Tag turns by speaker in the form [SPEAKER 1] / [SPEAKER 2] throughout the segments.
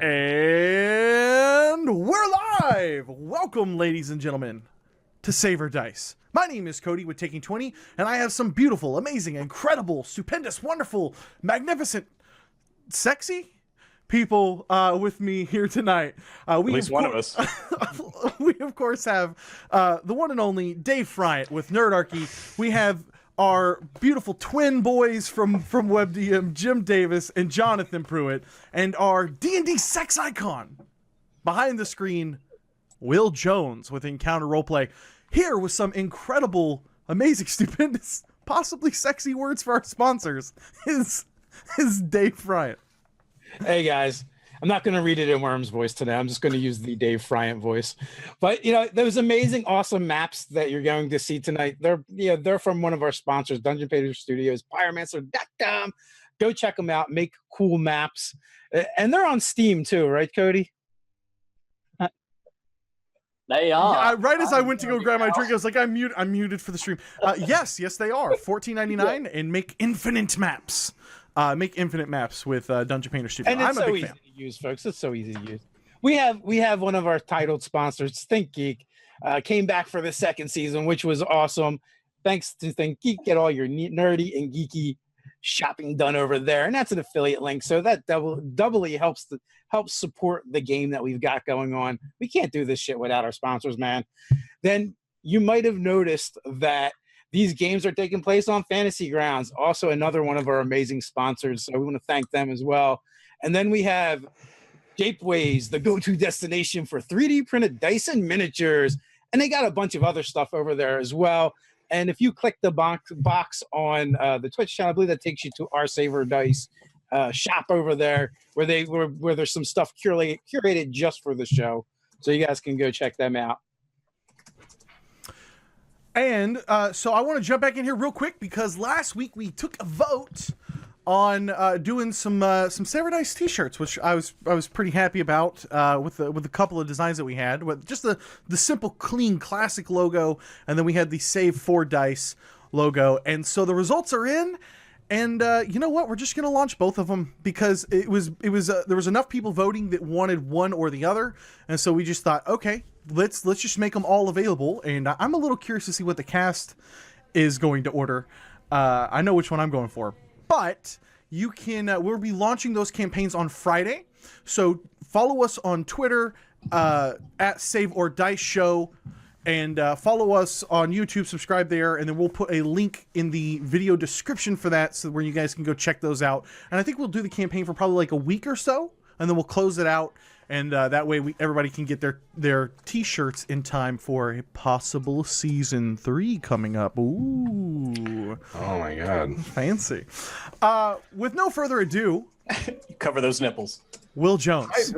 [SPEAKER 1] And we're live! Welcome, ladies and gentlemen, to Save or Dice. My name is Cody with Taking20, and I have some beautiful, amazing, incredible, stupendous, wonderful, magnificent, sexy people with me here tonight.
[SPEAKER 2] At least one of us.
[SPEAKER 1] We, of course, have the one and only Dave Friant with Nerdarchy. We have our beautiful twin boys from WebDM, Jim Davis and Jonathan Pruitt, and our D&D sex icon behind the screen, Will Jones with EncounterRP. Here with some incredible, amazing, stupendous, possibly sexy words for our sponsors is Dave Friant.
[SPEAKER 2] Hey guys, I'm not going to read it in Wyrme's voice today. I'm just going to use the Dave Friant voice. But you know, those amazing, awesome maps that you're going to see tonight, they're from one of our sponsors, Dungeon Painter Studios, Pyromancer.com. Go check them out. Make cool maps, and they're on Steam too, right, Cody?
[SPEAKER 3] They are.
[SPEAKER 1] Yeah, right as I went to go grab my drink, I was like, I'm muted for the stream. Yes, they are. $14.99 and make infinite maps. Make infinite maps with Dungeon Painter Studio.
[SPEAKER 2] And it's
[SPEAKER 1] I'm a
[SPEAKER 2] so
[SPEAKER 1] big
[SPEAKER 2] easy
[SPEAKER 1] fan.
[SPEAKER 2] to use, folks. It's so easy to use. We have one of our titled sponsors, ThinkGeek, came back for the second season, which was awesome. Thanks to ThinkGeek, get all your nerdy and geeky shopping done over there, and that's an affiliate link, so that doubly helps support the game that we've got going on. We can't do this shit without our sponsors, man. Then you might have noticed that these games are taking place on Fantasy Grounds, also another one of our amazing sponsors, so we want to thank them as well. And then we have Shapeways, the go-to destination for 3D printed dice and miniatures, and they got a bunch of other stuff over there as well. And if you click the box on the Twitch channel, I believe that takes you to our Save or Dice shop over there, where there's some stuff curated just for the show, so you guys can go check them out.
[SPEAKER 1] And so I want to jump back in here real quick because last week we took a vote on doing some Save or Dice t-shirts, which I was pretty happy about with a couple of designs that we had, with just the simple, clean, classic logo, and then we had the Save for Dice logo. And so the results are in. And you know what? We're just gonna launch both of them because there was enough people voting that wanted one or the other, and so we just thought, okay, let's just make them all available. And I'm a little curious to see what the cast is going to order. I know which one I'm going for, but you can. We'll be launching those campaigns on Friday, so follow us on Twitter at Save or Dice Show. And follow us on YouTube, subscribe there, and then we'll put a link in the video description for that, so where you guys can go check those out. And I think we'll do the campaign for probably like a week or so, and then we'll close it out, and that way everybody can get their t-shirts in time for a possible season 3 coming up. Ooh.
[SPEAKER 4] Oh my god.
[SPEAKER 1] Fancy. With no further ado,
[SPEAKER 4] Cover those nipples.
[SPEAKER 1] Will Jones.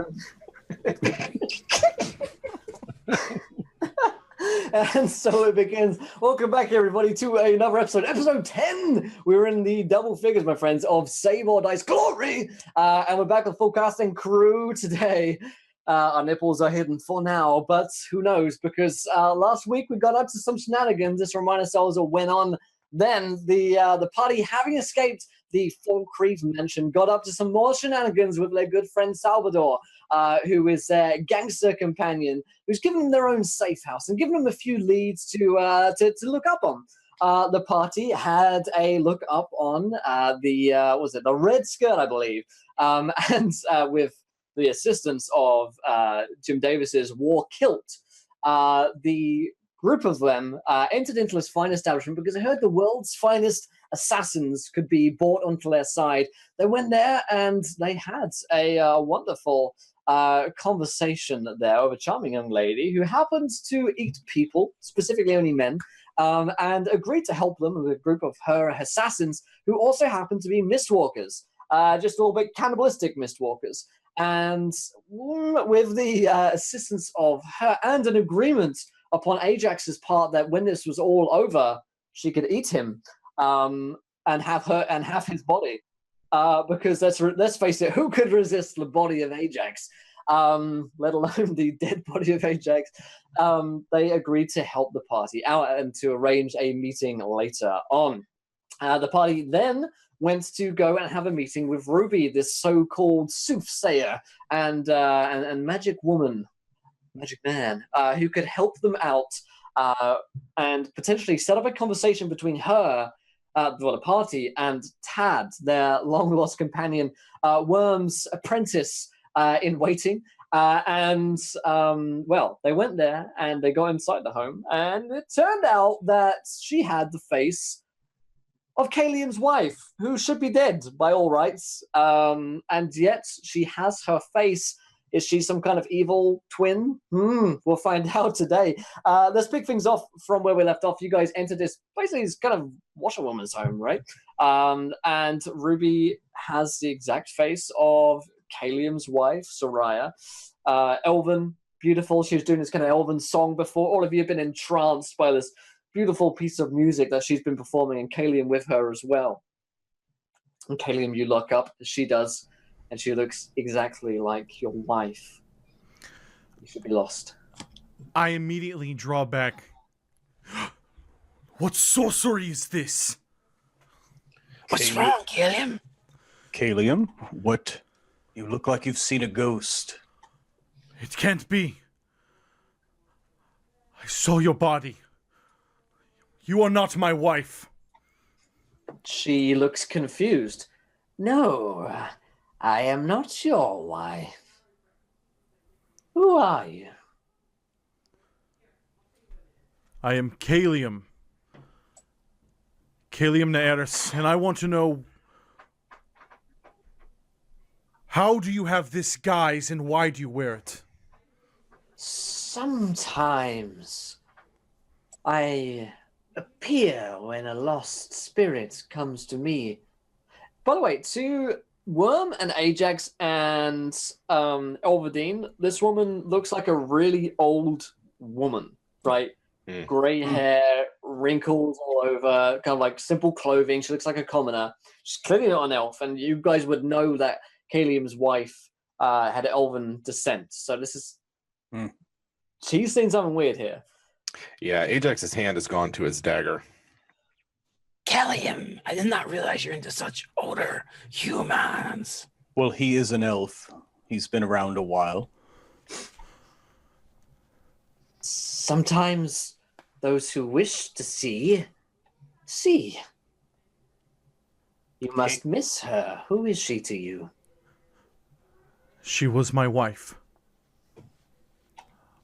[SPEAKER 3] And so it begins. Welcome back, everybody, to another episode 10. We're in the double figures, my friends, of Save or Dice Glory, and we're back with full casting crew today. Our nipples are hidden for now, but who knows? Because last week we got up to some shenanigans. Just remind ourselves of when on. Then the party, having escaped the Falkreath mansion, got up to some more shenanigans with their good friend Salvador, who is their gangster companion, who's given them their own safe house and given them a few leads to look up on. The party had a look up on the Red Skirt, I believe, and with the assistance of Jim Davis's War Kilt, the group of them entered into this fine establishment because they heard the world's finest assassins could be brought onto their side. They went there and they had a wonderful conversation there with a charming young lady who happened to eat people, specifically only men, and agreed to help them with a group of her assassins who also happened to be mistwalkers, just a little bit cannibalistic mistwalkers. And with the assistance of her and an agreement upon Ajax's part that when this was all over, she could eat him and have his body. Because let's face it, who could resist the body of Ajax? Let alone the dead body of Ajax. They agreed to help the party out and to arrange a meeting later on. The party then went to go and have a meeting with Ruby, this so-called soothsayer and magic woman, magic man, who could help them out and potentially set up a conversation between her, the party, and Tad, their long-lost companion, Wyrme's apprentice in waiting. Well, they went there and they got inside the home, and it turned out that she had the face of Calium's wife, who should be dead by all rights, and yet she has her face. Is she some kind of evil twin? We'll find out today. Let's pick things off from where we left off. You guys entered this, basically this kind of washerwoman's home, right? And Ruby has the exact face of Calium's wife, Soraya. Elven, beautiful. She was doing this kind of elven song before. All of you have been entranced by this beautiful piece of music that she's been performing, and Calium with her as well. And Calium, you look up, as she does, and she looks exactly like your wife. You should be lost.
[SPEAKER 1] I immediately draw back. What sorcery is this?
[SPEAKER 2] What's wrong, Calium?
[SPEAKER 4] Calium, what? You look like you've seen a ghost.
[SPEAKER 1] It can't be. I saw your body. You are not my wife.
[SPEAKER 3] She looks confused. No, I am not your wife. Who are you?
[SPEAKER 1] I am Calium. Calium Naeris, and I want to know, how do you have this guise and why do you wear it?
[SPEAKER 3] Sometimes I appear when a lost spirit comes to me. By the way, to Wyrme and Ajax and Elvadine, this woman looks like a really old woman, right? Grey hair, wrinkles all over, kind of like simple clothing. She looks like a commoner. She's clearly not an elf, and you guys would know that Calium's wife had elven descent. So this is... She's seen something weird here.
[SPEAKER 5] Yeah, Ajax's hand has gone to his dagger.
[SPEAKER 2] Calium, I did not realize you're into such older humans.
[SPEAKER 4] Well, he is an elf. He's been around a while.
[SPEAKER 3] Sometimes those who wish to see. You must miss her. Who is she to you?
[SPEAKER 1] She was my wife.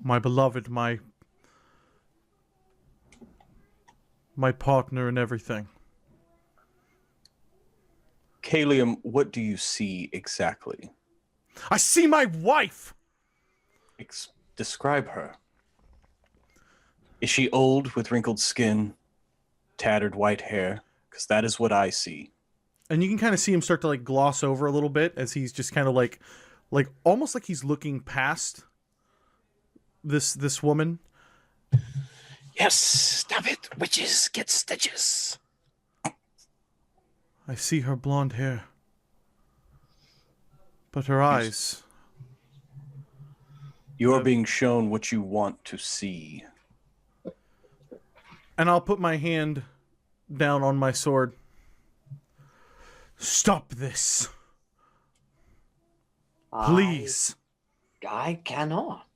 [SPEAKER 1] My beloved, my partner in everything.
[SPEAKER 4] Calium, what do you see exactly?
[SPEAKER 1] I see my wife!
[SPEAKER 4] Describe her. Is she old with wrinkled skin, tattered white hair? Because that is what I see.
[SPEAKER 1] And you can kind of see him start to like gloss over a little bit as he's just kind of like almost like he's looking past this woman.
[SPEAKER 2] Yes, stop it. Witches get stitches.
[SPEAKER 1] I see her blonde hair. But her eyes...
[SPEAKER 4] You're being shown what you want to see.
[SPEAKER 1] And I'll put my hand down on my sword. Stop this. Please.
[SPEAKER 3] I cannot.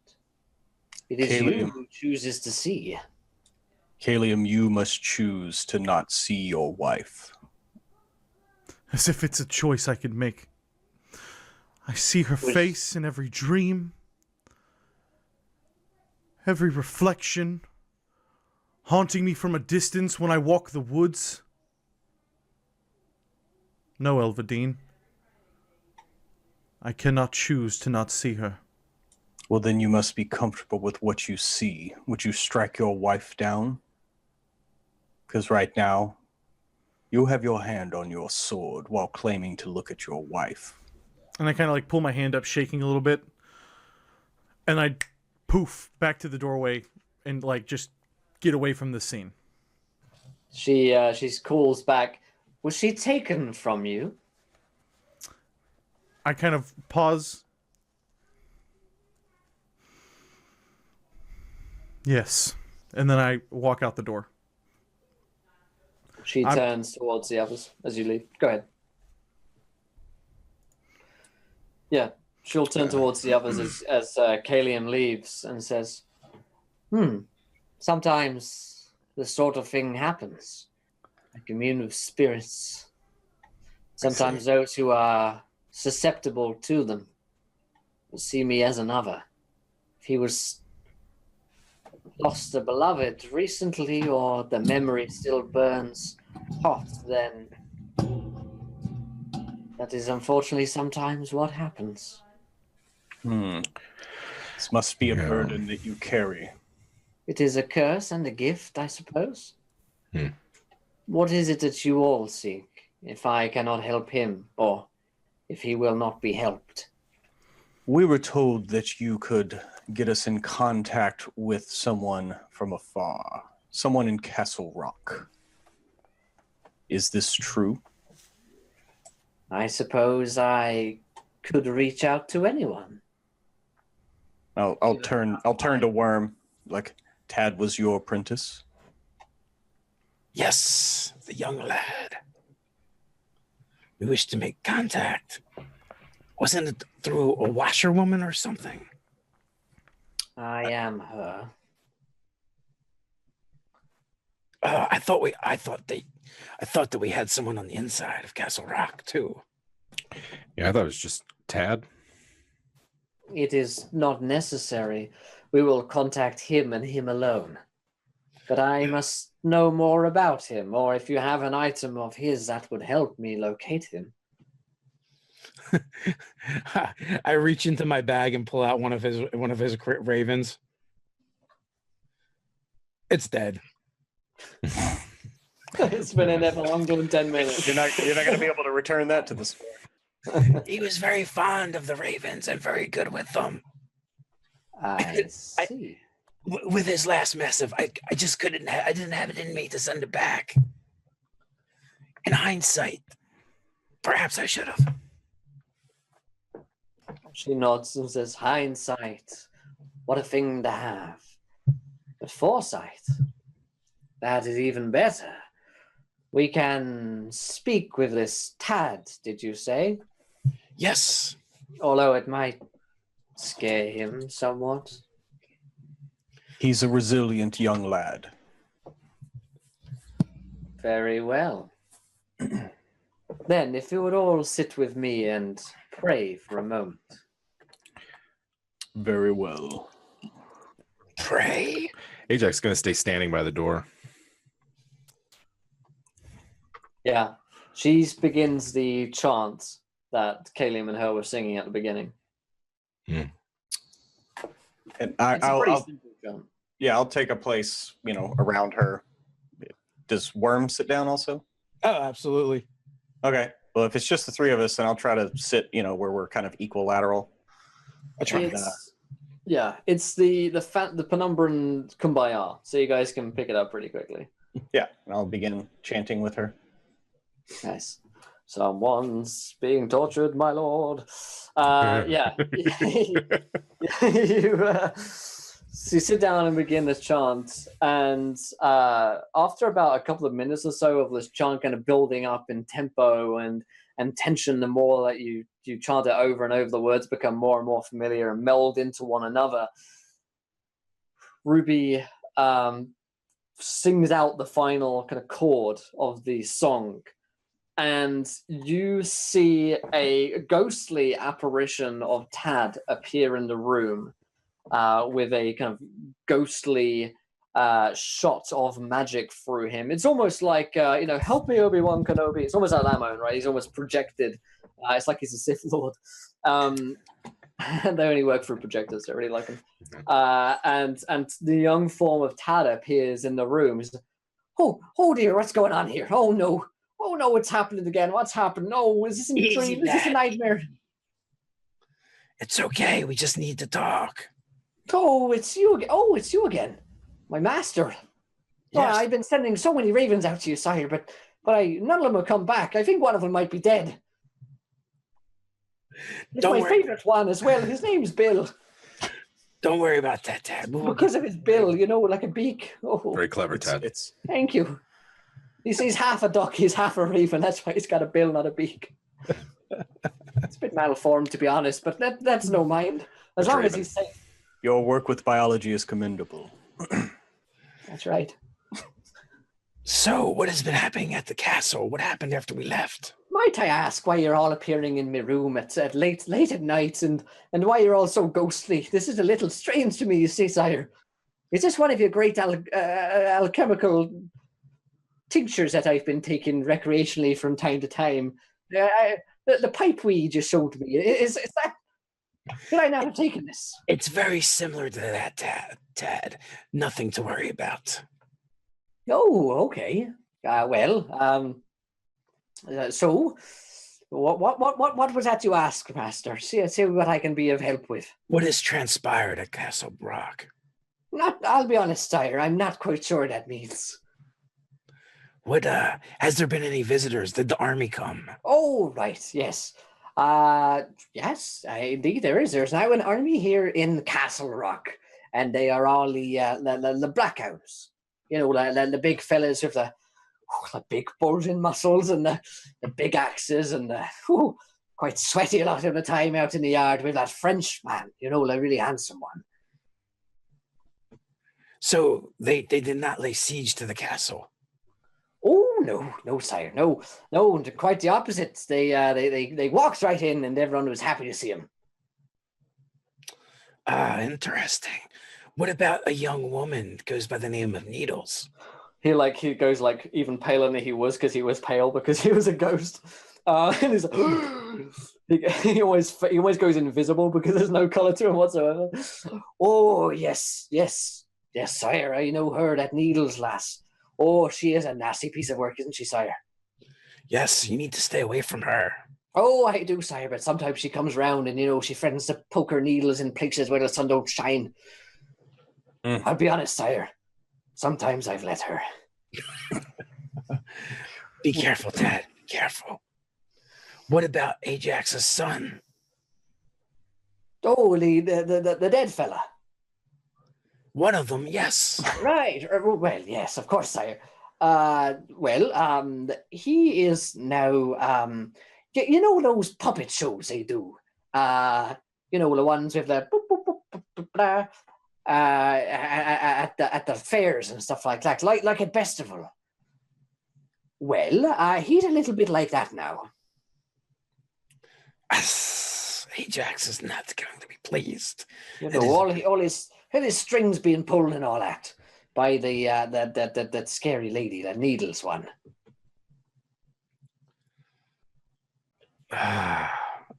[SPEAKER 3] It is
[SPEAKER 4] Calium.
[SPEAKER 3] you who chooses to see.
[SPEAKER 4] Calium, you must choose to not see your wife.
[SPEAKER 1] As if it's a choice I could make. I see her face in every dream. Every reflection. Haunting me from a distance when I walk the woods. No, Elvadine. I cannot choose to not see her.
[SPEAKER 4] Well, then you must be comfortable with what you see. Would you strike your wife down? Because right now, you have your hand on your sword while claiming to look at your wife.
[SPEAKER 1] And I kind of like pull my hand up, shaking a little bit. And I poof back to the doorway and like just get away from the scene.
[SPEAKER 3] She calls back. Was she taken from you?
[SPEAKER 1] I kind of pause. Yes. And then I walk out the door.
[SPEAKER 3] She turns towards the others as you leave. Go ahead. Yeah, she'll turn towards the others as Calium leaves and says, sometimes this sort of thing happens. I commune with spirits. Sometimes those who are susceptible to them will see me as another. If he was lost a beloved recently, or the memory still burns hot, then that is unfortunately sometimes what happens.
[SPEAKER 4] This must be a burden that you carry.
[SPEAKER 3] It is a curse and a gift, I suppose. What is it that you all seek, if I cannot help him, or if he will not be helped?
[SPEAKER 4] We were told that you could get us in contact with someone from afar, someone in Castle Rock. Is this true?
[SPEAKER 3] I suppose I could reach out to anyone.
[SPEAKER 4] I'll turn to Wyrme. Like, Tad was your apprentice?
[SPEAKER 2] Yes, the young lad. We wish to make contact. Wasn't it through a washerwoman or something?
[SPEAKER 3] I am her.
[SPEAKER 2] I thought that we had someone on the inside of Castle Rock too.
[SPEAKER 5] Yeah, I thought it was just Tad.
[SPEAKER 3] It is not necessary. We will contact him and him alone. But I must know more about him, or if you have an item of his that would help me locate him.
[SPEAKER 2] I reach into my bag and pull out one of his ravens. It's dead.
[SPEAKER 3] It's been in there for longer than 10 minutes.
[SPEAKER 4] You're not going to be able to return that to the store.
[SPEAKER 2] He was very fond of the ravens and very good with them.
[SPEAKER 3] I see.
[SPEAKER 2] With his last missive, I just couldn't. I didn't have it in me to send it back. In hindsight, perhaps I should have.
[SPEAKER 3] She nods and says, hindsight, what a thing to have. But foresight, that is even better. We can speak with this Tad, did you say?
[SPEAKER 2] Yes.
[SPEAKER 3] Although it might scare him somewhat.
[SPEAKER 4] He's a resilient young lad.
[SPEAKER 3] Very well. Then, if you would all sit with me and pray for a moment.
[SPEAKER 4] Very well.
[SPEAKER 2] Pray?
[SPEAKER 5] Ajax is going to stay standing by the door.
[SPEAKER 3] Yeah. She begins the chant that Calium and her were singing at the beginning.
[SPEAKER 4] And
[SPEAKER 3] It's a pretty simple chant.
[SPEAKER 4] I'll take a place, around her. Does Wyrme sit down also?
[SPEAKER 2] Oh, absolutely.
[SPEAKER 4] Okay. Well, if it's just the three of us, then I'll try to sit, where we're kind of equilateral.
[SPEAKER 3] It's the Penumbran Kumbaya, so you guys can pick it up pretty quickly.
[SPEAKER 4] Yeah, and I'll begin chanting with her.
[SPEAKER 3] Nice. Someone's being tortured, my lord. Yeah. So you sit down and begin this chant, and after about a couple of minutes or so of this chant kind of building up in tempo and tension, the more that you chant it over and over, the words become more and more familiar and meld into one another. Ruby sings out the final kind of chord of the song, and you see a ghostly apparition of Tad appear in the room with a kind of ghostly shot of magic through him. It's almost like, help me, Obi-Wan Kenobi. It's almost like that moment, right? He's almost projected. It's like he's a Sith Lord. And they only work through projectors, so I really like them. And the young form of Tad appears in the room. He's like, oh dear, what's going on here? Oh no, what's happening again? What's happened? No, is this a dream? Is this a nightmare?
[SPEAKER 2] It's okay. We just need to talk.
[SPEAKER 3] Oh, it's you again. Oh, it's you again. My master.
[SPEAKER 2] Yes.
[SPEAKER 3] I've been sending so many ravens out to you, sire, but none of them have come back. I think one of them might be dead. It's
[SPEAKER 2] Don't
[SPEAKER 3] my
[SPEAKER 2] worry.
[SPEAKER 3] favorite one as well. His name's Bill.
[SPEAKER 2] Don't worry about that, Tad.
[SPEAKER 3] Because of his bill, like a beak. Oh,
[SPEAKER 5] Very clever, Tad.
[SPEAKER 3] thank you. He's half a duck, he's half a raven. That's why he's got a bill, not a beak. It's a bit malformed, to be honest, but that's no mind. As long as he's safe.
[SPEAKER 4] Your work with biology is commendable.
[SPEAKER 3] That's right.
[SPEAKER 2] So, what has been happening at the castle? What happened after we left?
[SPEAKER 3] Might I ask why you're all appearing in my room at late at night, and why you're all so ghostly? This is a little strange to me, you see, sire. Is this one of your great alchemical tinctures that I've been taking recreationally from time to time? The pipe weed you showed me, is that... Could I not have taken this?
[SPEAKER 2] It's very similar to that, Tad. Nothing to worry about.
[SPEAKER 3] Oh, okay. So, what was that you asked, Master? See what I can be of help with.
[SPEAKER 2] What has transpired at Castle Brock?
[SPEAKER 3] I'll be honest, sire. I'm not quite sure what that means.
[SPEAKER 2] What has there been any visitors? Did the army come?
[SPEAKER 3] Oh, right. Yes. Yes, indeed there is. There's now an army here in Castle Rock, and they are all the Black Owls. You know, the big fellas with the big bulging muscles and the big axes and quite sweaty a lot of the time out in the yard with that French man, you know, the really handsome one.
[SPEAKER 2] So they did not lay siege to the castle?
[SPEAKER 3] Oh, no, sire, no, quite the opposite. They walked right in, and everyone was happy to see him.
[SPEAKER 2] Interesting. What about a young woman that goes by the name of Needles?
[SPEAKER 3] He goes like even paler than he was because he was pale because he was a ghost. And he's like, he always goes invisible because there's no color to him whatsoever. Oh yes, sire, I know her, that Needles lass. Oh, she is a nasty piece of work, isn't she, sire?
[SPEAKER 2] Yes, you need to stay away from her.
[SPEAKER 3] Oh, I do, sire, but sometimes she comes round and, you know, she threatens to poke her needles in places where the sun don't shine. I'll be honest, sire. Sometimes I've let her.
[SPEAKER 2] Be careful, Tad. Be careful. What about Ajax's son?
[SPEAKER 3] Oh, the dead fella.
[SPEAKER 2] One of them, yes.
[SPEAKER 3] Right. Well, yes, of course, sire. He is now, you know those puppet shows they do? You know, the ones with the at the fairs and stuff like that, like at Bestival. Well, he's a little bit like that now.
[SPEAKER 2] Ajax is not going to be pleased.
[SPEAKER 3] You know, all his strings being pulled and all that by that scary lady, that Needles one.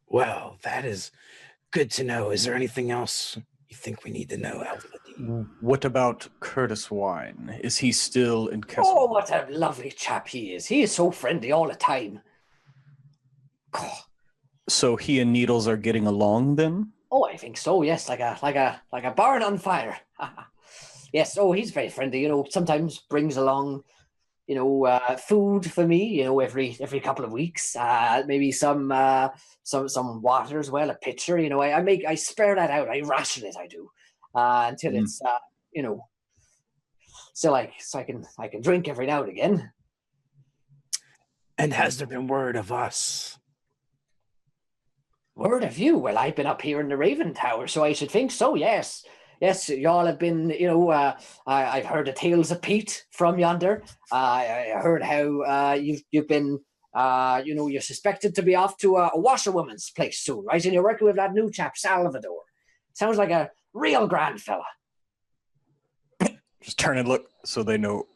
[SPEAKER 2] Well, that is good to know. Is there anything else you think we need to know, Alpha D?
[SPEAKER 4] What about Curtis Wine? Is he still in Castle?
[SPEAKER 3] Oh, what a lovely chap he is. He is so friendly all the time. Oh.
[SPEAKER 4] So he and Needles are getting along then?
[SPEAKER 3] Oh, I think so. Yes, like a barn on fire. Yes. Oh, he's very friendly. You know, sometimes brings along, you know, food for me. You know, every couple of weeks. Maybe some water as well, a pitcher. You know, I spare that out. I ration it. I do until it's you know, so I can drink every now and again.
[SPEAKER 2] And has there been word of us?
[SPEAKER 3] Word of you? Well, I've been up here in the Raven Tower, so I should think so, yes. Yes, y'all have been, you know, I've heard the tales of Pete from yonder. I heard how you've been, you know, you're suspected to be off to a washerwoman's place soon, right? And you're working with that new chap, Salvador. Sounds like a real grand fella.
[SPEAKER 4] Just turn and look so they know.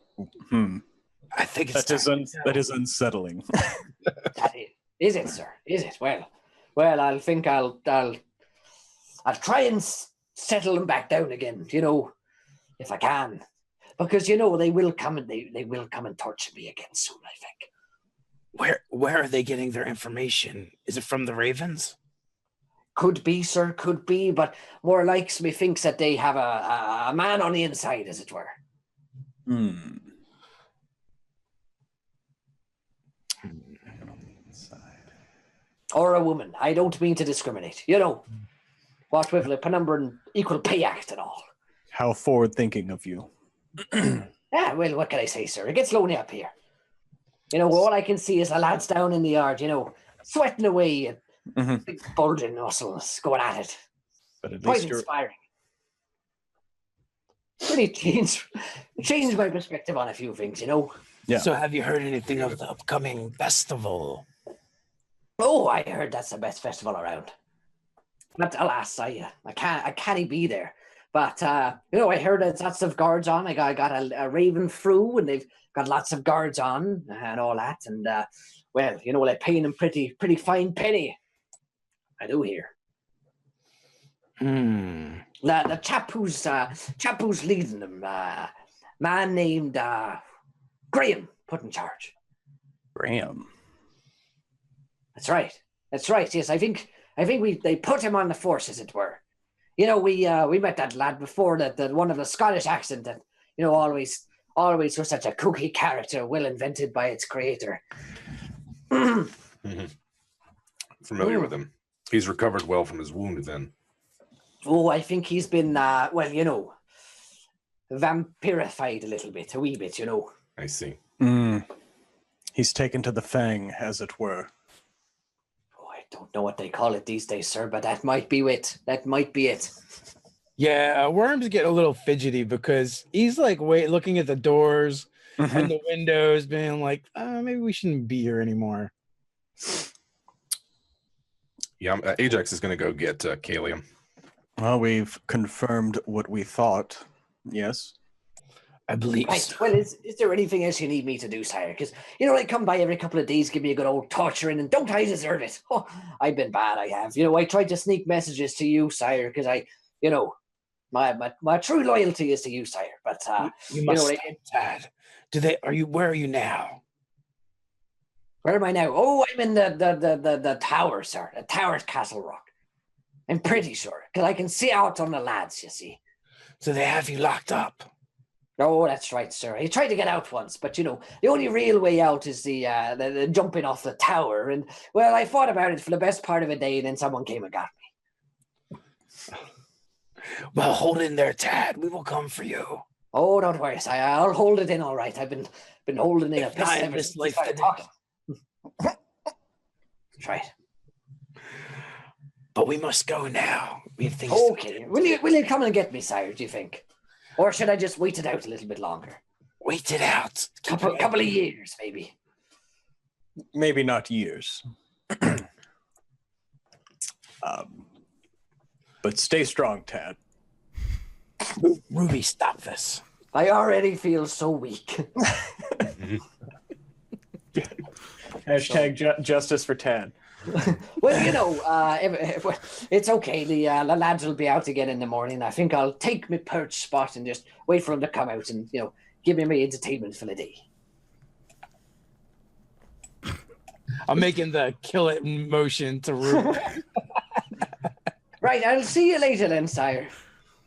[SPEAKER 2] I think it's
[SPEAKER 4] that is unsettling.
[SPEAKER 3] Is it, sir? Is it? Well, I'll think I'll try and settle them back down again, you know, if I can, because you know they will come and they will come and torture me again soon, I think.
[SPEAKER 2] Where are they getting their information? Is it from the Ravens?
[SPEAKER 3] Could be, sir, could be, but more likes me thinks that they have a man on the inside, as it were. Or a woman. I don't mean to discriminate. You know, what with the Penumbra and Equal Pay Act and all.
[SPEAKER 4] How forward-thinking of you.
[SPEAKER 3] Yeah, well, what can I say, sir? It gets lonely up here. You know, all I can see is the lads down in the yard, you know, sweating away and big bulging muscles going at it.
[SPEAKER 4] But at
[SPEAKER 3] Quite
[SPEAKER 4] least you're
[SPEAKER 3] inspiring. Really changed my perspective on a few things, you know.
[SPEAKER 4] Yeah.
[SPEAKER 2] So have you heard anything of the upcoming festival?
[SPEAKER 3] Oh, I heard that's the best festival around. But alas, I can't be there. But you know, I heard there's lots of guards on. I got a raven through, and they've got lots of guards on and all that. And well, you know, they're paying them pretty fine penny. I do hear. The chap who's leading them, man named Graham, put in charge.
[SPEAKER 4] Graham.
[SPEAKER 3] That's right. Yes, I think they put him on the force, as it were. You know, we met that lad before, that one of the Scottish accent that, you know, always was such a kooky character, well invented by its creator.
[SPEAKER 5] Familiar with him. He's recovered well from his wound then.
[SPEAKER 3] Oh, I think he's been well, you know, vampirified a wee bit, you know.
[SPEAKER 5] I see.
[SPEAKER 4] He's taken to the fang, as it were.
[SPEAKER 3] Oh, I don't know what they call it these days, sir, but that might be it.
[SPEAKER 2] Yeah, Wyrme's getting a little fidgety because he's like looking at the doors and the windows, being like, maybe we shouldn't be here anymore.
[SPEAKER 5] Yeah, Ajax is going to go get Calium.
[SPEAKER 4] Well, we've confirmed what we thought. Yes.
[SPEAKER 2] I believe
[SPEAKER 3] Right.
[SPEAKER 2] so.
[SPEAKER 3] Well, is there anything else you need me to do, sire? Because, you know, I come by every couple of days, give me a good old torturing, and don't I deserve it? Oh, I've been bad, I have. You know, I tried to sneak messages to you, sire, because you know, my true loyalty is to you, sire. But
[SPEAKER 2] You must
[SPEAKER 3] know,
[SPEAKER 2] stop, Dad. Where are you now?
[SPEAKER 3] where am I now? Oh, I'm in the tower, sir. The tower at Castle Rock. I'm pretty sure, because I can see out on the lads, you see.
[SPEAKER 2] So they have you locked up.
[SPEAKER 3] Oh, that's right, sir. I tried to get out once, but, you know, the only real way out is the jumping off the tower. And, well, I thought about it for the best part of a day, and then someone came and got me.
[SPEAKER 2] Well, hold in there, Tad. We will come for you.
[SPEAKER 3] Oh, don't worry, sir. I'll hold it in all right. I've been holding in a piss ever
[SPEAKER 2] this
[SPEAKER 3] since we
[SPEAKER 2] life
[SPEAKER 3] started
[SPEAKER 2] finished.
[SPEAKER 3] talking. That's right.
[SPEAKER 2] But we must go now. We have things.
[SPEAKER 3] Okay. Will you come and get me, sire, do you think? Or should I just wait it out a little bit longer?
[SPEAKER 2] Wait it out.
[SPEAKER 3] Couple of years, maybe.
[SPEAKER 4] Maybe not years. But stay strong, Tad.
[SPEAKER 2] Ruby, stop this.
[SPEAKER 3] I already feel so weak.
[SPEAKER 4] Hashtag justice for Tad.
[SPEAKER 3] Well, you know, it's okay. The lads will be out again in the morning. I think I'll take my perch spot and just wait for them to come out and, you know, give me my entertainment for the day.
[SPEAKER 2] I'm making the kill it motion to Ruby.
[SPEAKER 3] Right, I'll see you later then, sire.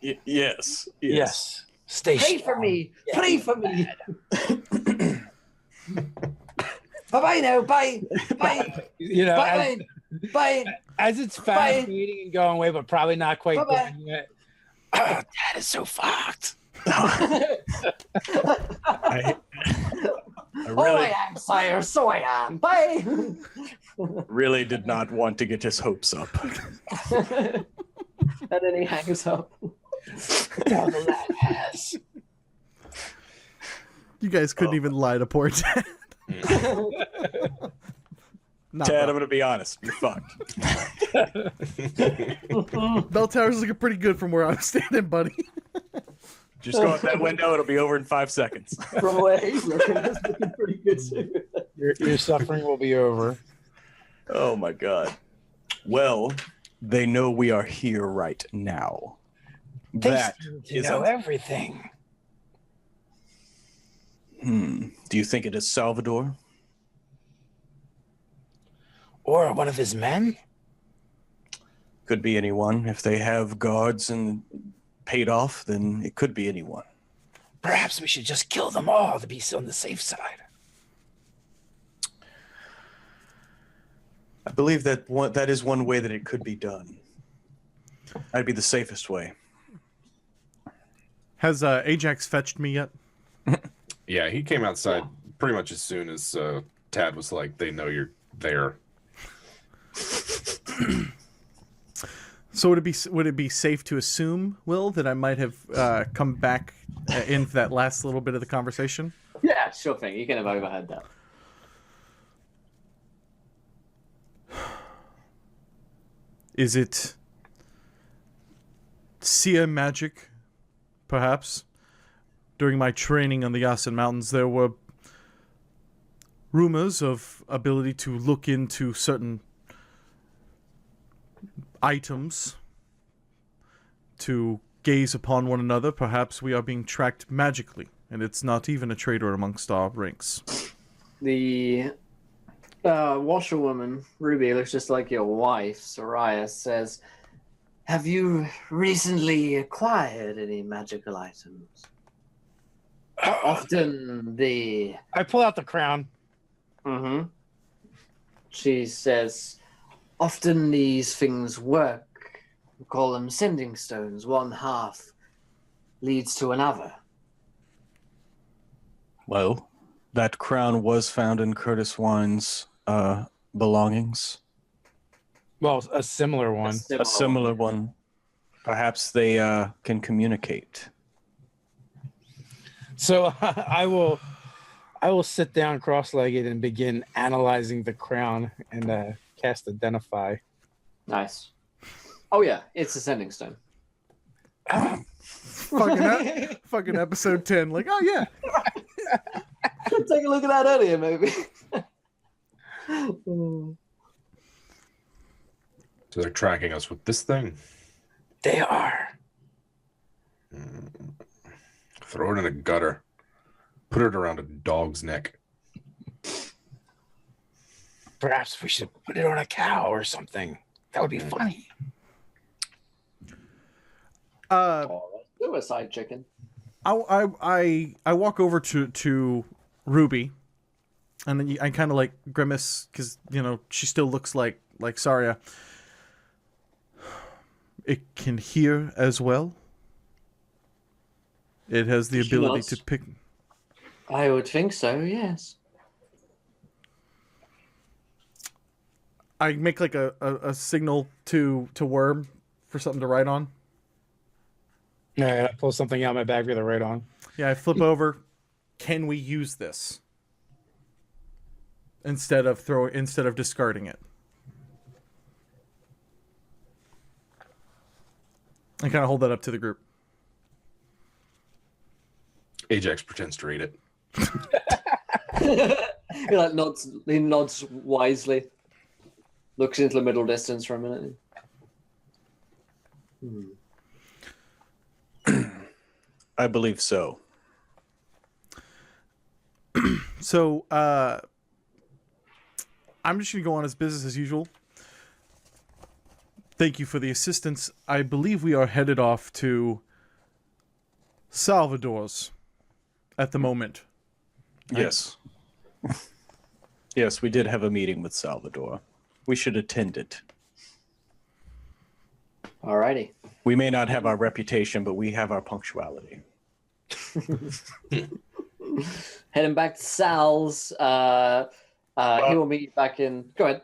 [SPEAKER 4] Yes.
[SPEAKER 2] Yes. Stay
[SPEAKER 3] Pray for me. Pray for me. Bye-bye now. Bye. Bye.
[SPEAKER 2] You know,
[SPEAKER 3] Bye. Bye.
[SPEAKER 2] as it's fast fading and going away, but probably not quite
[SPEAKER 3] Bye-bye.
[SPEAKER 2] doing it. That is so fucked.
[SPEAKER 4] I
[SPEAKER 3] Oh, I am, sire. So I am. Bye.
[SPEAKER 4] really did not want to get his hopes up.
[SPEAKER 3] And then he hangs up.
[SPEAKER 2] All the lad has.
[SPEAKER 1] You guys couldn't even lie to poor Tad. Not
[SPEAKER 4] Tad, I'm
[SPEAKER 1] bad.
[SPEAKER 4] going to be honest. You're fucked.
[SPEAKER 1] Bell Tower's looking pretty good from where I'm standing, buddy.
[SPEAKER 4] Just go out that window. It'll be over in 5 seconds.
[SPEAKER 3] From where he's looking, it's looking pretty good too.
[SPEAKER 2] Your suffering will be over.
[SPEAKER 4] Oh, my God. Well, they know we are here right now. That
[SPEAKER 2] to
[SPEAKER 4] is
[SPEAKER 2] know everything.
[SPEAKER 4] Do you think it is Salvador?
[SPEAKER 2] Or one of his men?
[SPEAKER 4] Could be anyone. If they have guards and paid off, then it could be anyone.
[SPEAKER 2] Perhaps we should just kill them all to be on the safe side.
[SPEAKER 4] I believe that that is one way that it could be done. That'd be the safest way.
[SPEAKER 1] Has Ajax fetched me yet?
[SPEAKER 5] Yeah, he came outside pretty much as soon as Tad was like, they know you're there.
[SPEAKER 1] So would it be safe to assume, Will, that I might have come back into that last little bit of the conversation?
[SPEAKER 3] Yeah, sure thing. You can have overheard that.
[SPEAKER 1] Is it seer magic, perhaps? During my training on the Yasen Mountains, there were rumors of ability to look into certain items to gaze upon one another. Perhaps we are being tracked magically, and it's not even a traitor amongst our ranks.
[SPEAKER 3] The washerwoman, Ruby, looks just like your wife, Soraya, says, have you recently acquired any magical items? Often the...
[SPEAKER 2] I pull out the crown.
[SPEAKER 3] Mm-hmm. She says, often these things work. We call them sending stones. One half leads to another.
[SPEAKER 4] Well, that crown was found in Curtis Wine's belongings.
[SPEAKER 2] Well, a similar one.
[SPEAKER 4] A similar one. Perhaps they can communicate.
[SPEAKER 2] So I will sit down cross-legged and begin analyzing the crown and cast Identify.
[SPEAKER 3] Nice. Oh yeah, it's a sending stone.
[SPEAKER 1] fucking episode 10. Like, oh yeah.
[SPEAKER 3] Take a look at that earlier, maybe.
[SPEAKER 5] So they're tracking us with this thing.
[SPEAKER 2] They are.
[SPEAKER 5] Throw it in a gutter. Put it around a dog's neck.
[SPEAKER 2] Perhaps we should put it on a cow or something. That would be funny.
[SPEAKER 3] Suicide chicken.
[SPEAKER 1] I walk over to Ruby, and then I kind of like grimace because she still looks like Saria. It can hear as well. It has the ability to pick.
[SPEAKER 3] I would think so. Yes.
[SPEAKER 1] I make like a signal to Wyrme for something to write on.
[SPEAKER 2] Yeah, I pull something out of my bag for the right on.
[SPEAKER 1] Yeah, I flip over. Can we use this instead of discarding it? I kind of hold that up to the group.
[SPEAKER 5] Ajax pretends to read it.
[SPEAKER 3] He like nods wisely. Looks into the middle distance for a minute.
[SPEAKER 4] I believe so.
[SPEAKER 1] So, I'm just going to go on as business as usual. Thank you for the assistance. I believe we are headed off to Salvador's at the moment.
[SPEAKER 4] Yes. Yes, we did have a meeting with Salvador. We should attend it.
[SPEAKER 3] Alrighty.
[SPEAKER 4] We may not have our reputation, but we have our punctuality.
[SPEAKER 3] Heading back to Sal's. He will meet back in. Go ahead.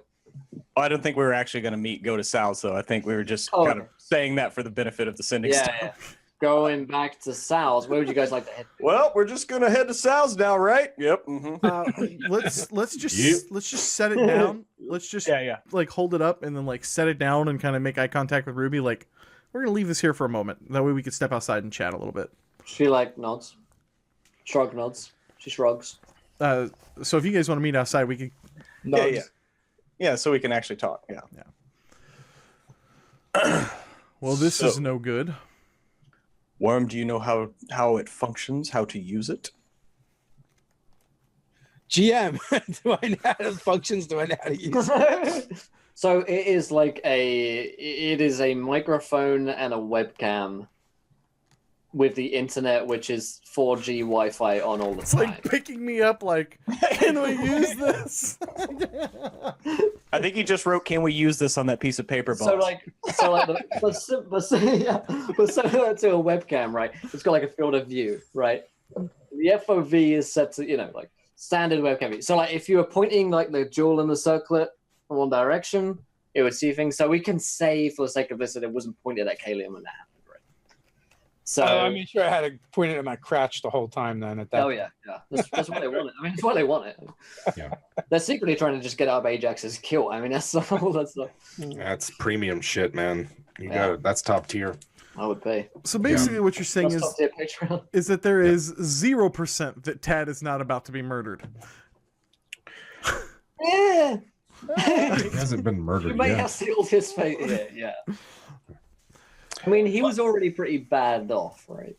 [SPEAKER 4] I don't think we were actually going to go to Sal's, though. I think we were just kind of saying that for the benefit of the sending staff.
[SPEAKER 3] Yeah. Going back to Sal's. Where would you guys like to head to?
[SPEAKER 4] Well, we're just going to head to Sal's now, right? Yep. Mm-hmm.
[SPEAKER 1] Let's just set it down. Let's just like hold it up and then like set it down and kind of make eye contact with Ruby. Like, we're gonna leave this here for a moment. That way we could step outside and chat a little bit.
[SPEAKER 3] She like nods. Shrug nods. She shrugs.
[SPEAKER 1] So if you guys want to meet outside, we could.
[SPEAKER 4] Yeah, so we can actually talk. Yeah.
[SPEAKER 1] Well, this is no good.
[SPEAKER 4] Wyrme, do you know how it functions, how to use it?
[SPEAKER 2] GM, do I know how it functions? Do I know how to use it?
[SPEAKER 3] So it is a microphone and a webcam with the internet, which is 4G Wi-Fi on all the
[SPEAKER 1] It's
[SPEAKER 3] time.
[SPEAKER 1] like picking me up. Like, can we use this?
[SPEAKER 4] I think he just wrote, "Can we use this?" on that piece of paper.
[SPEAKER 3] But similar to a webcam, right? It's got like a field of view, right? The FOV is set to standard webcam view. So like if you were pointing like the jewel and the circlet in one direction, it would see things. So we can say for the sake of this that it wasn't pointed at Calium when that happened, right? So
[SPEAKER 2] I mean, sure, I had to point it at my crotch the whole time then. At that.
[SPEAKER 3] oh yeah. That's what they wanted. I mean, that's why they want it.
[SPEAKER 5] Yeah.
[SPEAKER 3] They're secretly trying to just get out of Ajax's kill. I mean, that's all that stuff.
[SPEAKER 5] That's premium shit, man. You
[SPEAKER 3] Yeah.
[SPEAKER 5] got it. That's top tier.
[SPEAKER 3] I would pay.
[SPEAKER 1] So basically, what you're saying
[SPEAKER 3] That's top tier Patreon.
[SPEAKER 1] is that there is 0% that Tad is not about to be murdered.
[SPEAKER 3] Yeah.
[SPEAKER 5] He hasn't been
[SPEAKER 3] You
[SPEAKER 5] murdered
[SPEAKER 3] may
[SPEAKER 5] yet.
[SPEAKER 3] have sealed his fate here, yeah. I mean, he was already pretty bad off, right?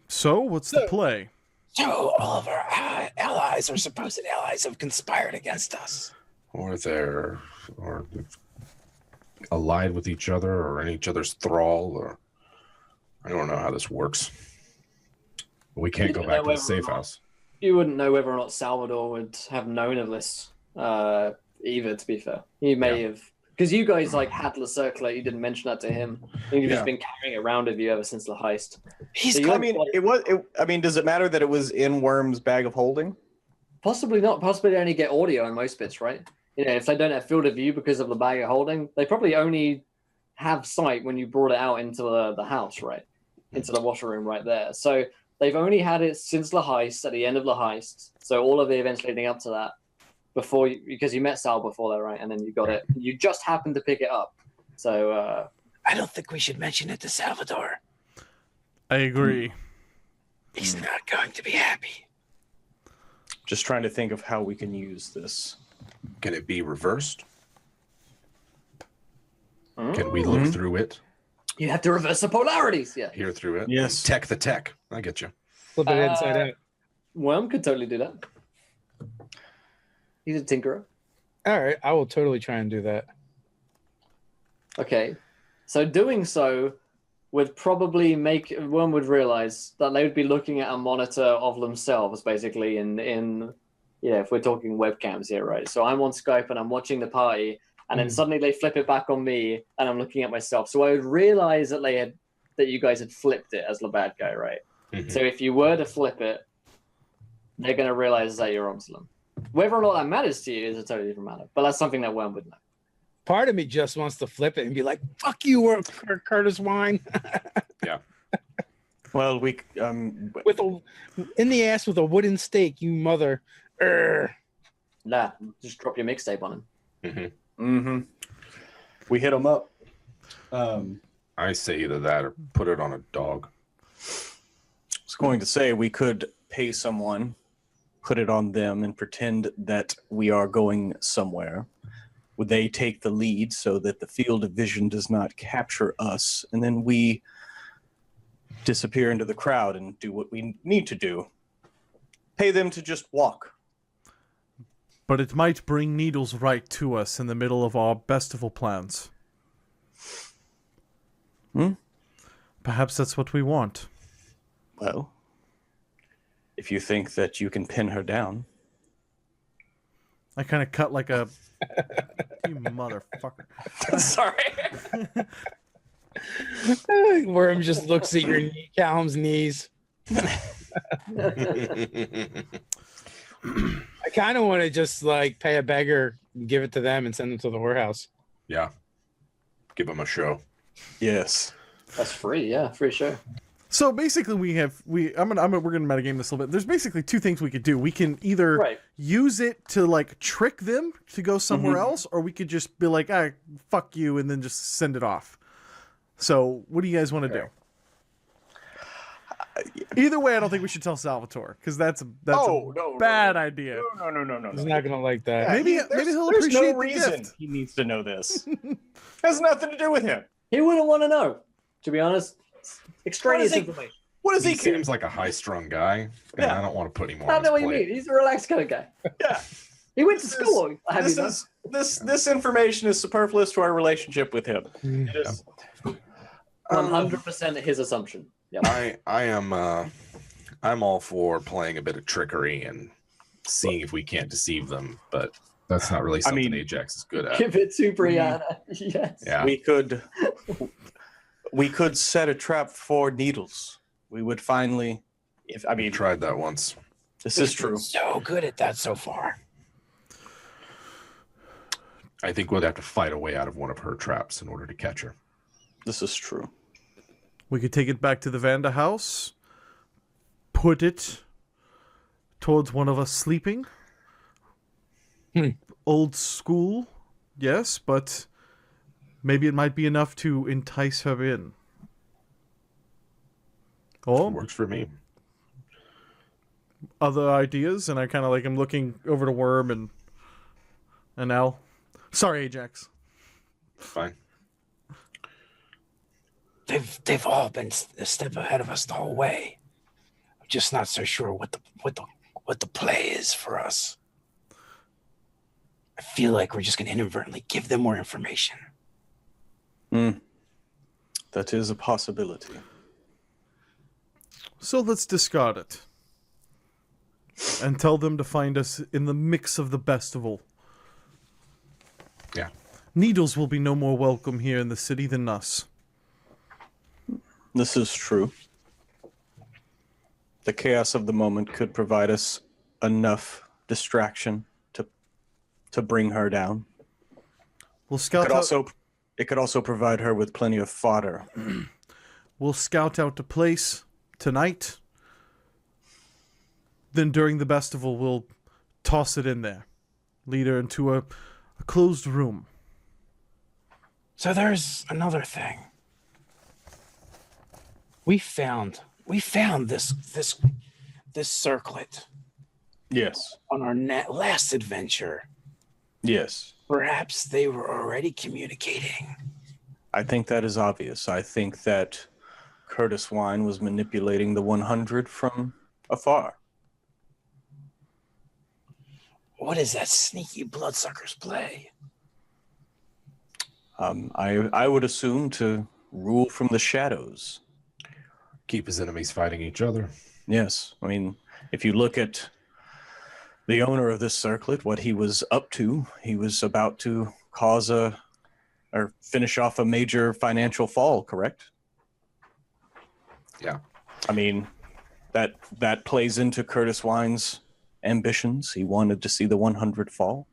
[SPEAKER 1] So, what's the play?
[SPEAKER 2] So all of our allies, or supposed allies, have conspired against us.
[SPEAKER 5] Or allied with each other, or in each other's thrall, or I don't know how this works. We can't go back to the safe house.
[SPEAKER 3] You wouldn't know whether or not Salvador would have known of this either, to be fair. He may have... Because you guys like had the circlet, you didn't mention that to him. And you've just been carrying it around with you ever since the heist.
[SPEAKER 4] I mean, does it matter that it was in Wyrme's bag of holding?
[SPEAKER 3] Possibly not. Possibly they only get audio in most bits, right? You know, if they don't have field of view because of the bag of holding, they probably only have sight when you brought it out into the house, right? Into the washer room right there. So they've only had it since the heist, at the end of the heist. So all of the events leading up to that, because you met Sal before that, right? And then you got it. You just happened to pick it up. So
[SPEAKER 2] I don't think we should mention it to Salvador.
[SPEAKER 1] I agree.
[SPEAKER 2] He's not going to be happy.
[SPEAKER 4] Just trying to think of how we can use this.
[SPEAKER 5] Can it be reversed? Can we look through it?
[SPEAKER 3] you have to reverse the polarities. Yeah.
[SPEAKER 5] Hear through it?
[SPEAKER 4] Yes.
[SPEAKER 5] Tech the tech. I get you.
[SPEAKER 2] Flip it inside out.
[SPEAKER 3] Wyrme could totally do that. He's a tinkerer.
[SPEAKER 2] All right, I will totally try and do that.
[SPEAKER 3] Okay. So doing so would probably make one would realize that they would be looking at a monitor of themselves, basically, in if we're talking webcams here, right? So I'm on Skype and I'm watching the party, and then suddenly they flip it back on me, and I'm looking at myself. So I would realize that that you guys had flipped it as the bad guy, right?
[SPEAKER 5] Mhm.
[SPEAKER 3] So if you were to flip it, they're going to realize that you're onto them. Whether or not that matters to you is a totally different matter, but that's something that Wyrme would know.
[SPEAKER 2] Part of me just wants to flip it and be like, "Fuck you, Curtis Wine,"
[SPEAKER 5] Yeah.
[SPEAKER 4] Well, we
[SPEAKER 2] with in the ass with a wooden stake, you mother.
[SPEAKER 3] Nah, just drop your mixtape on him.
[SPEAKER 4] Mm-hmm. We hit them up.
[SPEAKER 5] I say either that or put it on a dog.
[SPEAKER 4] I was going to say we could pay someone, put it on them, and pretend that we are going somewhere. Would they take the lead so that the field of vision does not capture us, and then we disappear into the crowd and do what we need to do? Pay them to just walk.
[SPEAKER 1] But it might bring Needles right to us in the middle of our Bestival plans. Perhaps that's what we want.
[SPEAKER 4] Well, if you think that you can pin her down.
[SPEAKER 1] I kind of cut like a... you motherfucker.
[SPEAKER 4] Sorry.
[SPEAKER 2] Wyrme just looks at your Callum's knees. I kind of want to just like pay a beggar, give it to them, and send them to the whorehouse.
[SPEAKER 5] Yeah. Give him a show.
[SPEAKER 4] Yes.
[SPEAKER 3] That's free, yeah, free show.
[SPEAKER 1] So basically, we're gonna metagame this a little bit. There's basically two things we could do. We can either use it to like trick them to go somewhere else, or we could just be like, fuck you, and then just send it off. So what do you guys want to do? Either way, I don't think we should tell Salvatore, because that's a bad idea.
[SPEAKER 4] No.
[SPEAKER 2] He's not gonna like that.
[SPEAKER 1] Maybe he'll
[SPEAKER 4] There's
[SPEAKER 1] appreciate
[SPEAKER 4] no
[SPEAKER 1] the
[SPEAKER 4] reason
[SPEAKER 1] gift.
[SPEAKER 4] he needs to know this. Has nothing to do with him.
[SPEAKER 3] He wouldn't want to know, to be honest. Extraneous information.
[SPEAKER 4] What does
[SPEAKER 5] He
[SPEAKER 4] he care?
[SPEAKER 5] seems like a high-strung guy, and
[SPEAKER 4] Yeah.
[SPEAKER 5] I don't want to put him
[SPEAKER 3] I
[SPEAKER 5] on
[SPEAKER 3] don't know
[SPEAKER 5] his
[SPEAKER 3] what you
[SPEAKER 5] plate.
[SPEAKER 3] mean. He's a relaxed kind of guy.
[SPEAKER 4] Yeah.
[SPEAKER 3] He went to school.
[SPEAKER 4] This information is superfluous to our relationship with him. It is.
[SPEAKER 3] 100% his assumption. Yeah.
[SPEAKER 5] I'm all for playing a bit of trickery and seeing if we can't deceive them, but that's not really something Ajax is good at.
[SPEAKER 3] Give it to Brianna. Yes.
[SPEAKER 5] Yeah.
[SPEAKER 4] We could set a trap for Needles. We would finally,
[SPEAKER 5] We tried that once.
[SPEAKER 4] This is true.
[SPEAKER 2] So good at that so far.
[SPEAKER 5] I think we'll have to fight a way out of one of her traps in order to catch her.
[SPEAKER 4] This is true.
[SPEAKER 1] We could take it back to the Vanda house, put it towards one of us sleeping. Old school, yes, but maybe it might be enough to entice her in. Or
[SPEAKER 5] Works for me.
[SPEAKER 1] other ideas, and I kind of like am looking over to Wyrme and Al. Sorry, Ajax.
[SPEAKER 5] Fine.
[SPEAKER 2] They've all been a step ahead of us the whole way. I'm just not so sure what the play is for us. I feel like we're just going to inadvertently give them more information.
[SPEAKER 4] That is a possibility.
[SPEAKER 1] So let's discard it. And tell them to find us in the mix of the Bestival.
[SPEAKER 5] Yeah.
[SPEAKER 1] Needles will be no more welcome here in the city than us.
[SPEAKER 4] This is true. The chaos of the moment could provide us enough distraction to bring her down.
[SPEAKER 1] We'll scout
[SPEAKER 4] It could also provide her with plenty of fodder.
[SPEAKER 1] We'll scout out the place tonight. Then during the Bestival, we'll toss it in there. Lead her into a closed room.
[SPEAKER 2] So there's another thing. We found this circlet
[SPEAKER 4] Yes.
[SPEAKER 2] on our last adventure.
[SPEAKER 4] Yes.
[SPEAKER 2] Perhaps they were already communicating.
[SPEAKER 4] I think that is obvious. I think that Curtis Wine was manipulating the 100 from afar.
[SPEAKER 2] What is that sneaky bloodsucker's play?
[SPEAKER 4] I would assume to rule from the shadows.
[SPEAKER 5] Keep his enemies fighting each other.
[SPEAKER 4] Yes. I mean, if you look at the owner of this circlet, what he was up to, he was about to cause or finish off a major financial fall, correct?
[SPEAKER 5] Yeah.
[SPEAKER 4] I mean, that plays into Curtis Wine's ambitions. He wanted to see the 100 fall,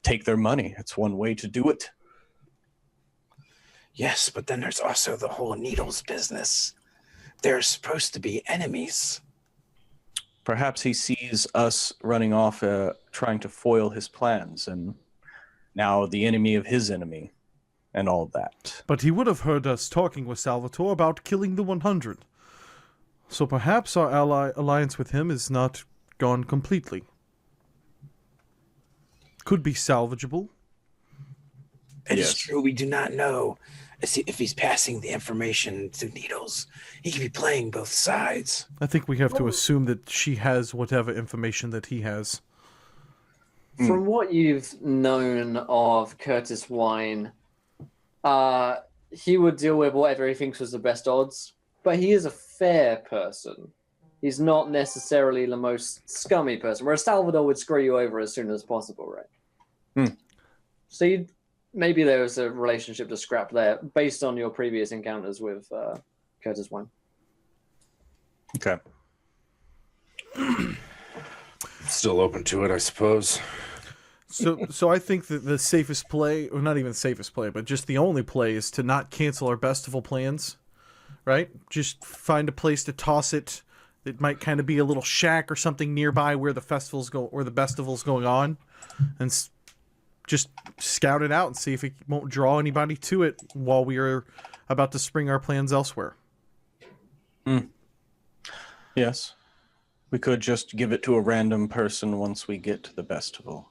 [SPEAKER 4] take their money. It's one way to do it.
[SPEAKER 2] Yes, but then there's also the whole needles business. They're supposed to be enemies.
[SPEAKER 4] Perhaps he sees us running off, trying to foil his plans, and now the enemy of his enemy, and all that.
[SPEAKER 1] But he would have heard us talking with Salvatore about killing the 100. So perhaps our alliance with him is not gone completely. Could be salvageable.
[SPEAKER 2] It is
[SPEAKER 4] Yes.
[SPEAKER 2] true, we do not know if he's passing the information to Needles. He could be playing both sides.
[SPEAKER 1] I think we have to assume that she has whatever information that he has.
[SPEAKER 3] From what you've known of Curtis Wine, he would deal with whatever he thinks was the best odds, but he is a fair person. He's not necessarily the most scummy person, whereas Salvador would screw you over as soon as possible, right? So maybe there was a relationship to scrap there based on your previous encounters with Curtis Wine.
[SPEAKER 4] Okay.
[SPEAKER 5] Still open to it, I suppose.
[SPEAKER 1] So I think that the safest play, or not even the safest play, but just the only play is to not cancel our Bestival plans, right? Just find a place to toss it. It might kind of be a little shack or something nearby where the festivals go, or the Bestival's going on, and just scout it out and see if it won't draw anybody to it while we are about to spring our plans elsewhere.
[SPEAKER 4] Yes. We could just give it to a random person once we get to the Bestival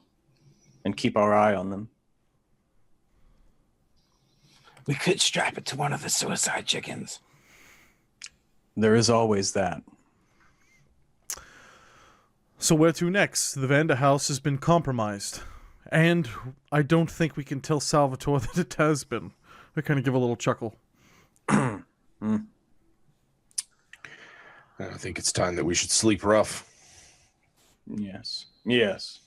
[SPEAKER 4] and keep our eye on them.
[SPEAKER 2] We could strap it to one of the suicide chickens.
[SPEAKER 4] There is always that.
[SPEAKER 1] So where to next? The Vanda house has been compromised. And I don't think we can tell Salvatore that it has been. I kind of give a little chuckle.
[SPEAKER 5] I think it's time that we should sleep rough.
[SPEAKER 4] Yes. Yes.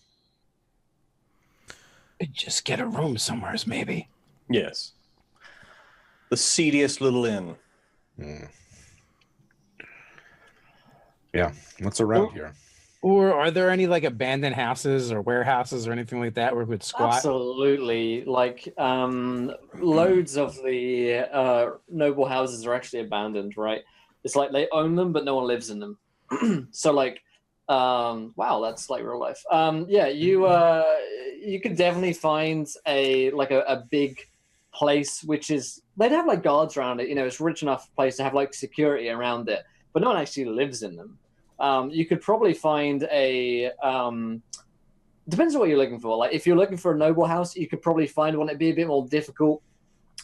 [SPEAKER 2] Just get a room somewhere, maybe.
[SPEAKER 4] Yes. The seediest little inn.
[SPEAKER 5] Yeah, what's around here?
[SPEAKER 2] Or are there any like abandoned houses or warehouses or anything like that where we could squat?
[SPEAKER 3] Absolutely. Like loads of the noble houses are actually abandoned, right? It's like they own them, but no one lives in them. So like, wow, that's like real life. Yeah, you could definitely find a big place which is they'd have like guards around it. You know, it's a rich enough place to have like security around it, but no one actually lives in them. You could probably find a depends on what you're looking for. Like if you're looking for a noble house, you could probably find one that'd be a bit more difficult.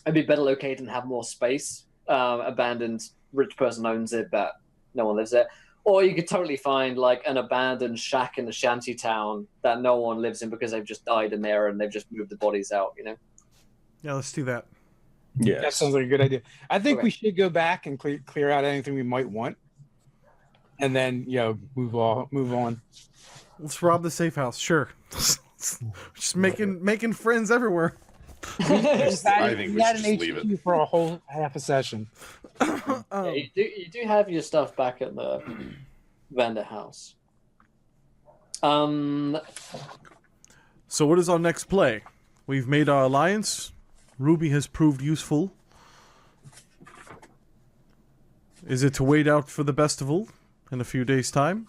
[SPEAKER 3] It'd be better located and have more space. Abandoned, rich person owns it, but no one lives there. Or you could totally find like an abandoned shack in a shanty town that no one lives in because they've just died in there and they've just moved the bodies out. You know.
[SPEAKER 1] Yeah, let's do that.
[SPEAKER 4] Yeah,
[SPEAKER 2] That sounds like a good idea. I think
[SPEAKER 3] Okay.
[SPEAKER 2] we should go back and clear out anything we might want, and then move on.
[SPEAKER 1] Let's rob the safe house. Sure. Just making friends everywhere.
[SPEAKER 5] I think we should just leave it.
[SPEAKER 2] for a whole half a session.
[SPEAKER 3] Yeah, you do have your stuff back at the vendor house.
[SPEAKER 1] So what is our next play? We've made our alliance. Ruby has proved useful. Is it to wait out for the Bestival in a few days' time?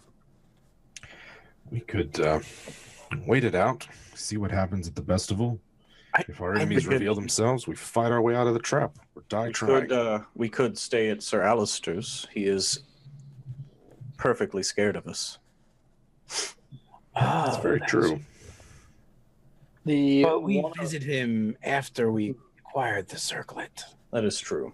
[SPEAKER 5] We could wait it out, see what happens at the Bestival. If our enemies reveal themselves, we fight our way out of the trap or die trying.
[SPEAKER 4] We could stay at Sir Alistair's. He is perfectly scared of us.
[SPEAKER 5] That's very true.
[SPEAKER 2] But we visit him after we acquired the circlet.
[SPEAKER 4] That is true.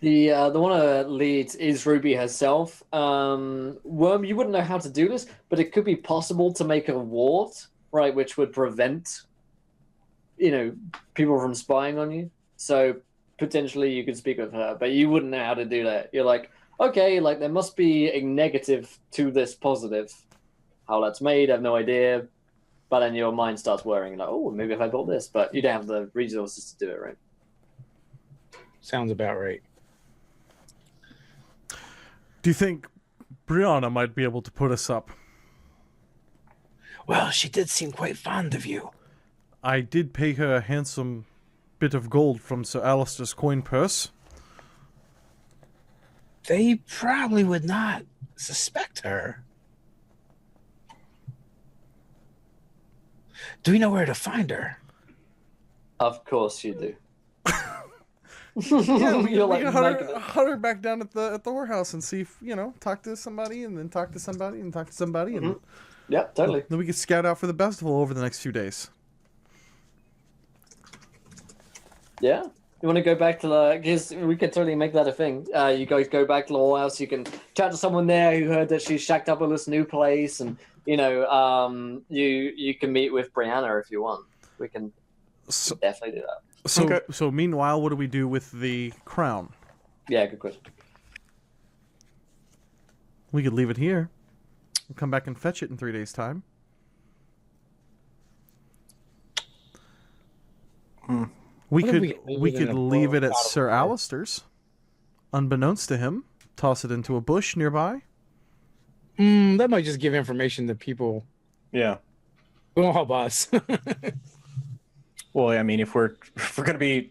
[SPEAKER 3] The one that leads is Ruby herself. Wyrme, you wouldn't know how to do this, but it could be possible to make a ward, right, which would prevent, people from spying on you. So potentially you could speak with her, but you wouldn't know how to do that. You're like, okay, like there must be a negative to this positive. How that's made, I have no idea. But then your mind starts worrying, like, oh, maybe if I built this, but you don't have the resources to do it, right?
[SPEAKER 2] Sounds about right.
[SPEAKER 1] Do you think Brianna might be able to put us up?
[SPEAKER 2] Well, she did seem quite fond of you.
[SPEAKER 1] I did pay her a handsome bit of gold from Sir Alistair's coin purse.
[SPEAKER 2] They probably would not suspect her. Do we know where to find her?
[SPEAKER 3] Of course you do.
[SPEAKER 1] Yeah, we
[SPEAKER 3] You're
[SPEAKER 1] can
[SPEAKER 3] like
[SPEAKER 1] hunt
[SPEAKER 3] making it.
[SPEAKER 1] her back down at the warehouse and see if, talk to somebody and then talk to somebody and talk to somebody and
[SPEAKER 3] Yeah, totally.
[SPEAKER 1] then we can scout out for the Bestival over the next few days.
[SPEAKER 3] Yeah. You want to go back to because we could totally make that a thing. You guys go back to the warehouse. You can chat to someone there who heard that she's shacked up at this new place, and you can meet with Brianna if you want. We can definitely do that.
[SPEAKER 1] So meanwhile, what do we do with the crown?
[SPEAKER 3] Yeah, good question.
[SPEAKER 1] We could leave it here. We'll come back and fetch it in 3 days' time. We
[SPEAKER 2] What if
[SPEAKER 1] could
[SPEAKER 2] we
[SPEAKER 1] we
[SPEAKER 2] leave it in
[SPEAKER 1] could
[SPEAKER 2] a
[SPEAKER 1] leave it at
[SPEAKER 2] bottle
[SPEAKER 1] Sir
[SPEAKER 2] of water?
[SPEAKER 1] Alistair's, unbeknownst to him. Toss it into a bush nearby.
[SPEAKER 2] That might just give information to people
[SPEAKER 4] Yeah.
[SPEAKER 2] who don't help us.
[SPEAKER 4] Well, I mean, if we're going to be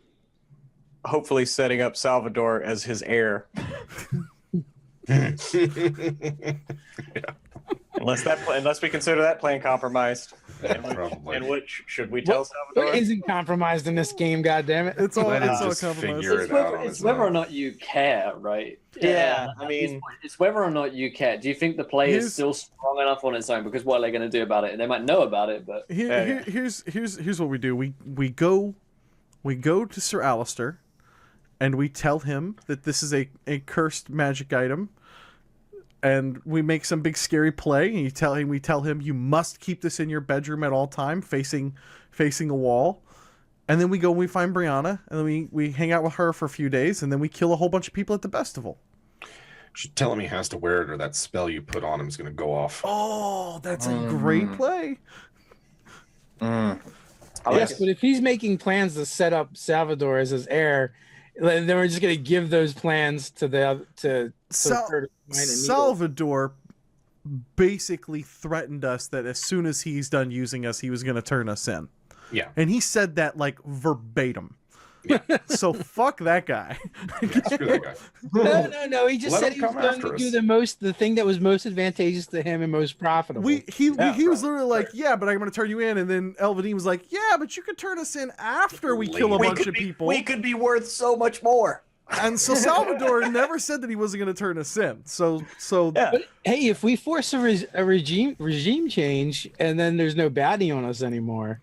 [SPEAKER 4] hopefully setting up Salvador as his heir, unless we consider that plan compromised,
[SPEAKER 5] Probably.
[SPEAKER 4] in which should we tell
[SPEAKER 2] What
[SPEAKER 4] Salvador?
[SPEAKER 2] isn't compromised in this game, goddammit?
[SPEAKER 1] It's all
[SPEAKER 5] Let him
[SPEAKER 1] it's all
[SPEAKER 5] just
[SPEAKER 1] compromised.
[SPEAKER 5] figure it out on
[SPEAKER 3] It's
[SPEAKER 5] his
[SPEAKER 3] whether or
[SPEAKER 5] own.
[SPEAKER 3] not you care, right?
[SPEAKER 4] Yeah, I
[SPEAKER 3] At this
[SPEAKER 4] mean-
[SPEAKER 3] point, it's whether or not you care. Do you think the play
[SPEAKER 1] Here's-
[SPEAKER 3] is still strong enough on its own? Because what are they going to do about it? And they might know about it, but
[SPEAKER 1] Here's what we do. We go to Sir Alistair, and we tell him that this is a cursed magic item, and we make some big scary play. And we tell him you must keep this in your bedroom at all time, facing a wall. And then we go and we find Brianna, and then we hang out with her for a few days, and then we kill a whole bunch of people at the Bestival.
[SPEAKER 5] Should tell him he has to wear it, or that spell you put on him is going to go off.
[SPEAKER 1] Oh, that's a great play.
[SPEAKER 2] Yes, but if he's making plans to set up Salvador as his heir, then we're just going to give those plans to
[SPEAKER 1] Salvador basically threatened us that as soon as he's done using us, he was going to turn us in.
[SPEAKER 5] Yeah.
[SPEAKER 1] And he said that like verbatim.
[SPEAKER 5] Yeah.
[SPEAKER 1] So fuck that guy.
[SPEAKER 5] Yeah, screw that guy.
[SPEAKER 2] No. He just
[SPEAKER 5] Let
[SPEAKER 2] said
[SPEAKER 5] him
[SPEAKER 2] he was
[SPEAKER 5] come
[SPEAKER 2] going
[SPEAKER 5] after
[SPEAKER 2] to
[SPEAKER 5] us.
[SPEAKER 2] do the thing that was most advantageous to him and most profitable.
[SPEAKER 1] He was literally like, yeah, but I'm going to turn you in. And then Vadin was like, yeah, but you could turn us in after we kill a bunch of people.
[SPEAKER 4] We could be worth so much more.
[SPEAKER 1] And so Salvador never said that he wasn't going to turn us in. So
[SPEAKER 4] Yeah.
[SPEAKER 2] But, hey, if we force a regime change and then there's no bounty on us anymore.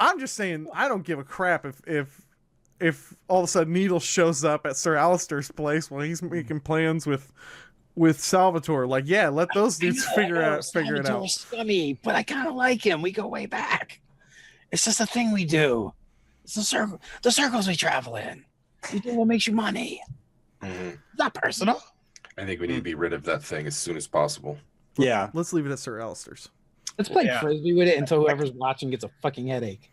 [SPEAKER 1] I'm just saying, I don't give a crap if all of a sudden Needle shows up at Sir Alistair's place while he's making plans with Salvatore. Like, yeah, let those dudes figure it out.
[SPEAKER 2] Salvatore's scummy, but I kind of like him. We go way back. It's just a thing we do. It's the circles we travel in. You do what makes you money.
[SPEAKER 5] Mhm.
[SPEAKER 2] It's not personal.
[SPEAKER 5] I think we need to be rid of that thing as soon as possible.
[SPEAKER 4] Yeah.
[SPEAKER 1] Let's leave it at Sir Alistair's.
[SPEAKER 2] Let's play
[SPEAKER 4] Yeah.
[SPEAKER 2] frisbee with it until whoever's watching gets a fucking headache.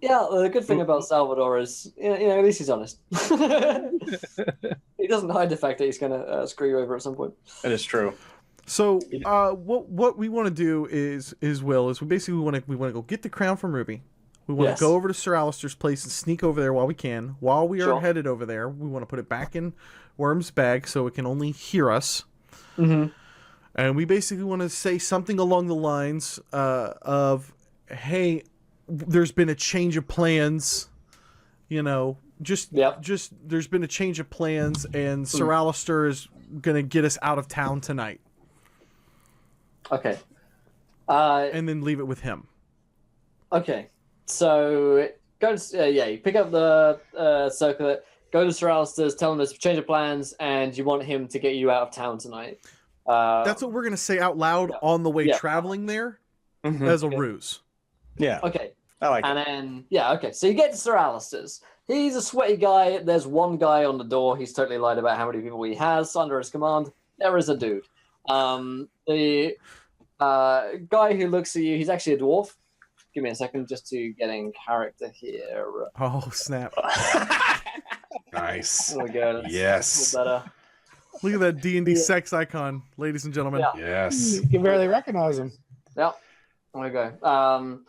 [SPEAKER 3] Yeah, the good thing about Salvador is, at least he's honest. He doesn't hide the fact that he's going to screw you over at some point.
[SPEAKER 4] That is true.
[SPEAKER 1] So what we want to do is we basically want to go get the crown from Ruby. We want
[SPEAKER 3] Yes.
[SPEAKER 1] to go over to Sir Alistair's place and sneak over there while we can. While we are
[SPEAKER 3] Sure.
[SPEAKER 1] headed over there, we want to put it back in Wyrme's bag so it can only hear us.
[SPEAKER 3] Mm-hmm.
[SPEAKER 1] And we basically want to say something along the lines of, hey, there's been a change of plans. Just there's been a change of plans, and Sir Alistair is going to get us out of town tonight.
[SPEAKER 3] Okay.
[SPEAKER 1] And then leave it with him.
[SPEAKER 3] Okay. So go to you pick up the circlet, go to Sir Alistair's, tell him there's a change of plans, and you want him to get you out of town tonight.
[SPEAKER 1] That's what we're going to say out loud on the way traveling there as a ruse.
[SPEAKER 4] Yeah.
[SPEAKER 3] Okay.
[SPEAKER 4] I like
[SPEAKER 3] And
[SPEAKER 4] it.
[SPEAKER 3] then okay, so you get to Sir Alistair's. He's a sweaty guy. There's one guy on the door. He's totally lied about how many people he has under his command. There is a dude. The guy who looks at you, he's actually a dwarf. Give me a second just to get in character here.
[SPEAKER 1] Oh, snap.
[SPEAKER 5] Nice.
[SPEAKER 3] There we go. That's
[SPEAKER 5] Yes.
[SPEAKER 3] a little better.
[SPEAKER 1] Look at that D&D sex icon, ladies and gentlemen.
[SPEAKER 3] Yeah.
[SPEAKER 5] Yes.
[SPEAKER 2] You can barely recognize him.
[SPEAKER 3] Yep. There we go.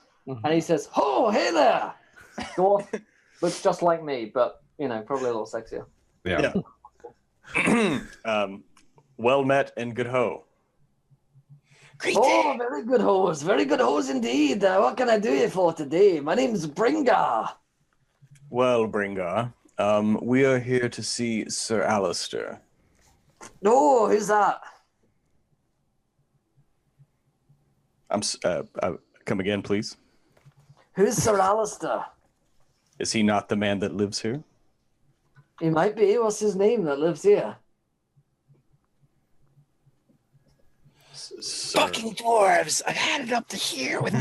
[SPEAKER 3] And he says, "Oh, hey there, dwarf. Looks just like me, but probably a little sexier."
[SPEAKER 5] Yeah.
[SPEAKER 4] Well met and good ho.
[SPEAKER 3] Oh, very good hose. Very good hose indeed. What can I do you for today? My name's Bringar.
[SPEAKER 4] Well, Bringar, we are here to see Sir Alistair.
[SPEAKER 3] No, who's that?
[SPEAKER 4] Come again, please.
[SPEAKER 3] Who's Sir Alistair?
[SPEAKER 4] Is he not the man that lives here?
[SPEAKER 3] He might be. What's his name that lives here?
[SPEAKER 4] Sir.
[SPEAKER 2] Fucking dwarves! I've had it up to here with.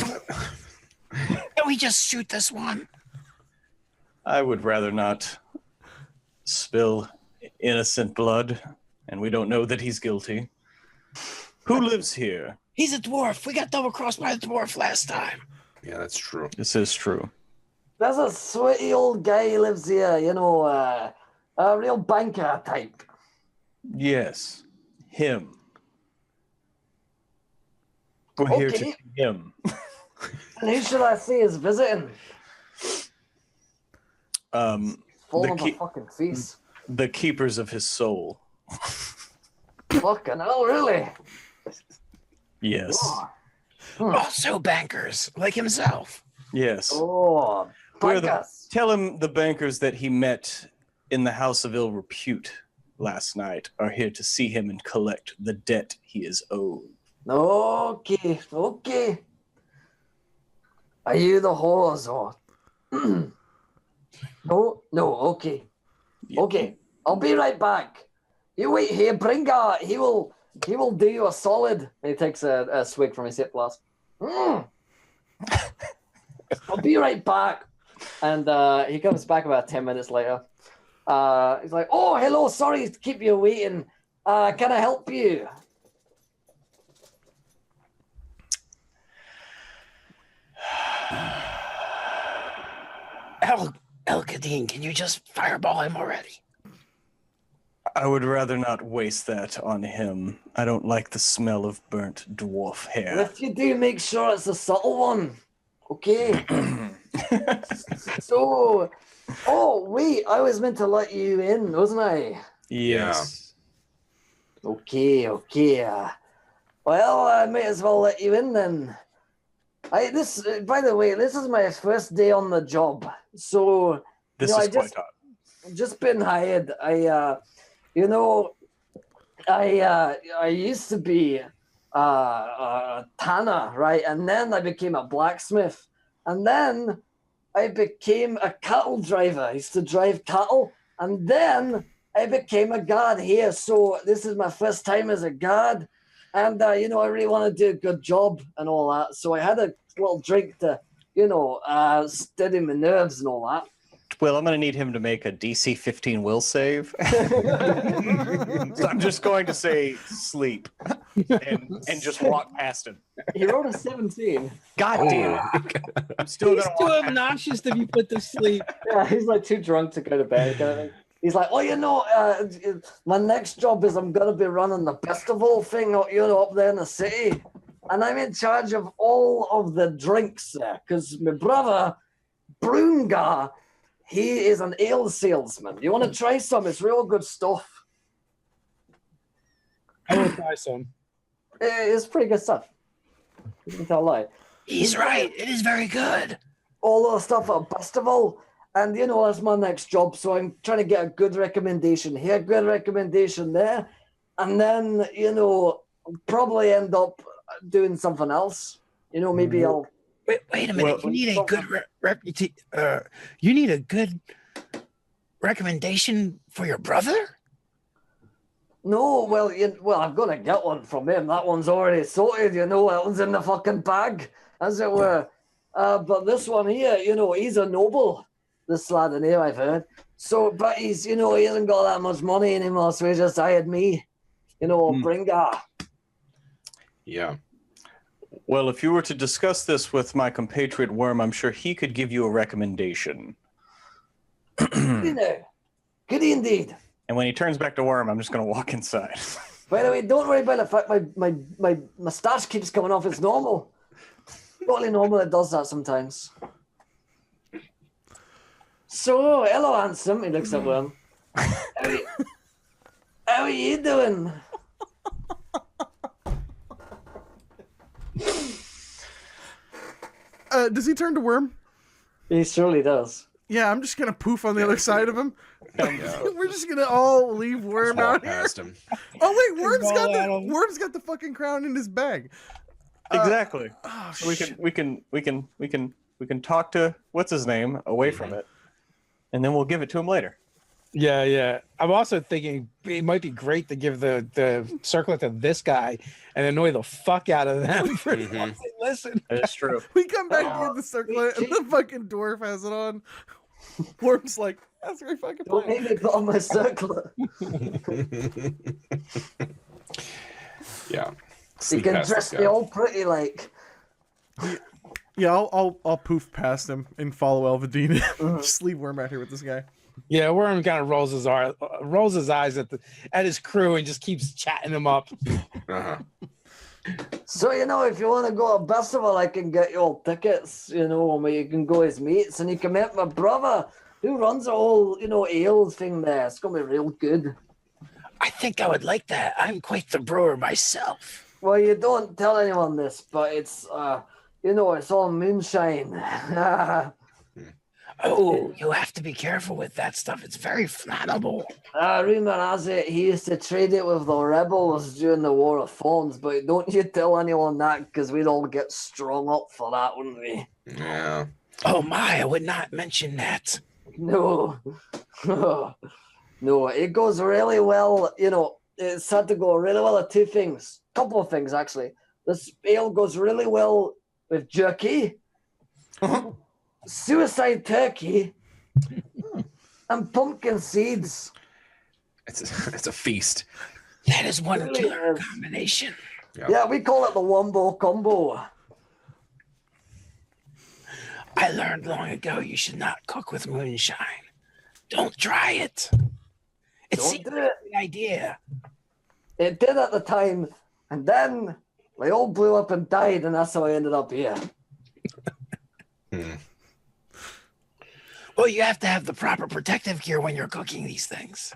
[SPEAKER 2] Can we just shoot this one?
[SPEAKER 4] I would rather not spill innocent blood, and we don't know that he's guilty. Who lives here?
[SPEAKER 2] He's a dwarf. We got double crossed by the dwarf last time.
[SPEAKER 5] Yeah, that's true.
[SPEAKER 4] This is true.
[SPEAKER 3] There's a sweaty old guy who lives here. A real banker type.
[SPEAKER 4] Yes, him. We're here to
[SPEAKER 3] Okay.
[SPEAKER 4] see him.
[SPEAKER 3] And who should I say is visiting? Full
[SPEAKER 4] The
[SPEAKER 3] of a
[SPEAKER 4] key-
[SPEAKER 3] fucking face.
[SPEAKER 4] The keepers of his soul.
[SPEAKER 3] Fucking hell, really?
[SPEAKER 4] Yes.
[SPEAKER 2] Also bankers, like himself.
[SPEAKER 4] Yes.
[SPEAKER 3] Oh,
[SPEAKER 4] We're
[SPEAKER 3] bankers.
[SPEAKER 4] Tell him the bankers that he met in the House of Ill Repute last night are here to see him and collect the debt he is owed.
[SPEAKER 3] Okay. Are you the horse or? No, okay. Okay, I'll be right back. You wait here, Bringar. He will do you a solid. And he takes a swig from his hip flask. I'll be right back. And he comes back about 10 minutes later. He's like, "Oh, hello. Sorry to keep you waiting. Can I help you?"
[SPEAKER 2] El Kadeen, can you just fireball him already?
[SPEAKER 4] I would rather not waste that on him. I don't like the smell of burnt dwarf
[SPEAKER 3] And
[SPEAKER 4] hair.
[SPEAKER 3] if you do, make sure it's a subtle one. Okay. So, oh wait, I was meant to let you in, wasn't I?
[SPEAKER 4] Yes.
[SPEAKER 3] Okay. Well, I may as well let you in then. By the way, this is my first day on the job, so
[SPEAKER 4] This is quite odd.
[SPEAKER 3] just been hired. I used to be a tanner, right? And then I became a blacksmith. And then I became a cattle driver. I used to drive cattle. And then I became a guard here. So this is my first time as a guard. And, I really want to do a good job and all that. So I had a little drink to, steady my nerves and all that.
[SPEAKER 4] Well, I'm going to need him to make a DC 15 will save. So I'm just going to say sleep and just walk past him.
[SPEAKER 3] He rolled a 17.
[SPEAKER 4] God damn it. I'm still
[SPEAKER 2] He's
[SPEAKER 4] going
[SPEAKER 2] too
[SPEAKER 4] to walk
[SPEAKER 2] obnoxious to be put to sleep.
[SPEAKER 3] Yeah, he's like too drunk to go to bed. Kind of thing. He's like, my next job is I'm gonna be running the Bestival thing, up there in the city, and I'm in charge of all of the drinks there because my brother, Brungar, he is an ale salesman. You want to try some? It's real good stuff.
[SPEAKER 2] I want to try some.
[SPEAKER 3] It's pretty good stuff. You can tell a lie.
[SPEAKER 2] He's right. It is very good.
[SPEAKER 3] All the stuff at Bestival. And, that's my next job. So I'm trying to get a good recommendation here, good recommendation there. And then, I'll probably end up doing something else. Maybe I'll...
[SPEAKER 2] Wait a minute. You need a good you need a good recommendation for your brother?
[SPEAKER 3] No, well, I've got to get one from him. That one's already sorted, that one's in the fucking bag, as it were. But this one here, he's a noble, this lad in here, I've heard. So, but he's, he hasn't got that much money anymore, so he just hired me, Bringar.
[SPEAKER 5] Yeah.
[SPEAKER 4] Well, if you were to discuss this with my compatriot Wyrme, I'm sure he could give you a recommendation.
[SPEAKER 3] Good indeed.
[SPEAKER 4] And when he turns back to Wyrme, I'm just going to walk inside.
[SPEAKER 3] By the way, don't worry about the fact my moustache keeps coming off. It's normal. Totally normal. It does that sometimes. So, hello, handsome. He looks at Wyrme. How are you doing?
[SPEAKER 1] Does he turn to Wyrme?
[SPEAKER 3] He surely does.
[SPEAKER 1] Yeah, I'm just gonna poof on the other side of him. We're just gonna all leave Wyrme out here.
[SPEAKER 5] Past him.
[SPEAKER 1] Oh wait, Wyrme's got the fucking crown in his bag.
[SPEAKER 4] Exactly.
[SPEAKER 1] Oh,
[SPEAKER 4] So we can talk to what's his name away from it, and then we'll give it to him later.
[SPEAKER 2] Yeah. I'm also thinking it might be great to give the circlet to this guy and annoy the fuck out of them. For listen.
[SPEAKER 4] That's true.
[SPEAKER 1] We come back to the circlet and the fucking dwarf has it on. Wyrme's like, that's very fucking
[SPEAKER 3] Don't
[SPEAKER 1] funny.
[SPEAKER 3] make me put on my circlet.
[SPEAKER 5] Yeah.
[SPEAKER 3] You
[SPEAKER 5] Sneak
[SPEAKER 3] can
[SPEAKER 5] past
[SPEAKER 3] dress
[SPEAKER 5] this
[SPEAKER 3] me
[SPEAKER 5] guy.
[SPEAKER 3] all pretty like.
[SPEAKER 1] Yeah, I'll poof past him and follow Vadin. Just leave Wyrme out here with this guy.
[SPEAKER 2] Yeah, Wyrme kind of rolls his eyes at his crew and just keeps chatting them up.
[SPEAKER 5] Uh-huh.
[SPEAKER 3] So, if you want to go to Bestival, I can get you all tickets, where you can go as mates and you can meet my brother who runs a whole, ale thing there. It's going to be real good.
[SPEAKER 2] I think I would like that. I'm quite the brewer myself.
[SPEAKER 3] Well, you don't tell anyone this, but it's, it's all moonshine.
[SPEAKER 2] Oh, you have to be careful with that stuff. It's very flammable.
[SPEAKER 3] Rumor has it he used to trade it with the rebels during the War of Thorns, but don't you tell anyone that because we'd all get strung up for that, wouldn't we?
[SPEAKER 5] Yeah.
[SPEAKER 2] Oh my, I would not mention that.
[SPEAKER 3] No. No, it goes really well, it's had to go really well at two things. Couple of things, actually. This ale goes really well with jerky. Suicide turkey and pumpkin seeds.
[SPEAKER 5] It's a feast.
[SPEAKER 2] That is one
[SPEAKER 3] Really
[SPEAKER 2] killer
[SPEAKER 3] is.
[SPEAKER 2] combination.
[SPEAKER 3] Yeah, we call it the Wombo Combo.
[SPEAKER 2] I learned long ago you should not cook with moonshine. Don't try it. It
[SPEAKER 3] Don't
[SPEAKER 2] seems
[SPEAKER 3] do
[SPEAKER 2] like
[SPEAKER 3] it.
[SPEAKER 2] a good idea.
[SPEAKER 3] It did at the time, and then they all blew up and died, and that's how I ended up here.
[SPEAKER 2] Well, you have to have the proper protective gear when you're cooking these things.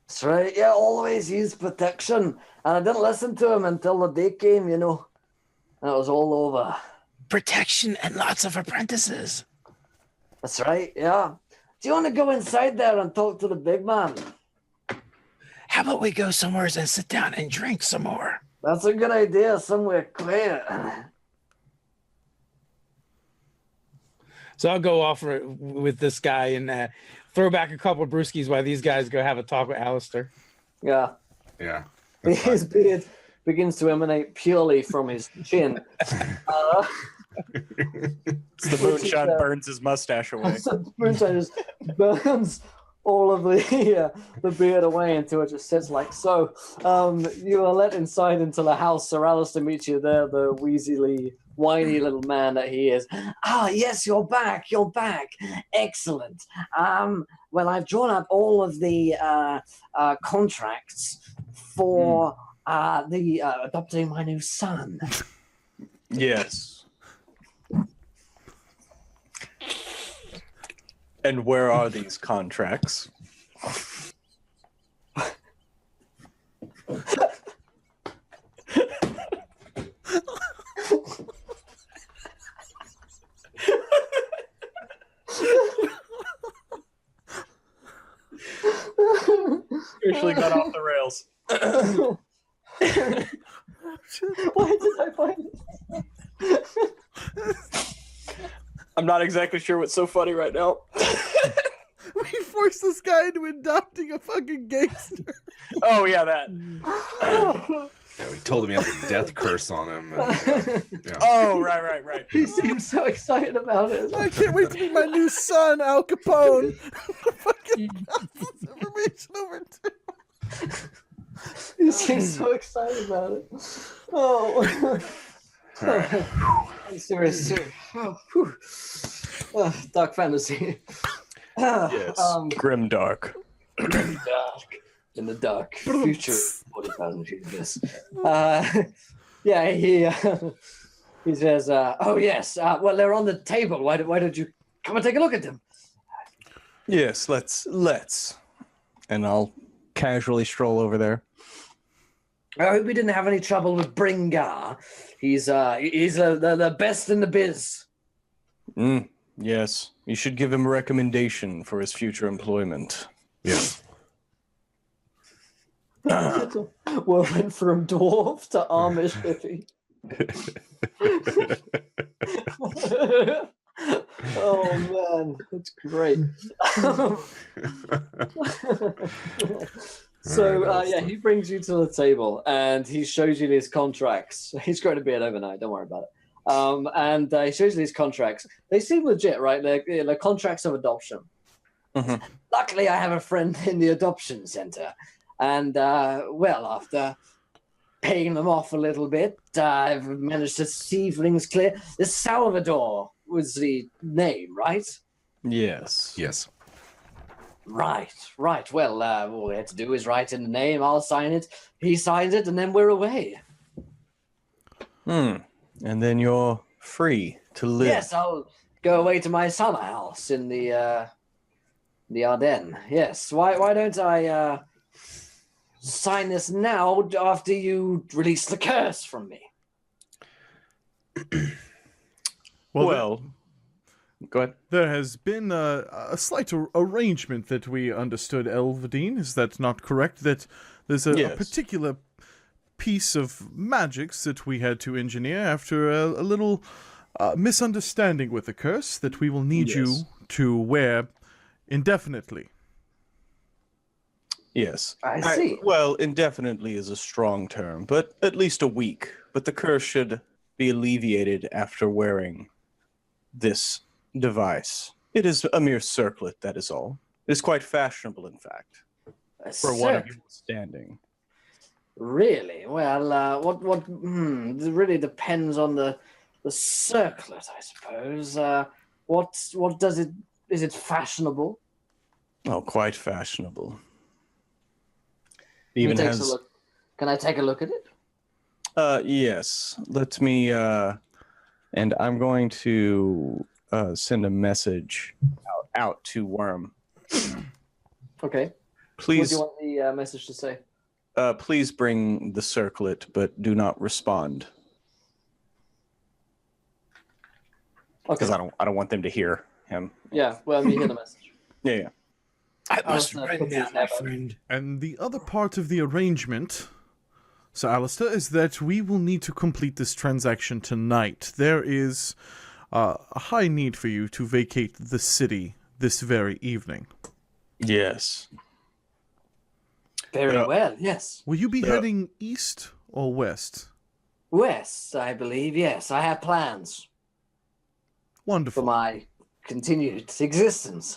[SPEAKER 3] That's right. Yeah, always use protection. And I didn't listen to him until the day came, you know. And it was all over.
[SPEAKER 2] Protection and lots of apprentices.
[SPEAKER 3] That's right, yeah. Do you want to go inside there and talk to the big man?
[SPEAKER 2] How about we go somewhere and sit down and drink some more?
[SPEAKER 3] That's a good idea, somewhere quiet.
[SPEAKER 2] So I'll go off with this guy and throw back a couple of brewskis while these guys go have a talk with Alistair.
[SPEAKER 3] Yeah.
[SPEAKER 5] Yeah.
[SPEAKER 3] His beard begins to emanate purely from his chin.
[SPEAKER 4] It's the moonshine burns his mustache away.
[SPEAKER 3] The moonshine just burns all of the beard away until it just sits like so. You are let inside into the house. Sir Alistair meets you there, the wheezily, whiny little man that he is. Ah, yes, you're back. Excellent. Well, I've drawn up all of the contracts for the adopting my new son.
[SPEAKER 4] Yes. And where are these contracts? Seriously got off the rails.
[SPEAKER 3] Why did I find it?
[SPEAKER 4] I'm not exactly sure what's so funny right now.
[SPEAKER 1] We forced this guy into adopting a fucking gangster.
[SPEAKER 4] Oh, yeah, that.
[SPEAKER 5] Yeah, we told him he had the death curse on him. And, yeah.
[SPEAKER 4] Oh, right.
[SPEAKER 3] He seems so excited about it.
[SPEAKER 1] I can't wait to meet my new son, Al Capone. Fucking pass this information over to.
[SPEAKER 3] He seems so excited about it. Oh. I'm serious. Oh, whew. Dark fantasy.
[SPEAKER 4] Yes. Grimdark.
[SPEAKER 3] Dark. In the dark future. 40,000 years. Yeah, he says, oh, yes. Well, they're on the table. Why don't you come and take a look at them?
[SPEAKER 4] Yes, let's. And I'll casually stroll over there.
[SPEAKER 3] I hope we didn't have any trouble with Bringar. He's the best in the biz.
[SPEAKER 4] Yes, you should give him a recommendation for his future employment.
[SPEAKER 5] Yes.
[SPEAKER 3] Well, went from dwarf to Amish hippie. Oh man, that's great. So yeah, he brings you to the table and he shows you these contracts. He's growing a beard overnight. Don't worry about it. And he shows you these contracts. They seem legit, right? They're contracts of adoption.
[SPEAKER 4] Mhm.
[SPEAKER 3] Luckily, I have a friend in the adoption center, and well, after paying them off a little bit, I've managed to see things clear. The Salvador was the name, right?
[SPEAKER 4] Yes.
[SPEAKER 5] Yes.
[SPEAKER 3] Right. Well, all we have to do is write in the name. I'll sign it. He signs it, and then we're away.
[SPEAKER 4] And then you're free to live.
[SPEAKER 3] Yes, I'll go away to my summer house in the Ardennes. Yes. Why don't I sign this now after you release the curse from me?
[SPEAKER 4] Well, go ahead.
[SPEAKER 1] There has been a slight arrangement that we understood, Vadin. Is that not correct? That there's a
[SPEAKER 4] Yes.
[SPEAKER 1] particular piece of magics that we had to engineer after a little misunderstanding with the curse that we will need you to wear indefinitely.
[SPEAKER 4] Yes.
[SPEAKER 3] I see.
[SPEAKER 4] Well, indefinitely is a strong term, but at least a week. But the curse should be alleviated after wearing this device. It is a mere circlet, that is all. It is quite fashionable, in fact, for one of your standing.
[SPEAKER 3] Really? Well, what? It really depends on the circlet, I suppose. What does it? Is it fashionable?
[SPEAKER 4] Oh, quite fashionable. Even
[SPEAKER 3] takes
[SPEAKER 4] has
[SPEAKER 3] a look. Can I take a look at it?
[SPEAKER 4] yes. Let me and I'm going to send a message out to Wyrme.
[SPEAKER 3] Okay. What do
[SPEAKER 4] Please
[SPEAKER 3] you want the message to say?
[SPEAKER 4] please bring the circlet, but do not respond.
[SPEAKER 3] Okay.
[SPEAKER 4] Because I don't want them to hear him.
[SPEAKER 3] Yeah, well, you hear the message.
[SPEAKER 4] Yeah.
[SPEAKER 2] I must
[SPEAKER 3] Alistair
[SPEAKER 2] run
[SPEAKER 3] puts
[SPEAKER 2] now,
[SPEAKER 3] his
[SPEAKER 2] my
[SPEAKER 3] head up.
[SPEAKER 2] friend.
[SPEAKER 1] And the other part of the arrangement, Sir Alistair, is that we will need to complete this transaction tonight. There is a high need for you to vacate the city this very evening.
[SPEAKER 4] Yes.
[SPEAKER 3] Very
[SPEAKER 4] Yeah.
[SPEAKER 3] well, yes.
[SPEAKER 1] Will you be
[SPEAKER 4] Yeah.
[SPEAKER 1] heading east or west?
[SPEAKER 3] West, I believe, yes. I have plans for
[SPEAKER 1] Wonderful.
[SPEAKER 3] my continued existence.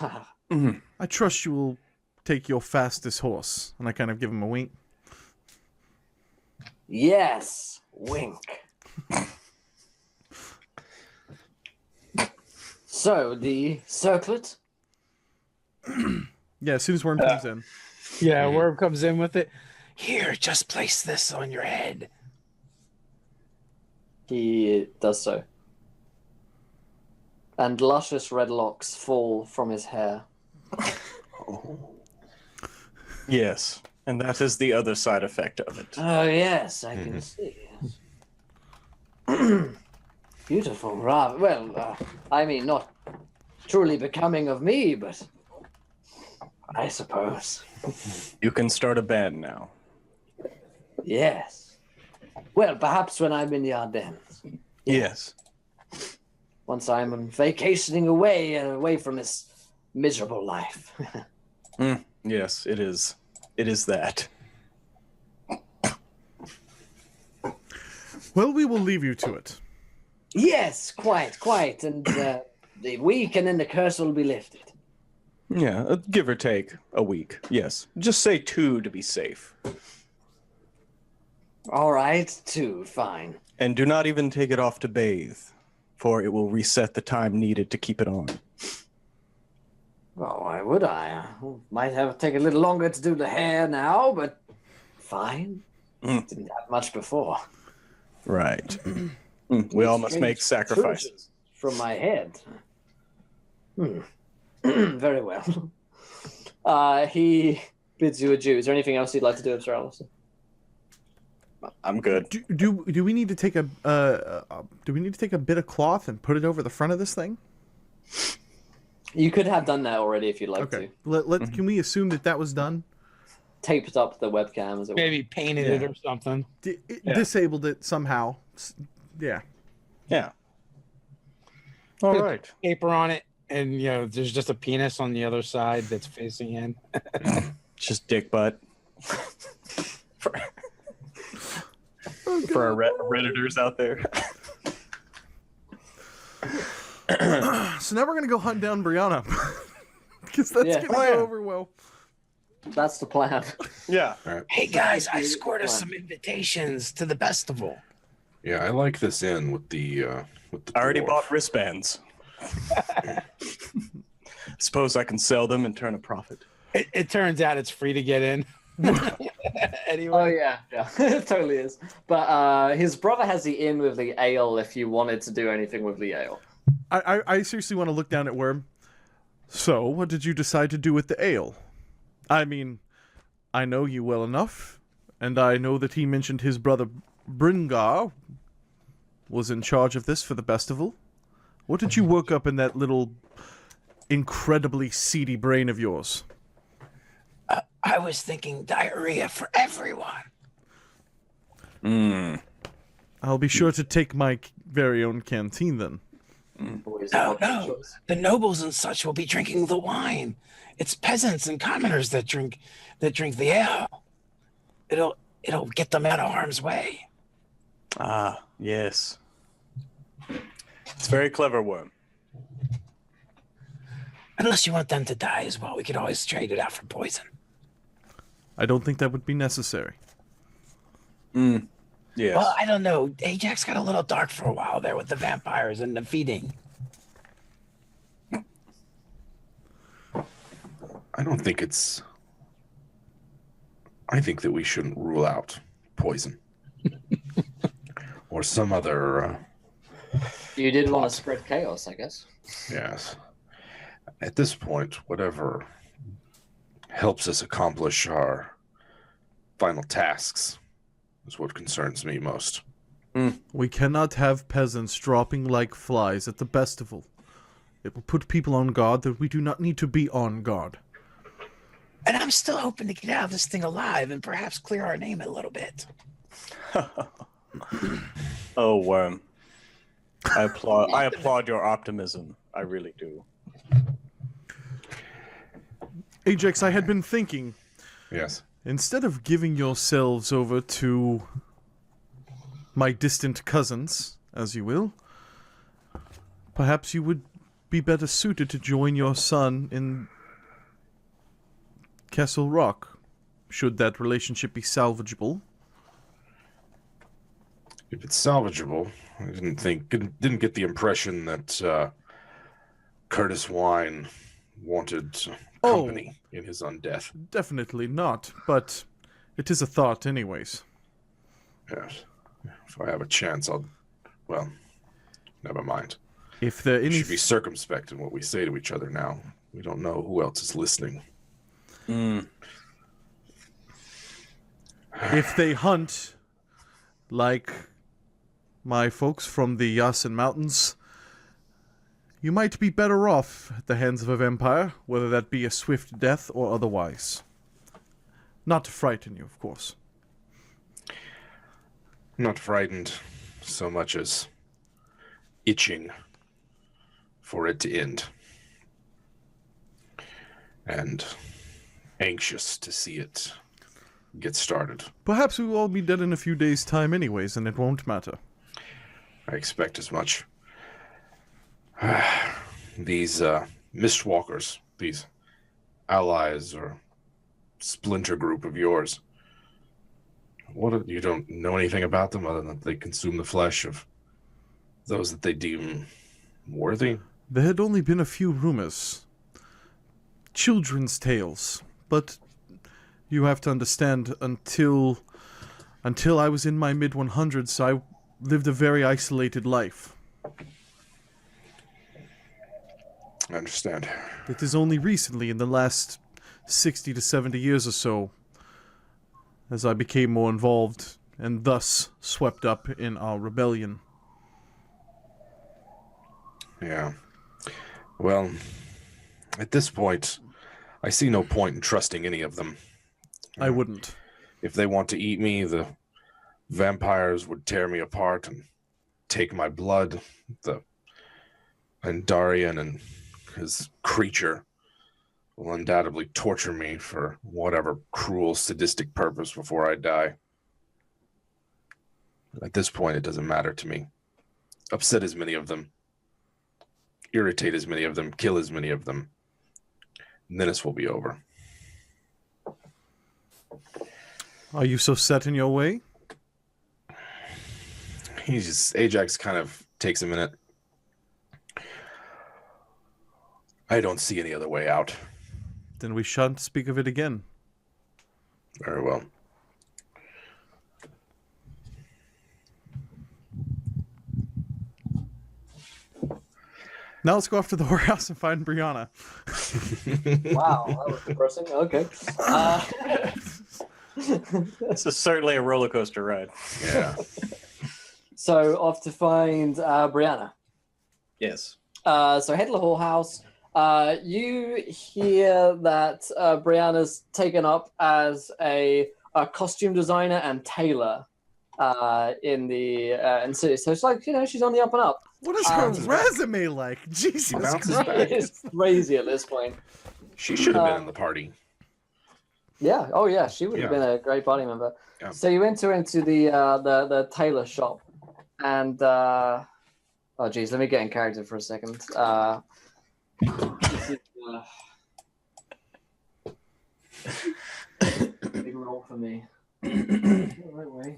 [SPEAKER 4] Mhm.
[SPEAKER 1] I trust you will take your fastest horse. And I kind of give him a wink.
[SPEAKER 3] Yes, wink. So, the circlet?
[SPEAKER 1] Yeah, as soon as Wyrme comes in.
[SPEAKER 2] Yeah, Wyrme comes in with it. Here, just place this on your head.
[SPEAKER 3] He does so. And luscious red locks fall from his hair.
[SPEAKER 4] Yes. And that is the other side effect of it.
[SPEAKER 3] Oh, yes, I can see. Beautiful, rather. Well, I mean, not truly becoming of me, but I suppose.
[SPEAKER 4] You can start a band now.
[SPEAKER 3] Yes. Well, perhaps when I'm in the Ardennes.
[SPEAKER 4] Yes.
[SPEAKER 3] Once I'm vacationing away from this miserable life.
[SPEAKER 4] Yes, it is. It is that.
[SPEAKER 1] Well, we will leave you to it.
[SPEAKER 3] Yes, quite. And the week and then the curse will be lifted.
[SPEAKER 4] Yeah, give or take a week. Yes. Just say 2 to be safe.
[SPEAKER 3] All right, 2, fine.
[SPEAKER 4] And do not even take it off to bathe, for it will reset the time needed to keep it on.
[SPEAKER 3] Well, why would I? Might have to take a little longer to do the hair now, but fine. Didn't have much before.
[SPEAKER 4] Right. We all must make sacrifices.
[SPEAKER 3] From my head. Very well. He bids you adieu. Is there anything else you'd like to do, Sir Alistair?
[SPEAKER 4] I'm good.
[SPEAKER 1] Do we need to take a bit of cloth and put it over the front of this thing?
[SPEAKER 3] You could have done that already if you'd like
[SPEAKER 1] Okay.
[SPEAKER 3] to.
[SPEAKER 1] Can we assume that was done?
[SPEAKER 3] Taped up the webcam as it were.
[SPEAKER 2] Maybe painted it or something.
[SPEAKER 1] Disabled it somehow. Yeah.
[SPEAKER 4] Yeah. All right.
[SPEAKER 2] Paper on it, and there's just a penis on the other side that's facing in.
[SPEAKER 4] Just dick butt. For our Redditors out there.
[SPEAKER 1] So now we're gonna go hunt down Brianna. Because that's
[SPEAKER 3] Yeah.
[SPEAKER 1] gonna go over well.
[SPEAKER 3] That's the plan.
[SPEAKER 4] Yeah.
[SPEAKER 2] Hey guys, I scored us some invitations to the festival.
[SPEAKER 5] Yeah, I like this inn with the
[SPEAKER 4] I already
[SPEAKER 5] dwarf.
[SPEAKER 4] bought wristbands. Suppose I can sell them and turn a profit.
[SPEAKER 2] It turns out it's free to get in. Anyway.
[SPEAKER 3] Oh yeah, it totally is. But his brother has the inn with the ale if you wanted to do anything with the ale.
[SPEAKER 1] I seriously want to look down at Wyrme. So, what did you decide to do with the ale? I mean, I know you well enough, and I know that he mentioned his brother Bringar was in charge of this for the Bestival. What did you work up in that little incredibly seedy brain of yours?
[SPEAKER 2] I was thinking diarrhea for everyone.
[SPEAKER 1] I'll be sure to take my very own canteen then.
[SPEAKER 2] No. The nobles and such will be drinking the wine. It's peasants and commoners that drink the ale. It'll get them out of harm's way.
[SPEAKER 4] Ah, yes. It's very clever, Wyrme.
[SPEAKER 2] Unless you want them to die as well, we could always trade it out for poison.
[SPEAKER 1] I don't think that would be necessary.
[SPEAKER 4] Yes.
[SPEAKER 2] Well, I don't know. Ajax got a little dark for a while there with the vampires and the feeding.
[SPEAKER 5] I don't think it's I think that we shouldn't rule out poison or some other.
[SPEAKER 3] You did want
[SPEAKER 5] plot.
[SPEAKER 3] to spread chaos, I guess.
[SPEAKER 5] Yes. At this point, whatever helps us accomplish our final tasks is what concerns me most.
[SPEAKER 1] We cannot have peasants dropping like flies at the Bestival. It will put people on guard that we do not need to be on guard.
[SPEAKER 2] And I'm still hoping to get out of this thing alive and perhaps clear our name a little bit.
[SPEAKER 4] Oh, Wyrme. I applaud your optimism. I really do.
[SPEAKER 1] Ajax, I had been thinking,
[SPEAKER 5] Yes.
[SPEAKER 1] instead of giving yourselves over to my distant cousins, as you will, perhaps you would be better suited to join your son in Castle Rock, should that relationship be salvageable.
[SPEAKER 5] If it's salvageable, I didn't get the impression that Curtis Wine wanted company in his undeath.
[SPEAKER 1] Definitely not, but it is a thought anyways.
[SPEAKER 5] Yes. If I have a chance, well, never mind.
[SPEAKER 1] If there
[SPEAKER 5] We
[SPEAKER 1] any
[SPEAKER 5] should be circumspect in what we say to each other now. We don't know who else is listening.
[SPEAKER 1] if they hunt like my folks from the Yasin Mountains, you might be better off at the hands of a vampire, whether that be a swift death or otherwise. Not to frighten you, of course.
[SPEAKER 5] Not frightened so much as itching for it to end. And anxious to see it get started.
[SPEAKER 1] Perhaps we will all be dead in a few days' time anyways, and it won't matter.
[SPEAKER 5] I expect as much. These Mistwalkers, these allies or splinter group of yours, you don't know anything about them other than they consume the flesh of those that they deem worthy?
[SPEAKER 1] There had only been a few rumors. Children's tales. But you have to understand, until I was in my mid-100s, I lived a very isolated life.
[SPEAKER 5] I understand.
[SPEAKER 1] It is only recently, in the last 60 to 70 years or so, as I became more involved and thus swept up in our rebellion.
[SPEAKER 5] Yeah. Well, at this point, I see no point in trusting any of them.
[SPEAKER 1] I wouldn't.
[SPEAKER 5] If they want to eat me, the vampires would tear me apart and take my blood. The Andarian and his creature will undoubtedly torture me for whatever cruel, sadistic purpose before I die. At this point, it doesn't matter to me. Upset as many of them, irritate as many of them, kill as many of them, and then this will be over.
[SPEAKER 1] Are you so set in your way?
[SPEAKER 5] Ajax kind of takes a minute. I don't see any other way out.
[SPEAKER 1] Then we shan't speak of it again.
[SPEAKER 5] Very well.
[SPEAKER 1] Now let's go off to the whorehouse and find Brianna.
[SPEAKER 3] Wow, that was depressing. Okay.
[SPEAKER 4] This is certainly a roller coaster ride.
[SPEAKER 5] Yeah.
[SPEAKER 3] So off to find Brianna.
[SPEAKER 4] Yes.
[SPEAKER 3] So head to the whorehouse. You hear that Brianna's taken up as a costume designer and tailor in the city. So it's like, she's on the up and up.
[SPEAKER 1] What is her resume like? Jesus
[SPEAKER 5] bounces
[SPEAKER 1] Christ.
[SPEAKER 5] back.
[SPEAKER 3] It's crazy at this point.
[SPEAKER 5] She should have been in the party.
[SPEAKER 3] Yeah. Oh, yeah. She would have been a great party member.
[SPEAKER 5] Yeah.
[SPEAKER 3] So you enter into the tailor shop, and oh, geez, let me get in character for a second. This is, big roll for me. Right way.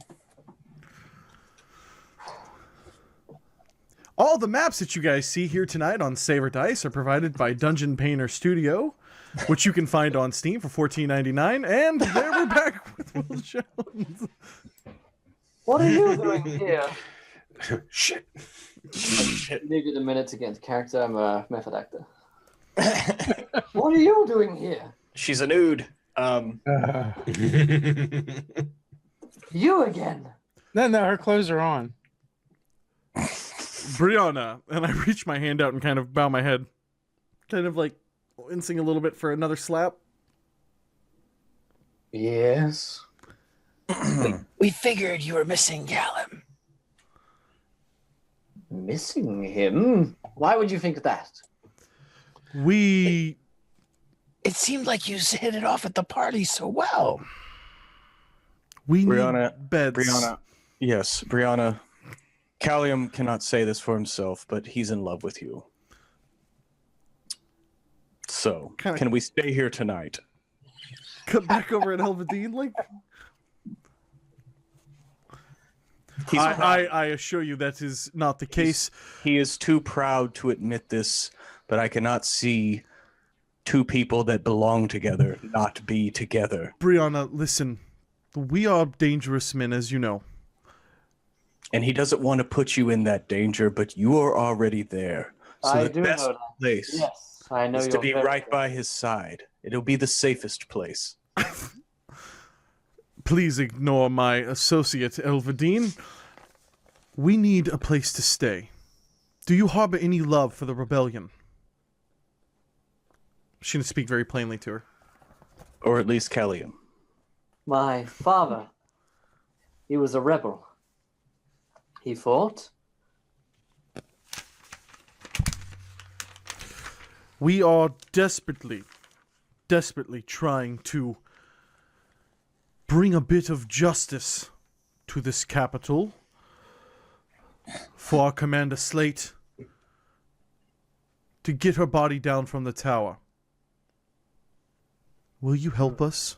[SPEAKER 1] All the maps that you guys see here tonight on Saber Dice are provided by Dungeon Painter Studio. which you can find on Steam for $14.99. And there we're back with Will Jones.
[SPEAKER 3] What are you doing here?
[SPEAKER 5] Shit.
[SPEAKER 3] Needed a minute to get into character. I'm a method actor. What are you doing here?
[SPEAKER 4] She's a nude.
[SPEAKER 3] You again?
[SPEAKER 2] No, her clothes are on.
[SPEAKER 1] Brianna, and I reach my hand out and kind of bow my head, kind of like wincing a little bit for another slap.
[SPEAKER 3] Yes.
[SPEAKER 2] We figured you were missing Calium.
[SPEAKER 3] Missing him? Why would you think that?
[SPEAKER 1] We
[SPEAKER 2] It seemed like you hit it off at the party so well.
[SPEAKER 1] need
[SPEAKER 4] Brianna,
[SPEAKER 1] beds.
[SPEAKER 4] Yes, Brianna. Calium cannot say this for himself, but he's in love with you. So,
[SPEAKER 1] Kinda-
[SPEAKER 4] can we stay here tonight?
[SPEAKER 1] Come back over at Vadin, like.
[SPEAKER 4] He's
[SPEAKER 1] I assure you that is not the case.
[SPEAKER 4] He is too proud to admit this, but I cannot see two people that belong together not be together.
[SPEAKER 1] Brianna, listen. We are dangerous men, as you know.
[SPEAKER 4] And he doesn't want to put you in that danger, but you are already there. So
[SPEAKER 3] I
[SPEAKER 4] the
[SPEAKER 3] do
[SPEAKER 4] best
[SPEAKER 3] know that.
[SPEAKER 4] place
[SPEAKER 3] Yes, I know
[SPEAKER 4] is
[SPEAKER 3] you're
[SPEAKER 4] to be
[SPEAKER 3] very
[SPEAKER 4] right
[SPEAKER 3] good.
[SPEAKER 4] by his side. It'll be the safest place.
[SPEAKER 1] Please ignore my associate, Elvadine. We need a place to stay. Do you harbor any love for the rebellion? She didn't speak very plainly to her.
[SPEAKER 4] Or at least Calium.
[SPEAKER 3] My father, he was a rebel. He fought.
[SPEAKER 1] We are desperately trying to bring a bit of justice to this capital for our Commander Slate to get her body down from the tower. Will you help us?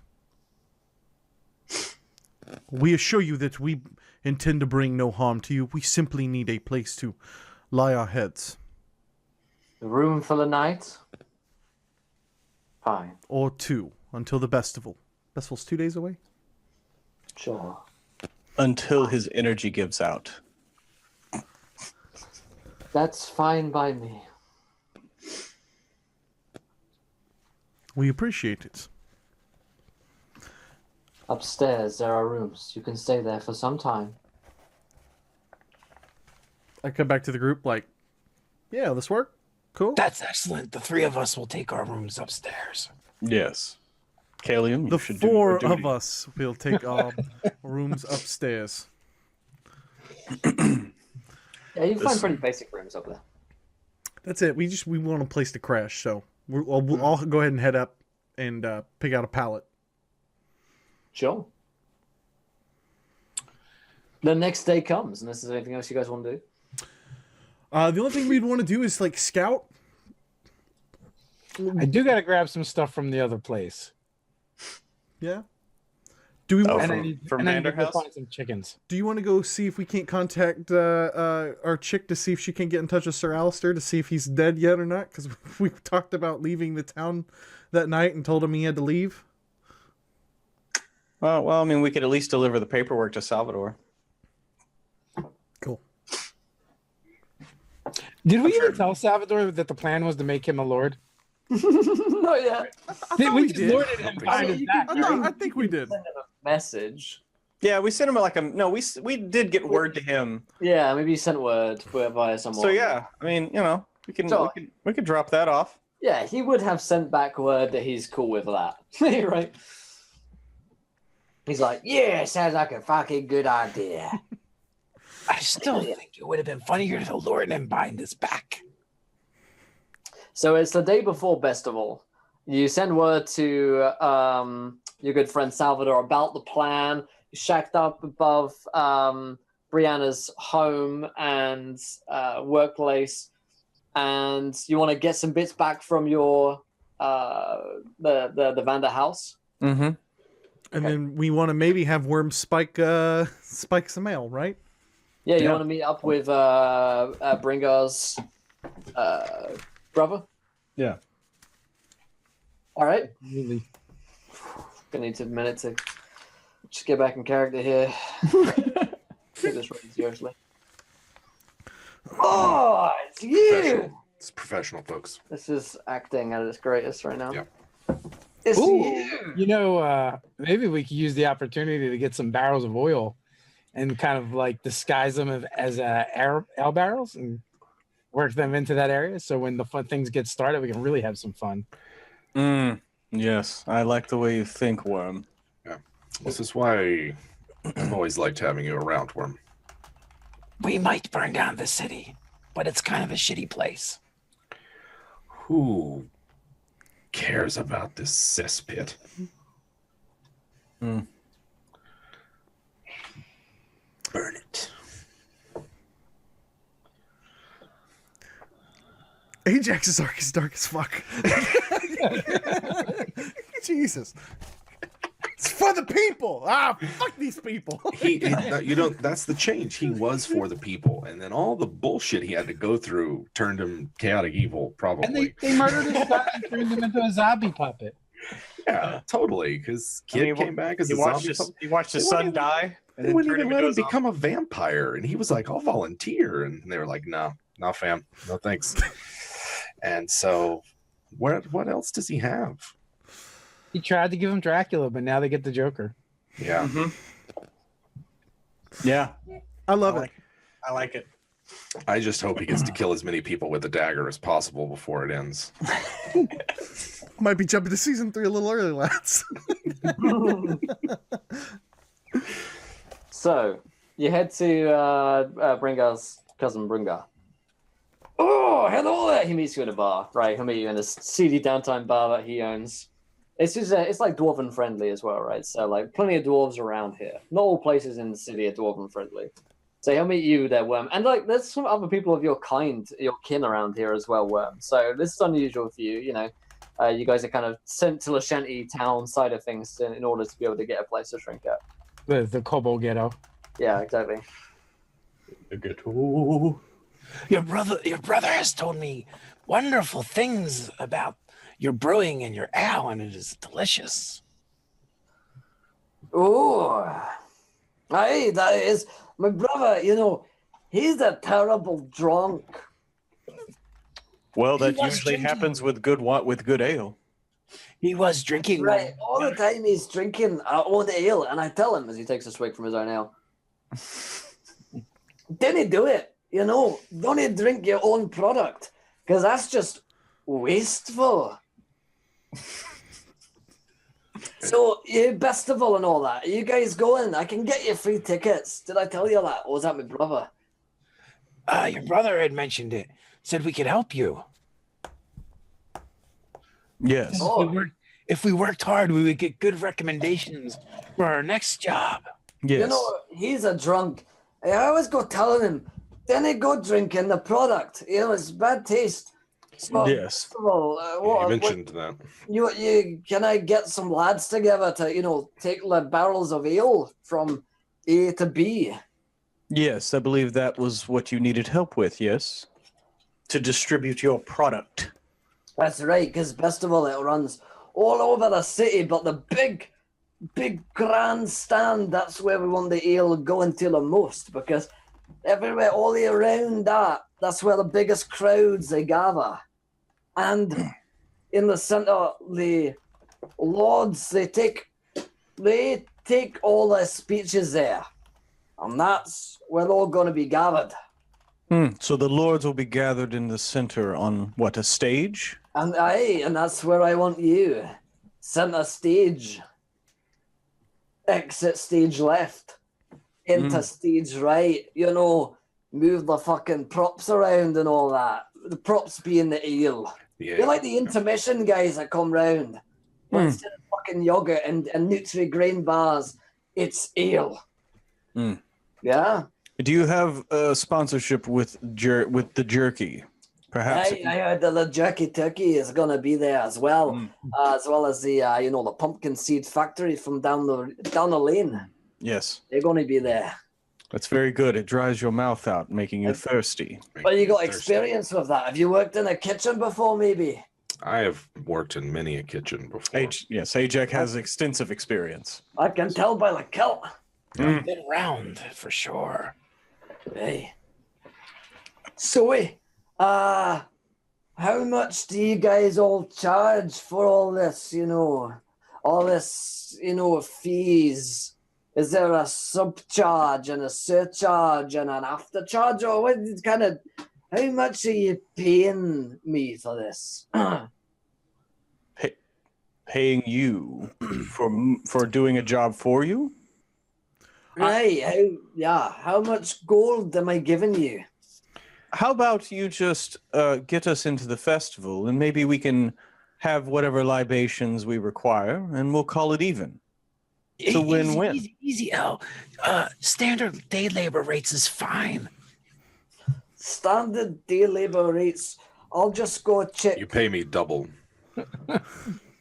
[SPEAKER 1] We assure you that we intend to bring no harm to you. We simply need a place to lie our heads.
[SPEAKER 3] The room for the night. Fine.
[SPEAKER 1] Or two, until the Bestival. Bestival's 2 days away?
[SPEAKER 3] Sure.
[SPEAKER 4] Until his energy gives out.
[SPEAKER 3] That's fine by me.
[SPEAKER 1] We appreciate it.
[SPEAKER 3] Upstairs, there are rooms. You can stay there for some time.
[SPEAKER 1] I come back to the group like, yeah, this work? Cool.
[SPEAKER 2] That's excellent. The three of us will take our rooms upstairs.
[SPEAKER 4] Yes. Calium, you
[SPEAKER 1] The
[SPEAKER 4] should do your
[SPEAKER 1] four of
[SPEAKER 4] duty.
[SPEAKER 1] us will take our rooms upstairs.
[SPEAKER 3] Yeah, you can find pretty basic rooms up there.
[SPEAKER 1] That's it. We want a place to crash, so we'll all go ahead and head up and pick out a pallet.
[SPEAKER 3] Sure. The next day comes, unless there's anything else you guys want to do.
[SPEAKER 1] The only thing we'd want to do is like scout.
[SPEAKER 2] I do got to grab some stuff from the other place.
[SPEAKER 1] Yeah. Do we?
[SPEAKER 4] Oh,
[SPEAKER 2] And I
[SPEAKER 4] from-
[SPEAKER 2] need,
[SPEAKER 4] from
[SPEAKER 2] and I need to go
[SPEAKER 4] Vanderhouse?
[SPEAKER 2] find some chickens.
[SPEAKER 1] Do you want to go see if we can't contact our chick to see if she can get in touch with Sir Alistair to see if he's dead yet or not? Because we talked about leaving the town that night and told him he had to leave.
[SPEAKER 4] Well, I mean, we could at least deliver the paperwork to Salvador.
[SPEAKER 1] Cool.
[SPEAKER 2] Did we even tell Salvador that the plan was to make him a lord?
[SPEAKER 3] Not yet.
[SPEAKER 2] Did
[SPEAKER 1] we
[SPEAKER 2] we just
[SPEAKER 1] did.
[SPEAKER 2] lorded him behind his back?
[SPEAKER 1] I think we did.
[SPEAKER 3] Message.
[SPEAKER 4] Yeah, we sent him we did get word to him.
[SPEAKER 3] Yeah, maybe you sent word via someone.
[SPEAKER 4] So yeah, I mean, we could drop that off.
[SPEAKER 3] Yeah, he would have sent back word that he's cool with that. Right? He's like, yeah, sounds like a fucking good idea.
[SPEAKER 2] I still think it would have been funnier to lord him behind his back.
[SPEAKER 3] So it's the day before Bestival. You send word to your good friend Salvador about the plan. You're shacked up above Brianna's home and workplace, and you want to get some bits back from your the Vander house.
[SPEAKER 4] Mm-hmm.
[SPEAKER 1] And then we want to maybe have Wyrme spike some mail, right?
[SPEAKER 3] Yeah, you
[SPEAKER 4] Yeah.
[SPEAKER 3] want to meet up with Bringar's brother.
[SPEAKER 4] Yeah.
[SPEAKER 3] All right.
[SPEAKER 2] Really.
[SPEAKER 3] Gonna need a minute to just get back in character here. Take this really seriously. Oh, it's you!
[SPEAKER 5] Professional. It's professional, folks.
[SPEAKER 3] This is acting at its greatest right now.
[SPEAKER 5] Yeah.
[SPEAKER 3] It's
[SPEAKER 2] Ooh.
[SPEAKER 3] you!
[SPEAKER 2] You know, maybe we could use the opportunity to get some barrels of oil and kind of like disguise them as ale barrels and work them into that area. So when the fun things get started, we can really have some fun.
[SPEAKER 4] Yes, I like the way you think, Wyrme.
[SPEAKER 5] Yeah. This is why I've always liked having you around, Wyrme.
[SPEAKER 2] We might burn down the city, but it's kind of a shitty place.
[SPEAKER 5] Who cares about this cesspit?
[SPEAKER 4] Mm.
[SPEAKER 5] Burn it.
[SPEAKER 1] Ajax's arc is dark as fuck. Jesus. It's for the people. Fuck these people.
[SPEAKER 5] That's the change. He was for the people, and then all the bullshit he had to go through turned him chaotic evil, probably.
[SPEAKER 2] And they murdered his son and turned him into a zombie puppet.
[SPEAKER 5] Yeah, totally. Because Kid came back as a zombie puppet.
[SPEAKER 6] He watched his son die.
[SPEAKER 5] They wouldn't even let him become a vampire, and he was like, "I'll volunteer," and they were like, "No, fam, no thanks." And so, what else does he have?
[SPEAKER 2] He tried to give him Dracula, but now they get the Joker.
[SPEAKER 5] Yeah.
[SPEAKER 6] Mm-hmm.
[SPEAKER 4] Yeah.
[SPEAKER 1] I love it.
[SPEAKER 6] I like it.
[SPEAKER 5] I just hope he gets to kill as many people with a dagger as possible before it ends.
[SPEAKER 1] Might be jumping to season 3 a little early, lads.
[SPEAKER 3] So, you head to Bringar's cousin Bringar. Oh, hello there! He meets you at a bar. Right, he'll meet you in a seedy downtown bar that he owns. It's just, it's like dwarven friendly as well, right? So, like, plenty of dwarves around here. Not all places in the city are dwarven friendly. So he'll meet you there, Wyrme. And, like, there's some other people of your kind, your kin around here as well, Wyrme. So this is unusual for you, you know. You guys are kind of sent to the shanty town side of things in order to be able to get a place to shrink at.
[SPEAKER 2] The Kobold Ghetto.
[SPEAKER 3] Yeah, exactly.
[SPEAKER 2] Your brother has told me wonderful things about your brewing and your ale, and it is delicious.
[SPEAKER 3] Oh, aye, that is my brother. You know, he's a terrible drunk.
[SPEAKER 4] Well, that
[SPEAKER 2] He was
[SPEAKER 4] usually
[SPEAKER 2] drinking.
[SPEAKER 4] happens with good ale.
[SPEAKER 2] He was drinking.
[SPEAKER 3] Right, all the time he's drinking our own ale, and I tell him as he takes a swig from his own ale, didn't do it. You know, don't drink your own product, because that's just wasteful. So, you Bestival and all that, are you guys going? I can get you free tickets. Did I tell you that? Or was that my brother?
[SPEAKER 2] Your brother had mentioned it. Said we could help you.
[SPEAKER 4] Yes.
[SPEAKER 3] Oh.
[SPEAKER 2] If we worked hard, we would get good recommendations for our next job.
[SPEAKER 4] Yes.
[SPEAKER 3] You know, he's a drunk. I always go telling him, then he go drinking the product. You know, it's bad taste. So,
[SPEAKER 4] Yes.
[SPEAKER 3] Well,
[SPEAKER 5] You mentioned that.
[SPEAKER 3] You can I get some lads together to, you know, take the barrels of ale from A to B?
[SPEAKER 4] Yes, I believe that was what you needed help with, yes? To distribute your product.
[SPEAKER 3] That's right, because Bestival, it runs all over the city, but the big grand stand, that's where we want the ale going to the most, because everywhere, all year round that's where the biggest crowds they gather. And in the center, the lords, they take all their speeches there. And that's where they're all going to be gathered.
[SPEAKER 4] So the lords will be gathered in the center on, what, a stage?
[SPEAKER 3] And that's where I want you. Center stage. Exit stage left. Into stage right. You know, move the fucking props around and all that. The props being the ale.
[SPEAKER 5] Yeah.
[SPEAKER 3] You're like the intermission guys that come round. But instead of fucking yogurt and Nutri-Grain bars, it's ale. Yeah?
[SPEAKER 4] Do you have a sponsorship with the jerky? Perhaps.
[SPEAKER 3] I heard that the jerky turkey is gonna be there as well as the the pumpkin seed factory from down the lane.
[SPEAKER 4] Yes.
[SPEAKER 3] They're gonna be there.
[SPEAKER 4] That's very good. It dries your mouth out, making you thirsty.
[SPEAKER 3] But you got experience with that. Have you worked in a kitchen before, maybe?
[SPEAKER 5] I have worked in many a kitchen before.
[SPEAKER 4] Yes, Ajax has extensive experience.
[SPEAKER 3] I can tell by the kilt.
[SPEAKER 2] Been around for sure.
[SPEAKER 3] Hey. So, how much do you guys all charge for all this, all this, fees? Is there a subcharge and a surcharge and an aftercharge, or what kind of, how much are you paying me for this?
[SPEAKER 4] Paying you for doing a job for you?
[SPEAKER 3] Right, how much gold am I giving you?
[SPEAKER 4] How about you just get us into the festival, and maybe we can have whatever libations we require, and we'll call it even. It's a win-win.
[SPEAKER 2] Easy, Al. Standard day labor rates is fine.
[SPEAKER 3] Standard day labor rates. I'll just go check.
[SPEAKER 5] You pay me double.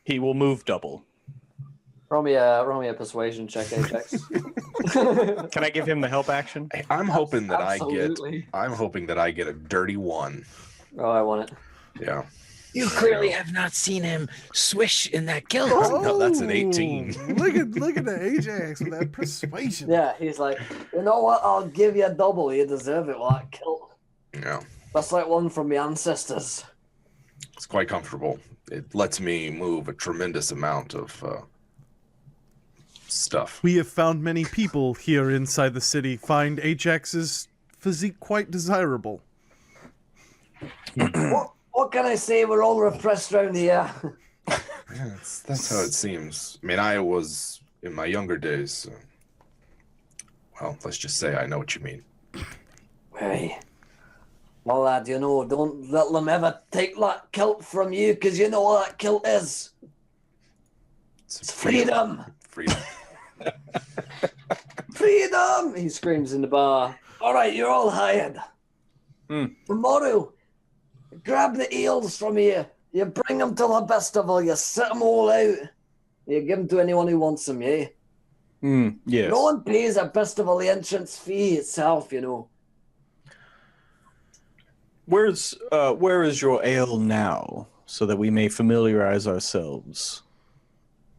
[SPEAKER 4] He will move double.
[SPEAKER 3] Roll me a persuasion check, Ajax.
[SPEAKER 4] Can I give him the help action?
[SPEAKER 5] I'm hoping that
[SPEAKER 3] Absolutely.
[SPEAKER 5] I'm hoping that I get a dirty 1.
[SPEAKER 3] Oh, I want it.
[SPEAKER 5] Yeah.
[SPEAKER 2] You clearly have not seen him swish in that kilt.
[SPEAKER 5] No, that's an 18.
[SPEAKER 1] Look at the Ajax with that persuasion.
[SPEAKER 3] Yeah, he's like, you know what? I'll give you a double. You deserve it with that kilt.
[SPEAKER 5] Yeah.
[SPEAKER 3] That's like one from my ancestors.
[SPEAKER 5] It's quite comfortable. It lets me move a tremendous amount of stuff.
[SPEAKER 1] We have found many people here inside the city find Ajax's physique quite desirable.
[SPEAKER 3] What can I say? We're all repressed around here.
[SPEAKER 5] Yeah, that's how it seems. I mean, I was in my younger days. Well, let's just say I know what you mean.
[SPEAKER 3] Hey. Well, lad, don't let them ever take that kilt from you, because you know what that kilt is. It's freedom.
[SPEAKER 5] Freedom.
[SPEAKER 3] Freedom! He screams in the bar. All right, you're all hired. Tomorrow, grab the eels from here. You bring them to the festival. You set them all out. You give them to anyone who wants them, yeah?
[SPEAKER 4] Yes.
[SPEAKER 3] No one pays a festival the entrance fee itself,
[SPEAKER 4] Where is your ale now, so that we may familiarize ourselves?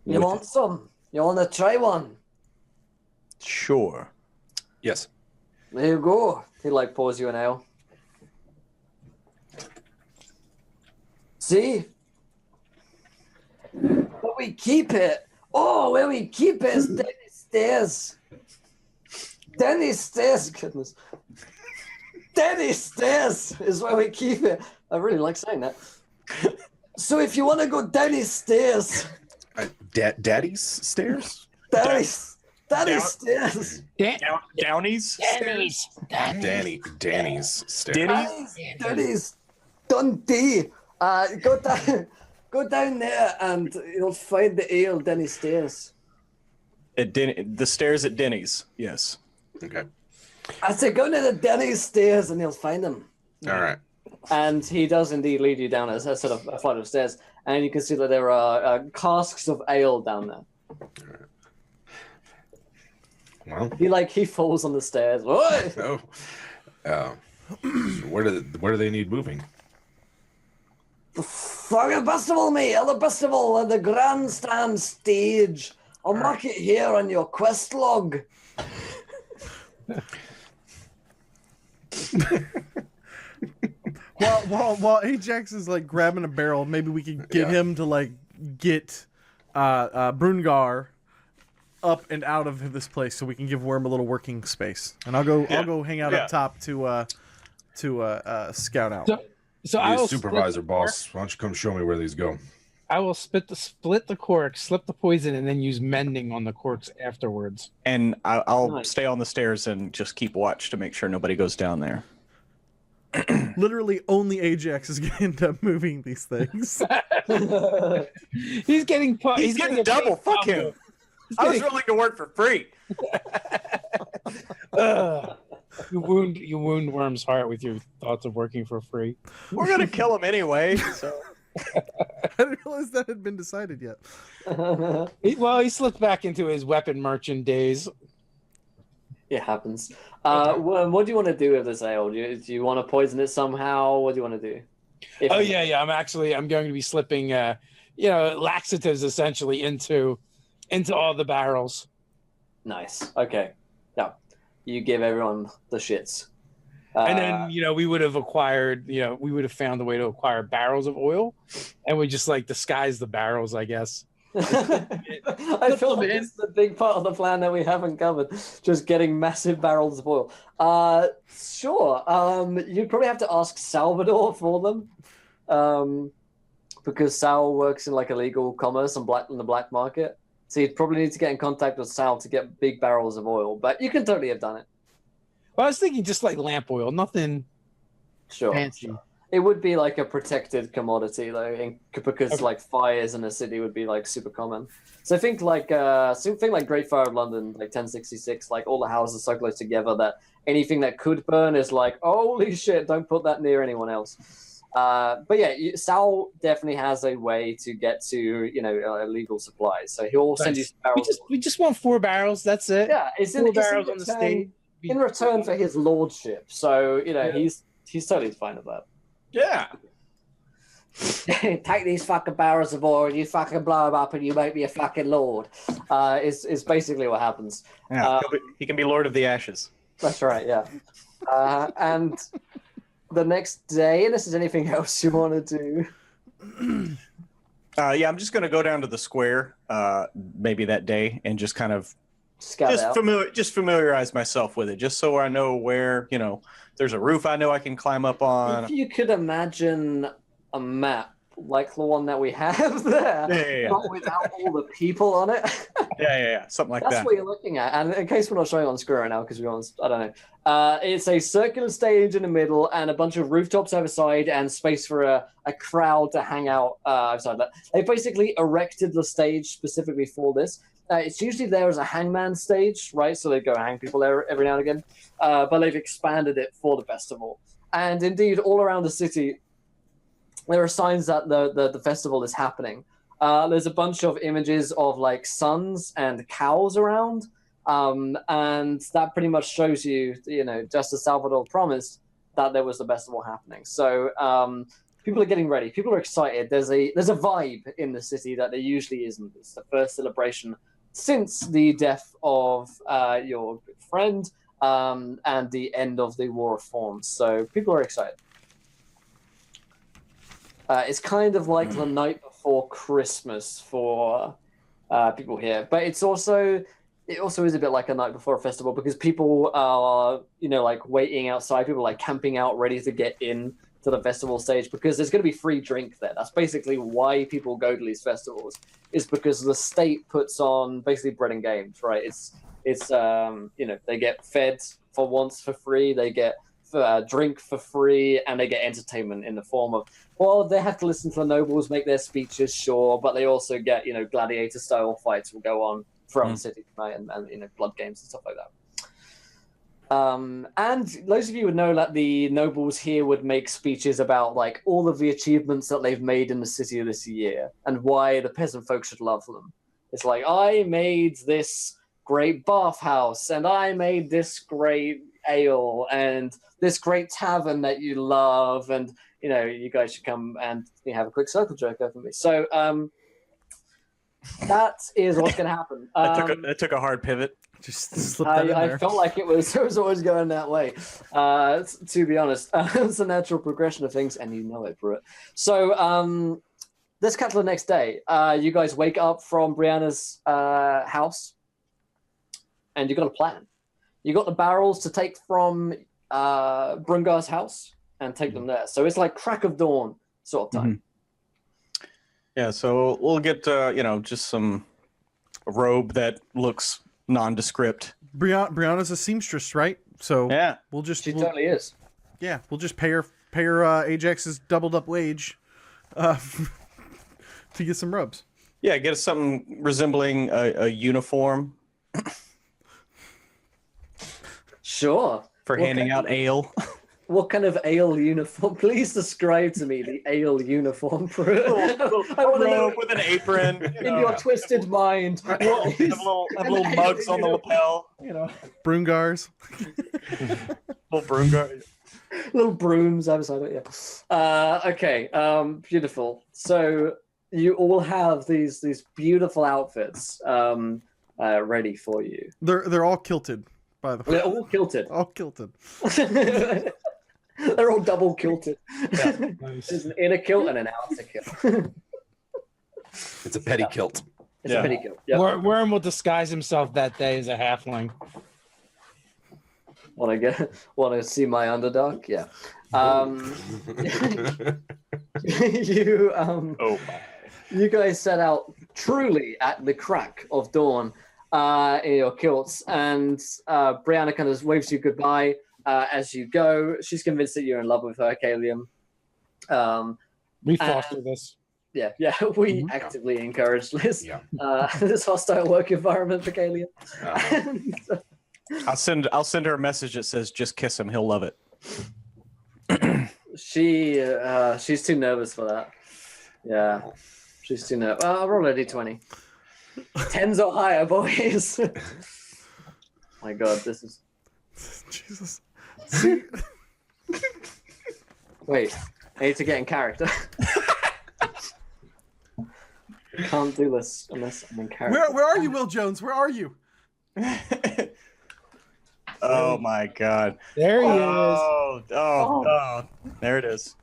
[SPEAKER 3] You want some? You want to try one?
[SPEAKER 4] Sure.
[SPEAKER 5] Yes.
[SPEAKER 3] There you go. He pours you an ale. See? But we keep it. Oh, where we keep it is Denny's Stairs. Denny's Stairs, goodness. Denny's Stairs is where we keep it. I really like saying that. So if you want to go Denny's Stairs.
[SPEAKER 5] Daddy's stairs?
[SPEAKER 3] Denny's Stairs.
[SPEAKER 4] Downey's?
[SPEAKER 5] Danny's stairs.
[SPEAKER 3] Denny's Dundee. Go down there and you'll find the ale Denny's Stairs.
[SPEAKER 4] The stairs at Denny's, yes.
[SPEAKER 5] Okay.
[SPEAKER 3] I said go to the Denny's Stairs and you'll find them.
[SPEAKER 5] All right.
[SPEAKER 3] And he does indeed lead you down a sort of a flight of stairs, and you can see that there are casks of ale down there.
[SPEAKER 5] Well,
[SPEAKER 3] He falls on the stairs. Whoa!
[SPEAKER 5] where do they need moving?
[SPEAKER 3] Fucking festival, mate! The festival at the grandstand stage. I'll mark it here on your quest log.
[SPEAKER 1] While Ajax is grabbing a barrel, maybe we could get him to get Brungar up and out of this place so we can give Wyrme a little working space. And I'll go hang out up top to scout out.
[SPEAKER 2] So I will
[SPEAKER 5] supervisor, boss. Why don't you come show me where these go?
[SPEAKER 2] I will split the cork, slip the poison, and then use mending on the corks afterwards.
[SPEAKER 4] And I'll stay on the stairs and just keep watch to make sure nobody goes down there.
[SPEAKER 1] Literally, only Ajax is going to end up moving these things.
[SPEAKER 2] He's getting
[SPEAKER 4] getting double. Fuck him. I was willing to work for free.
[SPEAKER 2] You wound Wyrme's heart with your thoughts of working for free.
[SPEAKER 4] We're gonna kill him anyway. So
[SPEAKER 1] I didn't realize that had been decided yet.
[SPEAKER 2] He slipped back into his weapon merchant days.
[SPEAKER 3] It happens. What do you want to do with this ale? Do you want to poison it somehow? What do you want to do?
[SPEAKER 2] Oh yeah. I'm going to be slipping, laxatives essentially into all the barrels.
[SPEAKER 3] Nice. Okay. Now, you give everyone the shits.
[SPEAKER 2] And then, we would have found a way to acquire barrels of oil, and we just like disguise the barrels, I guess.
[SPEAKER 3] I feel like it's the big part of the plan that we haven't covered. Just getting massive barrels of oil. Sure. You'd probably have to ask Salvador for them, because Sal works in like illegal commerce and in the black market. So you'd probably need to get in contact with Sal to get big barrels of oil. But you can totally have done it.
[SPEAKER 2] Well, I was thinking just like lamp oil, nothing fancy.
[SPEAKER 3] Sure. It would be like a protected commodity though, because like fires in a city would be like super common. So think like Great Fire of London, like 1066, like all the houses so close together that anything that could burn is like, holy shit, don't put that near anyone else. But yeah, Sal definitely has a way to get to illegal supplies. So he'll send you some barrels.
[SPEAKER 2] We just want 4 barrels. That's it.
[SPEAKER 3] Yeah, it's
[SPEAKER 2] 4 barrels on the stage.
[SPEAKER 3] In return for his lordship. So he's totally fine with that.
[SPEAKER 6] Yeah.
[SPEAKER 3] Take these fucking barrels of oil, you fucking blow them up, and you make me a fucking lord. Is basically what happens.
[SPEAKER 6] Yeah, he can be Lord of the Ashes.
[SPEAKER 3] That's right. Yeah. And the next day, unless there's anything else you want to do.
[SPEAKER 4] Yeah, I'm just going to go down to the square, maybe that day, and just kind of familiarize myself with it, just so I know where there's a roof I know I can climb up on.
[SPEAKER 3] If you could imagine a map like the one that we have there, but without all the people on it.
[SPEAKER 4] Yeah, something like that.
[SPEAKER 3] That's what you're looking at. And in case we're not showing on screen right now, because I don't know. It's a circular stage in the middle and a bunch of rooftops over side and space for a crowd to hang out outside that. They basically erected the stage specifically for this. It's usually there as a hangman stage, right? So they go hang people there every now and again. But they've expanded it for the festival. And indeed, all around the city, there are signs that the festival is happening. There's a bunch of images of like suns and cows around. And that pretty much shows you, just as Salvador promised, that there was the festival happening. So people are getting ready. People are excited. There's a vibe in the city that there usually isn't. It's the first celebration since the death of your good friend and the end of the War of Thorns. So people are excited. It's kind of like the night before Christmas for people here, but it also is a bit like a night before a festival because people are like waiting outside. People are like camping out, ready to get in to the festival stage because there's going to be free drink there. That's basically why people go to these festivals, is because the state puts on basically bread and games, right? It's they get fed for once for free, they get drink for free, and they get entertainment in the form of, well, they have to listen to the nobles make their speeches, sure, but they also get gladiator style fights will go on throughout the city tonight, and blood games and stuff like that. And those of you would know that the nobles here would make speeches about like all of the achievements that they've made in the city this year and why the peasant folk should love them. It's like, I made this great bathhouse, and I made this great ale, and this great tavern that you love, and you guys should come and have a quick circle jerk over me. So that is what's going to happen.
[SPEAKER 4] That took a hard pivot.
[SPEAKER 1] Just slip that in there.
[SPEAKER 3] I felt like it was always going that way. To be honest, it's a natural progression of things, and you know it, Pruitt. So let's cut to the next day. You guys wake up from Brianna's house, and you got a plan. You got the barrels to take from Brungar's house and take them there. So it's like crack of dawn sort of time.
[SPEAKER 4] Mm-hmm. Yeah, so we'll get just a robe that looks nondescript.
[SPEAKER 1] Brianna's a seamstress, right? So
[SPEAKER 4] yeah,
[SPEAKER 3] She totally is.
[SPEAKER 1] Yeah, we'll just pay her Ajax's doubled up wage to get some robes.
[SPEAKER 4] Yeah, get us something resembling a uniform.
[SPEAKER 3] Sure.
[SPEAKER 4] For handing out ale.
[SPEAKER 3] What kind of ale uniform? Please describe to me the ale uniform.
[SPEAKER 4] A robe with an apron.
[SPEAKER 3] In your twisted mind.
[SPEAKER 4] Have little mugs on the lapel.
[SPEAKER 1] Brungars.
[SPEAKER 4] Little Brungar.
[SPEAKER 3] Little brooms outside it, yeah. Okay, beautiful. So you all have these beautiful outfits ready for you.
[SPEAKER 1] They're all kilted, by the way.
[SPEAKER 3] They're all kilted.
[SPEAKER 1] All kilted.
[SPEAKER 3] They're all double kilted.
[SPEAKER 2] Yeah, nice.
[SPEAKER 3] There's an inner kilt and an outer kilt.
[SPEAKER 5] It's a petty kilt.
[SPEAKER 3] It's a petty kilt. Yep.
[SPEAKER 2] Wyrme will disguise himself that day as a halfling.
[SPEAKER 3] Want to see my underdog? Yeah. You
[SPEAKER 6] Oh my.
[SPEAKER 3] you guys set out truly at the crack of dawn in your kilts, and Brianna kind of waves you goodbye as you go. She's convinced that you're in love with her, Calium.
[SPEAKER 2] We foster this.
[SPEAKER 3] Yeah, we actively encourage this.
[SPEAKER 5] Yeah.
[SPEAKER 3] This hostile work environment for Calium.
[SPEAKER 4] I'll send her a message that says, "Just kiss him. He'll love it."
[SPEAKER 3] She's too nervous for that. Yeah, she's too nervous. I'll roll a d20. 10s or higher, boys. My God, this is.
[SPEAKER 1] Jesus.
[SPEAKER 3] Wait, I need to get in character. Can't do this unless I'm in character.
[SPEAKER 1] Where are you, Will Jones? Where are you?
[SPEAKER 4] Oh my God!
[SPEAKER 2] There he is.
[SPEAKER 4] Oh! There it is.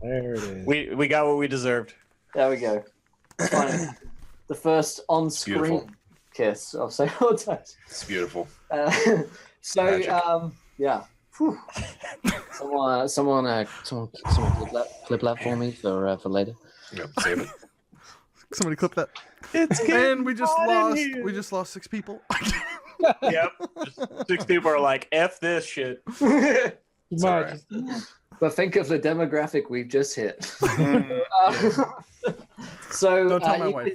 [SPEAKER 2] There it is.
[SPEAKER 4] We got what we deserved.
[SPEAKER 3] There we go. Finally. The first on-screen
[SPEAKER 5] Beautiful.
[SPEAKER 3] kiss of Sable Dice.
[SPEAKER 5] It's beautiful.
[SPEAKER 3] So,
[SPEAKER 5] Magic.
[SPEAKER 3] yeah. Whew. Someone clip that for me for later.
[SPEAKER 5] Yep, save it.
[SPEAKER 1] Somebody clip that.
[SPEAKER 4] It's
[SPEAKER 1] And we just lost 6 people.
[SPEAKER 4] Yep. Just 6 people are like, "F this shit."
[SPEAKER 5] It's all right.
[SPEAKER 3] But think of the demographic we've just hit. So
[SPEAKER 1] Don't tell my wife.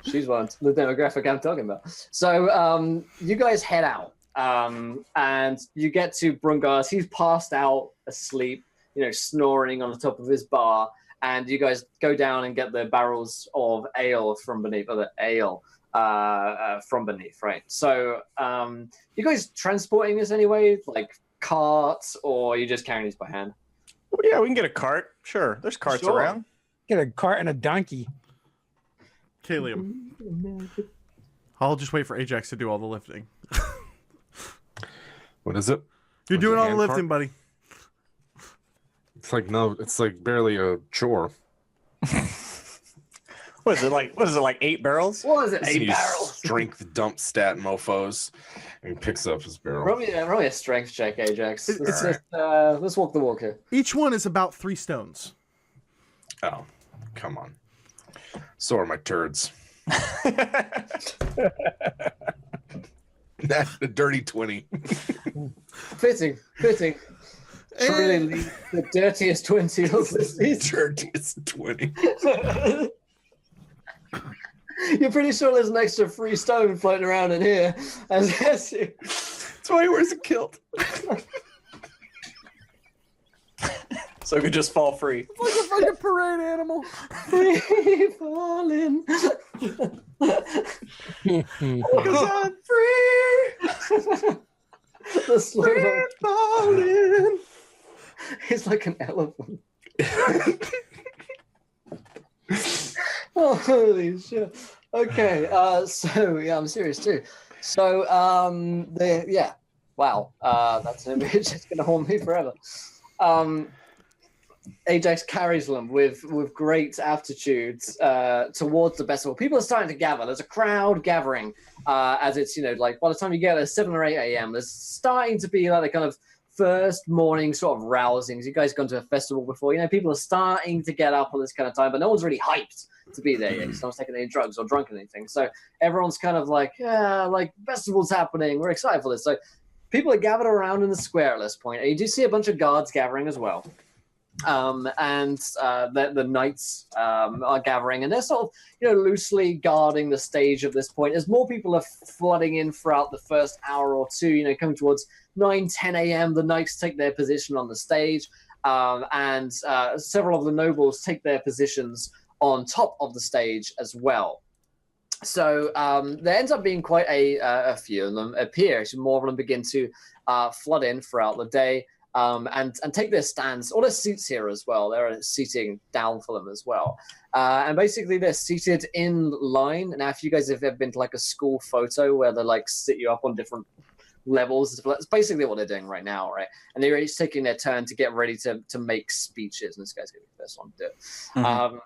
[SPEAKER 3] She's one. The demographic I'm talking about. So you guys head out, and you get to Brungar's. He's passed out asleep, snoring on the top of his bar. And you guys go down and get the barrels of ale from beneath, from beneath, right? So, you guys transporting this anyway, like carts, or are you just carrying these by hand?
[SPEAKER 4] Well, yeah, we can get a cart. Sure, there's carts
[SPEAKER 3] Sure.
[SPEAKER 4] around.
[SPEAKER 2] Get a cart and a donkey.
[SPEAKER 1] Calium. I'll just wait for Ajax to do all the lifting.
[SPEAKER 5] What is it?
[SPEAKER 1] You're
[SPEAKER 5] Was
[SPEAKER 1] doing
[SPEAKER 5] it
[SPEAKER 1] all the
[SPEAKER 5] hand
[SPEAKER 1] lifting,
[SPEAKER 5] cart?
[SPEAKER 1] buddy.
[SPEAKER 5] It's like barely a chore.
[SPEAKER 4] What is it like 8 barrels?
[SPEAKER 3] What is it? 8
[SPEAKER 5] These
[SPEAKER 3] barrels.
[SPEAKER 5] strength dump stat mofos, and he picks up his barrel.
[SPEAKER 3] Roll me a strength check, Ajax.
[SPEAKER 1] It's-
[SPEAKER 3] Let's walk the walk here.
[SPEAKER 1] Each one is about 3 stones.
[SPEAKER 5] Oh, come on. So are my turds. That's a dirty 20.
[SPEAKER 3] Fitting. Truly the dirtiest 20 of the season.
[SPEAKER 5] Dirtiest 20.
[SPEAKER 3] You're pretty sure there's an extra free stone floating around in here. As you...
[SPEAKER 5] That's why he wears a kilt.
[SPEAKER 4] So it could just fall free.
[SPEAKER 1] It's like a fucking parade animal.
[SPEAKER 3] Free falling.
[SPEAKER 4] Because I'm free.
[SPEAKER 3] The slow
[SPEAKER 4] Free falling.
[SPEAKER 3] He's like an elephant. Oh, holy shit. Okay, so yeah, I'm serious too. So wow, that's an image that's gonna haunt me forever. Ajax carries them with great aptitude towards the Bestival. People are starting to gather. There's a crowd gathering as it's like by the time you get at 7 or 8 a.m. there's starting to be like the kind of first morning sort of rousings. You guys gone to a festival before? People are starting to get up at this kind of time, but no one's really hyped to be there yet. No one's taking any drugs or drunk or anything. So everyone's kind of like, yeah, like festival's happening. We're excited for this. So people are gathered around in the square at this point, and you do see a bunch of guards gathering as well. The knights are gathering, and they're sort of loosely guarding the stage at this point. As more people are flooding in throughout the first hour or two, coming towards 9-10 a.m., the knights take their position on the stage, and several of the nobles take their positions on top of the stage as well. So there ends up being quite a few of them appear. So more of them begin to flood in throughout the day and take their stands. All their seats here as well. There are seating down for them as well. And basically they're seated in line. Now, if you guys have ever been to like a school photo where they like sit you up on different levels, that's basically what they're doing right now, right? And they're each taking their turn to get ready to make speeches. And this guy's going to be the first one to do it.
[SPEAKER 1] Mm-hmm.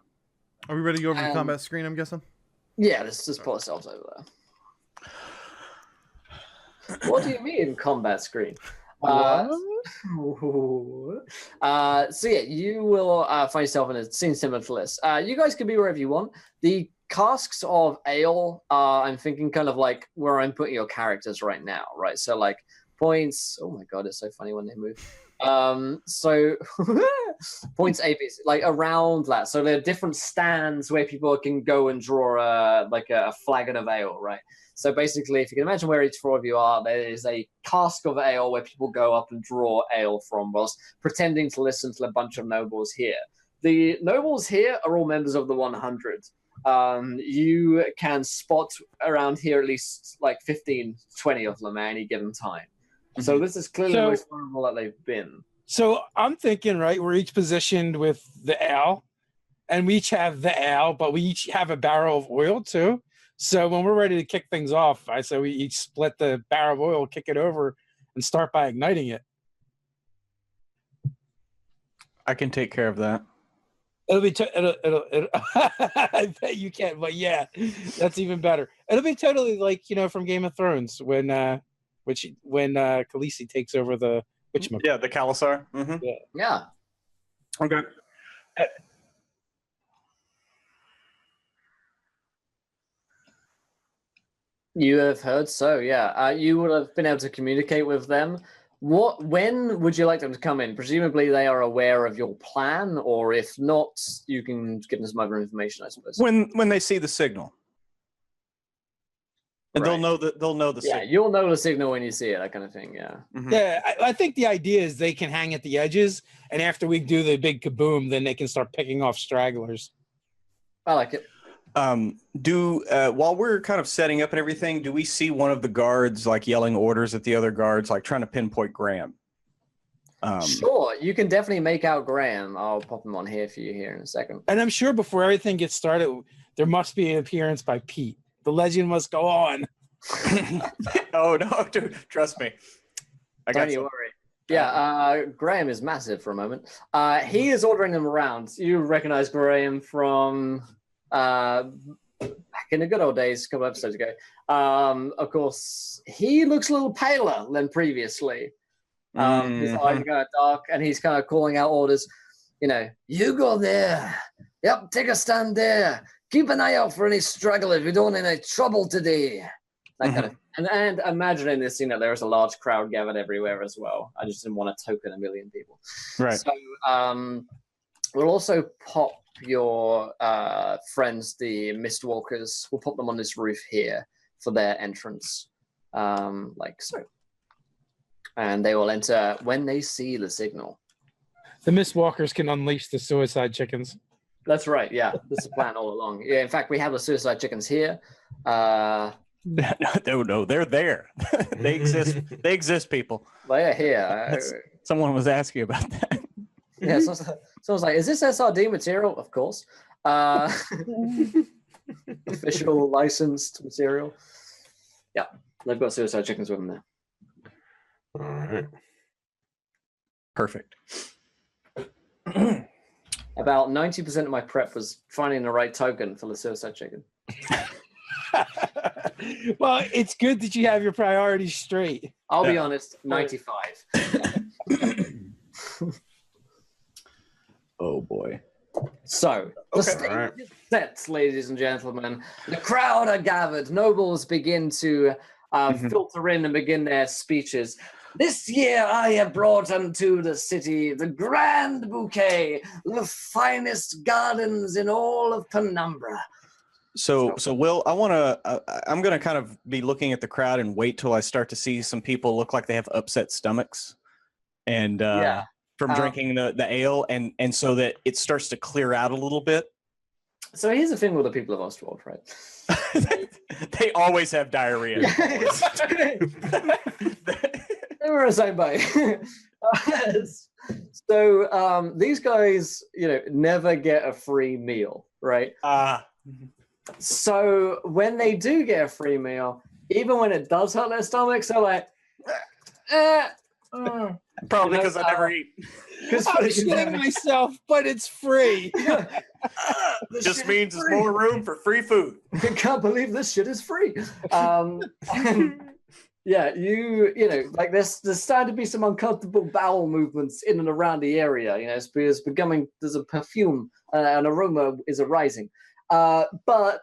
[SPEAKER 1] Are we ready to go over the combat screen, I'm guessing?
[SPEAKER 3] Yeah, let's just put ourselves over there. What do you mean, combat screen? So yeah, you will find yourself in a scene similar to this. You guys can be wherever you want. The casks of ale, I'm thinking kind of like where I'm putting your characters right now, right? So like points. Oh my god, it's so funny when they move. So points A, B, like around that. So there are different stands where people can go and draw a flagon of ale, right? So basically, if you can imagine where each four of you are, there is a cask of ale where people go up and draw ale from whilst pretending to listen to a bunch of nobles here. The nobles here are all members of the 100. You can spot around here at least like 15, 20 of them at any given time. So this is clearly the most vulnerable that they've been.
[SPEAKER 2] So I'm thinking, right, we're each positioned with the ale, and we each have the ale, but we each have a barrel of oil too. So when we're ready to kick things off, I say we each split the barrel of oil, kick it over, and start by igniting it.
[SPEAKER 4] I can take care of that.
[SPEAKER 2] It'll be I bet you can, but yeah, that's even better. It'll be totally like, you know, from Game of Thrones when Khaleesi takes over the witchmaker.
[SPEAKER 6] Yeah, the Khalasar. Mm-hmm.
[SPEAKER 3] Yeah.
[SPEAKER 6] Okay.
[SPEAKER 3] You have heard so, yeah. You would have been able to communicate with them. When would you like them to come in? Presumably they are aware of your plan, or if not, you can give them some other information, I suppose.
[SPEAKER 4] When they see the signal. And
[SPEAKER 3] Right.
[SPEAKER 4] they'll know the
[SPEAKER 3] Yeah,
[SPEAKER 4] signal.
[SPEAKER 3] you'll know the signal when you see it, that kind of thing, yeah.
[SPEAKER 4] Mhm.
[SPEAKER 2] Yeah, I think the idea is they can hang at the edges, and after we do the big kaboom, then they can start picking off stragglers.
[SPEAKER 3] I like it.
[SPEAKER 4] While we're kind of setting up and everything, do we see one of the guards like yelling orders at the other guards, like trying to pinpoint Graham?
[SPEAKER 3] Sure, you can definitely make out Graham. I'll pop him on here for you here in a second.
[SPEAKER 2] And I'm sure before everything gets started, there must be an appearance by Pete. The legend must go on.
[SPEAKER 4] Oh no, dude, trust me. I got
[SPEAKER 3] Don't you
[SPEAKER 4] some.
[SPEAKER 3] worry. Yeah, Graham is massive for a moment. He is ordering them around. You recognize Graham from back in the good old days, a couple episodes ago. Of course, he looks a little paler than previously. His eyes are kind of dark, and he's kind of calling out orders. You know, you go there. Yep, take a stand there. Keep an eye out for any stragglers. We don't want any trouble today. That kind of, and imagining this, you know, there's a large crowd gathered everywhere as well. I just didn't want to token 1 million people.
[SPEAKER 4] Right.
[SPEAKER 3] So we'll also pop your friends, the Mistwalkers. We'll pop them on this roof here for their entrance, like so. And they will enter when they see the signal.
[SPEAKER 2] The Mistwalkers can unleash the suicide chickens.
[SPEAKER 3] That's right. Yeah, this is the plan all along. Yeah, in fact, we have the suicide chickens here.
[SPEAKER 4] No, they're there. They exist. They exist, people.
[SPEAKER 3] They are here.
[SPEAKER 4] Someone was asking about that.
[SPEAKER 3] Yeah, someone's like, "Is this SRD material?" Of course. Official licensed material. Yeah, they've got suicide chickens with them there.
[SPEAKER 5] All right.
[SPEAKER 4] Perfect.
[SPEAKER 3] About 90% of my prep was finding the right token for the suicide chicken.
[SPEAKER 2] Well, it's good that you have your priorities straight.
[SPEAKER 3] I'll be honest, 95.
[SPEAKER 4] Oh boy.
[SPEAKER 3] So, the stage is set, ladies and gentlemen. The crowd are gathered. Nobles begin to filter in and begin their speeches. This year I have brought unto the city the grand bouquet, the finest gardens in all of Penumbra.
[SPEAKER 4] So Will, I'm gonna kind of be looking at the crowd and wait till I start to see some people look like they have upset stomachs, and from drinking the ale, and so that it starts to clear out a little bit.
[SPEAKER 3] So here's the thing with the people of Ostwald, right?
[SPEAKER 4] They always have diarrhea.
[SPEAKER 3] They were the same way. So these guys, never get a free meal, right? So when they do get a free meal, even when it does hurt their stomachs, they're like,
[SPEAKER 4] Probably because I never eat.
[SPEAKER 2] I'm shitting myself, but it's free.
[SPEAKER 4] Just means there's more room for free food.
[SPEAKER 3] I can't believe this shit is free. Yeah, like there's starting to be some uncomfortable bowel movements in and around the area. There's a perfume, an aroma is arising. But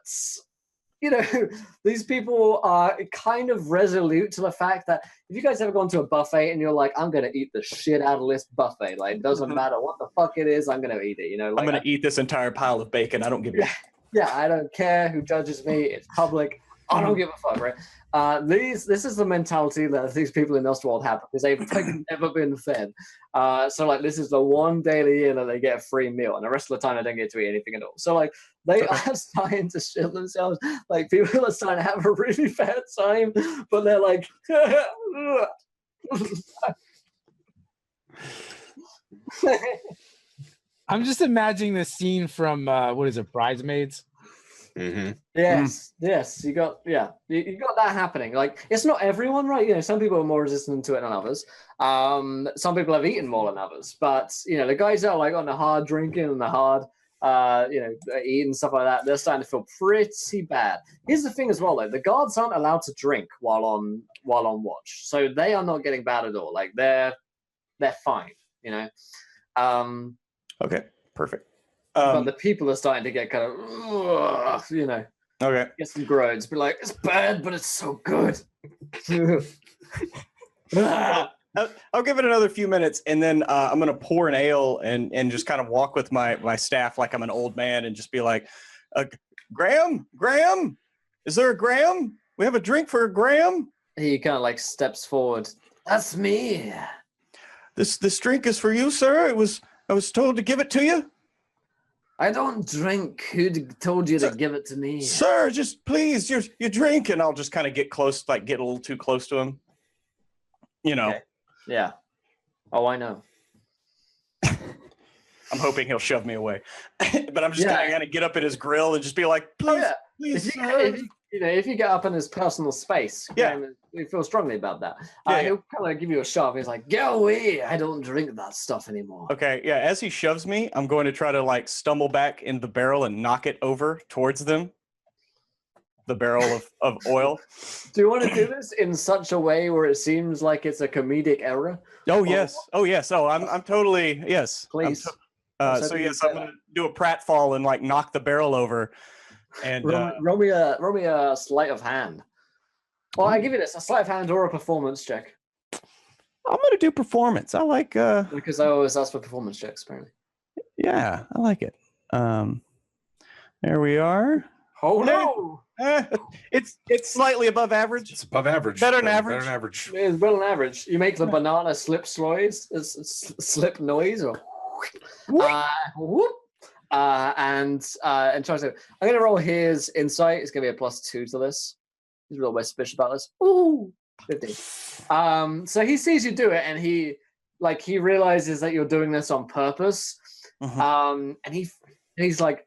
[SPEAKER 3] these people are kind of resolute to the fact that if you guys ever gone to a buffet and you're like, I'm gonna eat the shit out of this buffet, like it doesn't matter what the fuck it is, I'm gonna eat it.
[SPEAKER 4] I'm gonna eat this entire pile of bacon. I don't give a
[SPEAKER 3] yeah, I don't care who judges me. It's public. I don't give a fuck, right? This is the mentality that these people in Ostwald have because they've never been fed. So like this is the one day of the year that they get a free meal, and the rest of the time they don't get to eat anything at all. So like they are starting to shit themselves. Like people are starting to have a really bad time, but they're like,
[SPEAKER 2] I'm just imagining the scene from what is it, Bridesmaids?
[SPEAKER 5] Mm-hmm.
[SPEAKER 3] Yes, you got you got that happening. Like it's not everyone, right? Some people are more resistant to it than others. Some people have eaten more than others, but the guys that are like on the hard drinking and the hard eating stuff like that, they're starting to feel pretty bad. Here's the thing as well, though: the guards aren't allowed to drink while on watch, so they are not getting bad at all. Like they're fine,
[SPEAKER 4] Okay, perfect.
[SPEAKER 3] But the people are starting to get kind of,
[SPEAKER 4] Okay.
[SPEAKER 3] get some groans. Be like, it's bad, but it's so good.
[SPEAKER 4] I'll give it another few minutes, and then I'm gonna pour an ale and just kind of walk with my staff like I'm an old man, and just be like, Graham, is there a Graham? We have a drink for a Graham.
[SPEAKER 3] He kind of like steps forward. That's me.
[SPEAKER 4] This drink is for you, sir. I was told to give it to you.
[SPEAKER 3] I don't drink. Who told you to give it to me?
[SPEAKER 4] Sir, just please, your drink. And I'll just kind of get close, like get a little too close to him. Okay.
[SPEAKER 3] Yeah. Oh, I know.
[SPEAKER 4] I'm hoping he'll shove me away. But I'm just kind of get up in his grill and just be like, please, please, sir.
[SPEAKER 3] If you get up in his personal space, we feel strongly about that. He'll kind of give you a shove. He's like, "Get away! I don't drink that stuff anymore."
[SPEAKER 4] Okay, yeah. As he shoves me, I'm going to try to like stumble back in the barrel and knock it over towards them. The barrel of oil.
[SPEAKER 3] Do you want to do this in such a way where it seems like it's a comedic error?
[SPEAKER 4] Oh yes. Oh yes. Oh, I'm totally yes.
[SPEAKER 3] Please.
[SPEAKER 4] So yes, I'm gonna do a pratfall and like knock the barrel over. And
[SPEAKER 3] roll me a sleight of hand. Well, I give you this: a sleight of hand or a performance check.
[SPEAKER 4] I'm gonna do performance. I like
[SPEAKER 3] because I always ask for performance checks, apparently.
[SPEAKER 4] Yeah, I like it. There we are.
[SPEAKER 3] Oh no!
[SPEAKER 4] It's slightly above average.
[SPEAKER 5] It's above average.
[SPEAKER 4] Better than average.
[SPEAKER 5] Better than average.
[SPEAKER 3] It's better than average. You make the banana slip noise, or whoop. And try to. I'm gonna roll his insight. It's gonna be a +2 to this. He's a little bit suspicious about this. Ooh, 15. So he sees you do it, and he realizes that you're doing this on purpose. And he's like,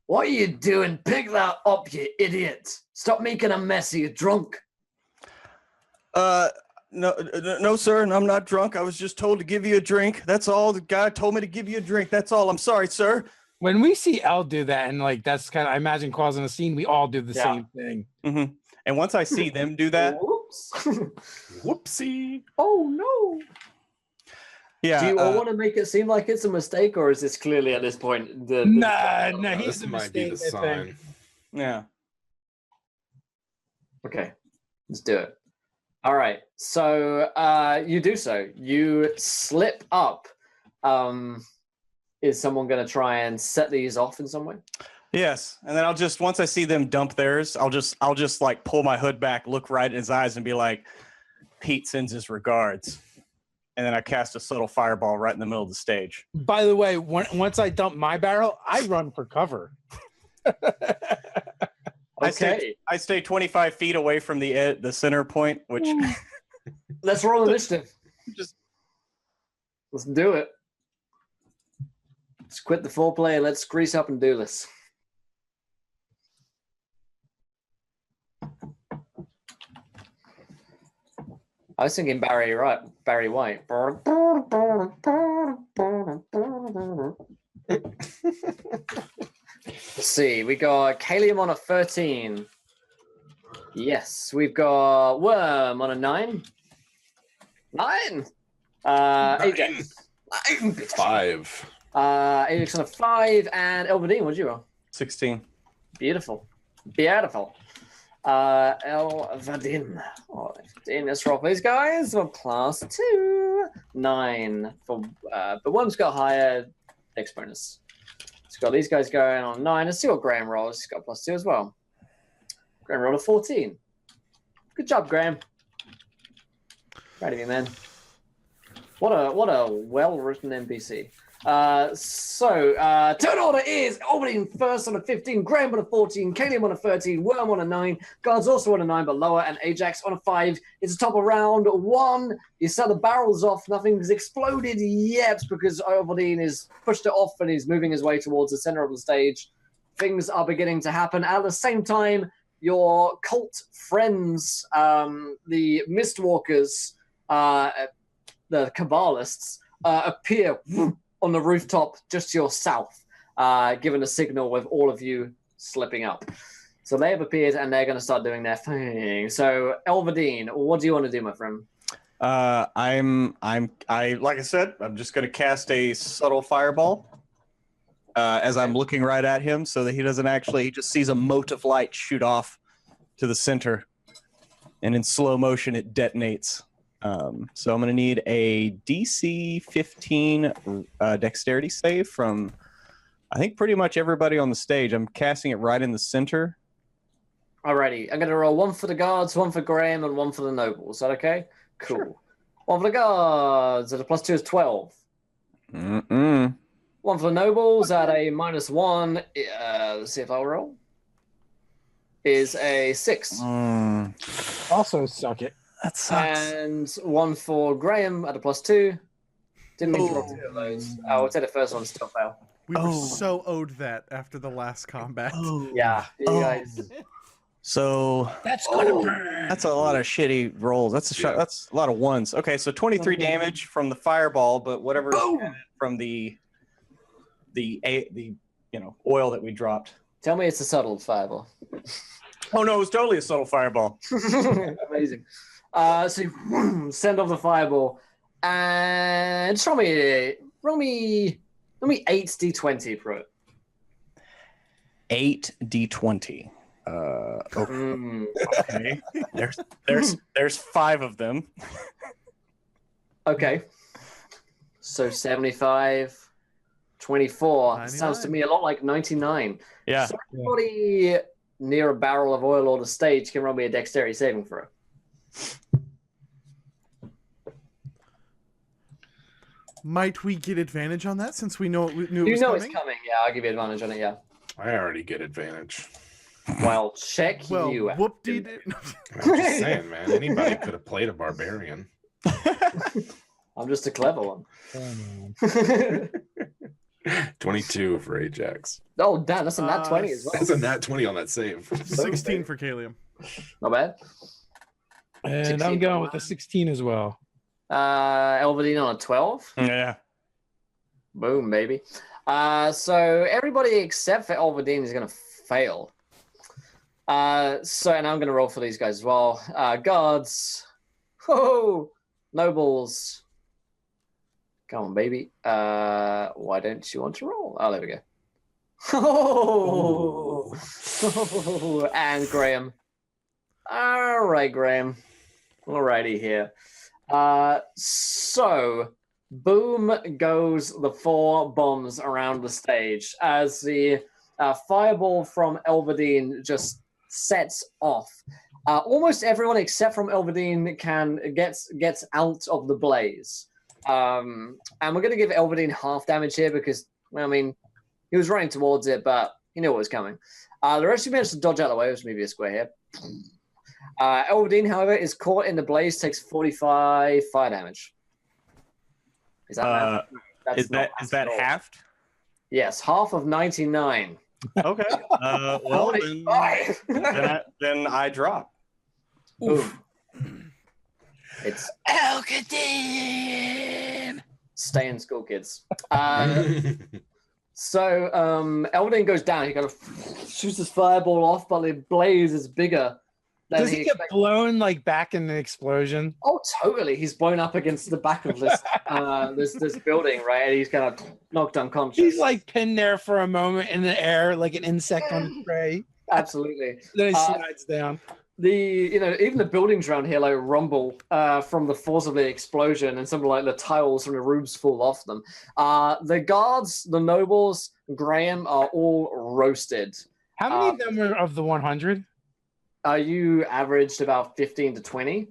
[SPEAKER 3] "What are you doing? Pick that up, you idiot! Stop making a mess. You're drunk."
[SPEAKER 4] No, sir. I'm not drunk. I was just told to give you a drink. That's all. The guy told me to give you a drink. That's all. I'm sorry, sir.
[SPEAKER 2] When we see Elle do that, and like that's kind of, I imagine, causing a scene, we all do the same thing.
[SPEAKER 4] Mm-hmm. And once I see them do that,
[SPEAKER 3] Whoops.
[SPEAKER 5] Whoopsie.
[SPEAKER 3] Oh no.
[SPEAKER 4] Yeah.
[SPEAKER 3] Do you all want to make it seem like it's a mistake, or is this clearly at this point the?
[SPEAKER 2] No, he's
[SPEAKER 5] This
[SPEAKER 2] the
[SPEAKER 5] might be
[SPEAKER 2] mistake.
[SPEAKER 5] the
[SPEAKER 2] I think.
[SPEAKER 5] sign.
[SPEAKER 4] Yeah.
[SPEAKER 3] Okay, let's do it. All right, so you do so. You slip up. Is someone going to try and set these off in some way?
[SPEAKER 4] Yes, and then once I see them dump theirs, I'll just like pull my hood back, look right in his eyes, and be like, "Pete sends his regards," and then I cast a subtle fireball right in the middle of the stage.
[SPEAKER 2] By the way, once I dump my barrel, I run for cover.
[SPEAKER 3] Okay,
[SPEAKER 4] I stay 25 feet away from the center point, which
[SPEAKER 3] let's roll initiative.
[SPEAKER 4] just
[SPEAKER 3] Let's do it. Let's quit the foreplay and let's grease up and do this. I was thinking Barry White. Let's see. We got Calium on a 13. Yes, we've got Wyrme on a 9. 9. Ajax. 9.
[SPEAKER 5] 5.
[SPEAKER 3] Ajax on a 5, and Elvadine, what did you roll?
[SPEAKER 4] 16.
[SPEAKER 3] Beautiful. Beautiful. Vadin. Oh, let's roll for these guys. For +2. 9. For but Wyrme's got higher dex bonus. It's got these guys going on 9. Let's see what Graham rolls. He's got +2 as well. Graham rolled a 14. Good job, Graham. Proud of you, man. What a well-written NPC. Turn order is Albany first on a 15, Graham on a 14, Calium on a 13, Wyrme on a 9, Guards also on a 9 but lower, and Ajax on a 5. It's the top of round 1. You set the barrels off, nothing's exploded yet because Vadin is pushed it off and he's moving his way towards the center of the stage. Things are beginning to happen. At the same time, your cult friends, the Mistwalkers, the Kabbalists, appear on the rooftop just to your south, giving a signal with all of you slipping up. So they have appeared and they're going to start doing their thing. So Elvadine, what do you want to do, my friend?
[SPEAKER 4] like I said, I'm just going to cast a subtle fireball as I'm looking right at him, so that he doesn't actually. He just sees a mote of light shoot off to the center, and in slow motion it detonates. So I'm going to need a DC 15 dexterity save from, I think, pretty much everybody on the stage. I'm casting it right in the center.
[SPEAKER 3] Alrighty, I'm going to roll 1 for the guards, 1 for Graham, and 1 for the nobles. Is that okay? Cool.
[SPEAKER 4] Sure.
[SPEAKER 3] 1 for the guards at a +2 is 12. 1 for the nobles at a -1. Let's see if I'll roll. Is a 6.
[SPEAKER 2] Also suck it.
[SPEAKER 4] That sucks.
[SPEAKER 3] And 1 for Graham at a +2. Didn't mean to roll 2 of those. Oh, I'll take the first one, still fail.
[SPEAKER 1] We were so owed that after the last combat.
[SPEAKER 3] Yeah, you guys.
[SPEAKER 4] So
[SPEAKER 2] That's gonna burn.
[SPEAKER 4] that's a lot of shitty rolls. That's a shot. That's a lot of ones. Okay, so 23 damage from the fireball, but whatever from the oil that we dropped.
[SPEAKER 3] Tell me it's a subtle fireball.
[SPEAKER 4] Oh no, it was totally a subtle fireball.
[SPEAKER 3] Amazing. So you send off the fireball, and just roll me 8 d20, Pruitt.
[SPEAKER 4] 8 d20. Okay. There's 5 of them.
[SPEAKER 3] Okay. So 75, 24.
[SPEAKER 1] 99.
[SPEAKER 3] Sounds to me a lot like 99.
[SPEAKER 4] Yeah.
[SPEAKER 3] So everybody near a barrel of oil or the stage can roll me a dexterity saving throw.
[SPEAKER 1] Might we get advantage on that since we knew it was
[SPEAKER 3] it's
[SPEAKER 1] coming?
[SPEAKER 3] coming. Yeah, I'll give you advantage on it, yeah.
[SPEAKER 5] I already get advantage.
[SPEAKER 3] Well, check
[SPEAKER 1] Well,
[SPEAKER 3] you.
[SPEAKER 1] whoop-de-doo.
[SPEAKER 5] I'm just saying, man. Anybody could have played a barbarian.
[SPEAKER 3] I'm just a clever one.
[SPEAKER 2] Oh, man.
[SPEAKER 5] 22 for Ajax.
[SPEAKER 3] Oh, damn, that's a nat 20 as well.
[SPEAKER 5] That's a nat 20 on that save.
[SPEAKER 1] 16 for Calium.
[SPEAKER 3] Not bad.
[SPEAKER 2] And
[SPEAKER 3] 16
[SPEAKER 2] I'm
[SPEAKER 3] for
[SPEAKER 2] going with
[SPEAKER 3] mine.
[SPEAKER 2] the 16 as well.
[SPEAKER 3] Elvadine on a 12.
[SPEAKER 4] Yeah.
[SPEAKER 3] Boom, baby. So everybody except for Elvadine is going to fail. And I'm going to roll for these guys as well. Guards. Ho! Nobles. Come on, baby. Why don't you want to roll? Oh, there we go. Oh! And Graham. All right, Graham. Alrighty here. So, boom goes the 4 bombs around the stage as the fireball from Elvadine just sets off. Almost everyone except from Elvadine gets out of the blaze. And we're going to give Elvadine half damage here because, I mean, he was running towards it, but He knew what was coming. The rest of you managed to dodge out of the way. There's maybe a square here. Elvadine, however, is caught in the blaze, takes 45 fire damage. Is that math?
[SPEAKER 7] Is that halved?
[SPEAKER 3] Yes, half of 99.
[SPEAKER 7] Okay. Well, then I drop.
[SPEAKER 3] Oof. It's
[SPEAKER 2] Alcadim!
[SPEAKER 3] Stay in school, kids. So Elvadine goes down. He kind of shoots his fireball off, but the blaze is bigger.
[SPEAKER 2] Does he get blown like back in the explosion?
[SPEAKER 3] Oh, totally. He's blown up against the back of this this building, right? And he's kind of knocked unconscious.
[SPEAKER 2] He's like pinned there for a moment in the air, like an insect on a tray.
[SPEAKER 3] Absolutely.
[SPEAKER 2] Then he slides down.
[SPEAKER 3] Even the buildings around here like rumble from the force of the explosion, and some of like the tiles from the roofs fall off them. The guards, the nobles, Graham are all roasted.
[SPEAKER 2] How many of them are of the 100?
[SPEAKER 3] You averaged about 15 to 20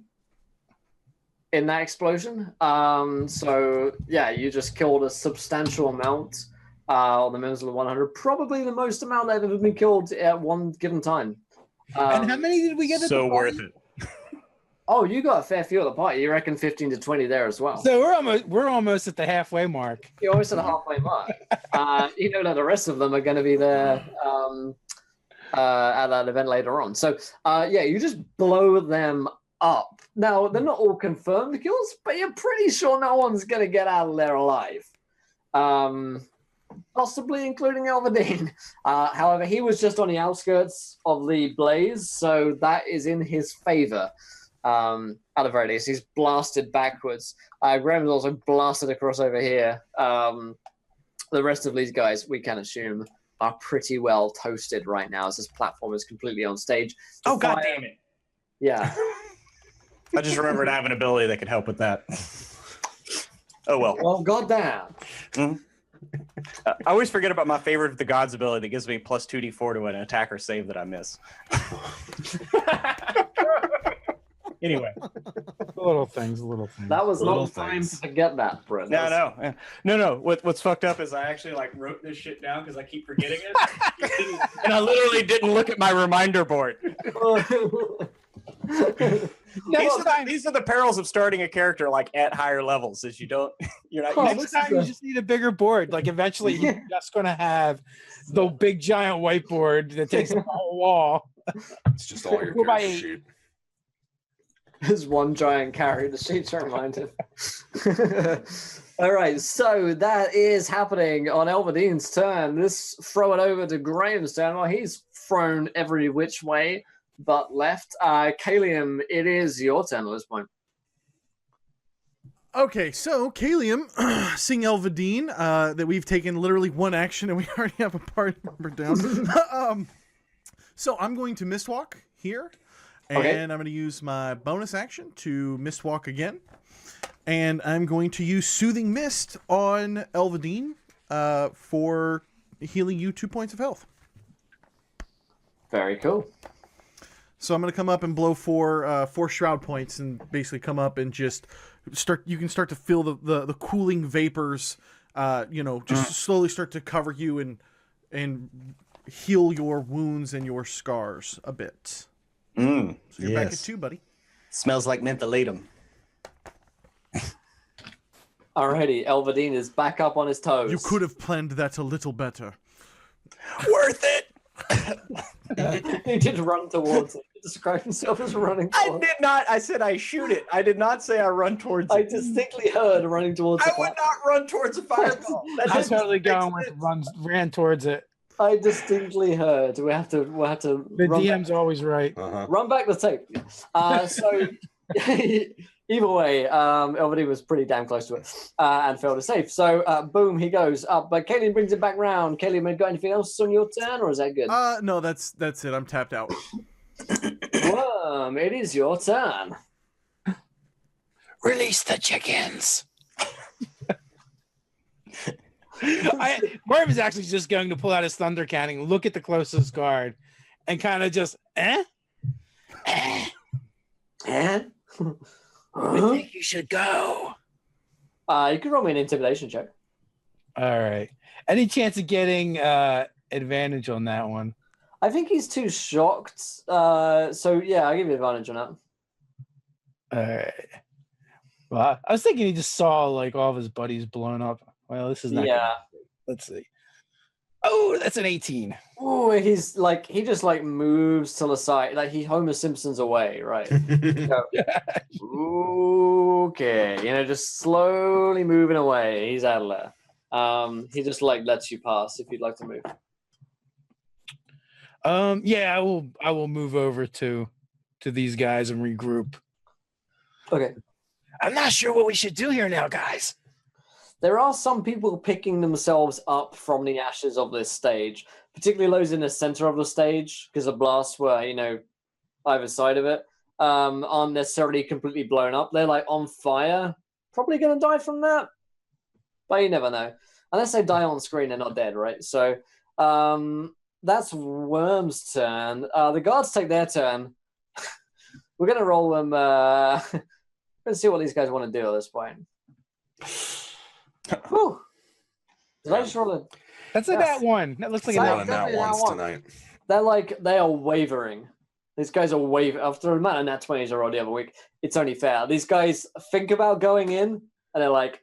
[SPEAKER 3] in that explosion. So yeah, you just killed a substantial amount of the members of the 100. Probably the most amount that have ever been killed at one given time.
[SPEAKER 2] And how many did we get?
[SPEAKER 7] So worth it.
[SPEAKER 3] Oh, you got a fair few at the party. You reckon 15 to 20 there as well.
[SPEAKER 2] So we're almost at the halfway mark.
[SPEAKER 3] You're almost at the halfway mark. You know that the rest of them are going to be there at that event later on. So yeah, you just blow them up. Now they're not all confirmed kills, but you're pretty sure no one's going to get out of there alive. Possibly including Elvadine. However, he was just on the outskirts of the blaze, so that is in his favor. At the very least, he's blasted backwards. Graham's also blasted across over here. The rest of these guys, we can assume, are pretty well toasted right now as this platform is completely on stage.
[SPEAKER 7] Oh, God damn it.
[SPEAKER 3] Yeah.
[SPEAKER 7] I just remembered I have an ability that could help with that. Oh, well.
[SPEAKER 3] Well, goddamn.
[SPEAKER 7] Mm-hmm. I always forget about my favorite of the gods ability that gives me plus 2d4 to an attack or save that I miss. Anyway.
[SPEAKER 2] Little things.
[SPEAKER 3] That was
[SPEAKER 5] Little
[SPEAKER 3] not time
[SPEAKER 5] things.
[SPEAKER 3] to forget that, Brett.
[SPEAKER 7] No. What's fucked up is I actually wrote this shit down because I keep forgetting it. And I literally didn't look at my reminder board. These are the perils of starting a character at higher levels, is you're not.
[SPEAKER 2] Next time you just need a bigger board. Like eventually you're just gonna have the big giant whiteboard that takes up the whole wall.
[SPEAKER 5] It's just all your
[SPEAKER 2] 4x8.
[SPEAKER 5] character sheet.
[SPEAKER 3] There's one giant character sheet to remind him. All right, so that is happening on Elvadine's turn. Let's throw it over to Graham's turn. Well, he's thrown every which way but left. Calium, it is your turn at this point.
[SPEAKER 1] Okay, so Calium, seeing Elvadine, that we've taken literally one action and we already have a party member down. So I'm going to Mistwalk here. And I'm going to use my bonus action to Mistwalk again. And I'm going to use Soothing Mist on Elvadine for healing you 2 points of health.
[SPEAKER 3] Very cool.
[SPEAKER 1] So I'm going to come up and blow four shroud points and basically come up and just start. You can start to feel the cooling vapors, just slowly start to cover you and heal your wounds and your scars a bit. So you're back at 2, buddy.
[SPEAKER 7] Smells like mentholatum.
[SPEAKER 3] Alrighty, Elvadine is back up on his toes.
[SPEAKER 1] You could have planned that a little better.
[SPEAKER 7] Worth it.
[SPEAKER 3] He did run towards it. He described himself as running towards
[SPEAKER 7] I did not. I said I shoot it. I did not say I run towards it.
[SPEAKER 3] I distinctly heard running towards
[SPEAKER 7] I would not run towards a fireball.
[SPEAKER 2] I was totally going with ran towards it.
[SPEAKER 3] I distinctly heard. We'll have to
[SPEAKER 2] The DM's always right.
[SPEAKER 3] run back the tape. So either way, Elvadine was pretty damn close to it and failed to save. So boom, he goes up. But Calium brings it back round. Calium, have you got anything else on your turn, or is that good?
[SPEAKER 1] No, that's it. I'm tapped out.
[SPEAKER 3] Wyrme, it is your turn.
[SPEAKER 2] Release the chickens. Wyrme is actually just going to pull out his thunder cannon, look at the closest guard, and kind of just,
[SPEAKER 3] Eh?
[SPEAKER 2] I think you should go.
[SPEAKER 3] You can roll me an intimidation check.
[SPEAKER 2] All right. Any chance of getting advantage on that one.
[SPEAKER 3] I think he's too shocked. So yeah, I'll give you advantage on that.
[SPEAKER 2] All right. Well, I was thinking he just saw like all of his buddies blown up. Well, this is not.
[SPEAKER 3] Yeah.
[SPEAKER 2] Good. Let's see. Oh, that's an 18.
[SPEAKER 3] Ooh, he's like he just like moves to the side, like he Homer Simpsons away, right? So, okay, just slowly moving away. He's out of there. He just like lets you pass if you'd like to move.
[SPEAKER 2] Yeah, I will move over to these guys and regroup.
[SPEAKER 3] Okay.
[SPEAKER 2] I'm not sure what we should do here now, guys.
[SPEAKER 3] There are some people picking themselves up from the ashes of this stage, particularly those in the center of the stage, because the blasts were, either side of it, aren't necessarily completely blown up. They're like on fire, probably going to die from that, but you never know. Unless they die on screen, they're not dead, right? So that's Wyrme's turn. The guards take their turn. We're going to roll them. Let's see what these guys want to do at this point. Whew. Did I just roll it?
[SPEAKER 2] That's a that one. That looks like a
[SPEAKER 5] Rolling
[SPEAKER 2] that
[SPEAKER 5] that once tonight.
[SPEAKER 3] They are wavering. These guys are wavering. After the amount of nat 20s I rolled the other week, it's only fair. These guys think about going in, and they're like,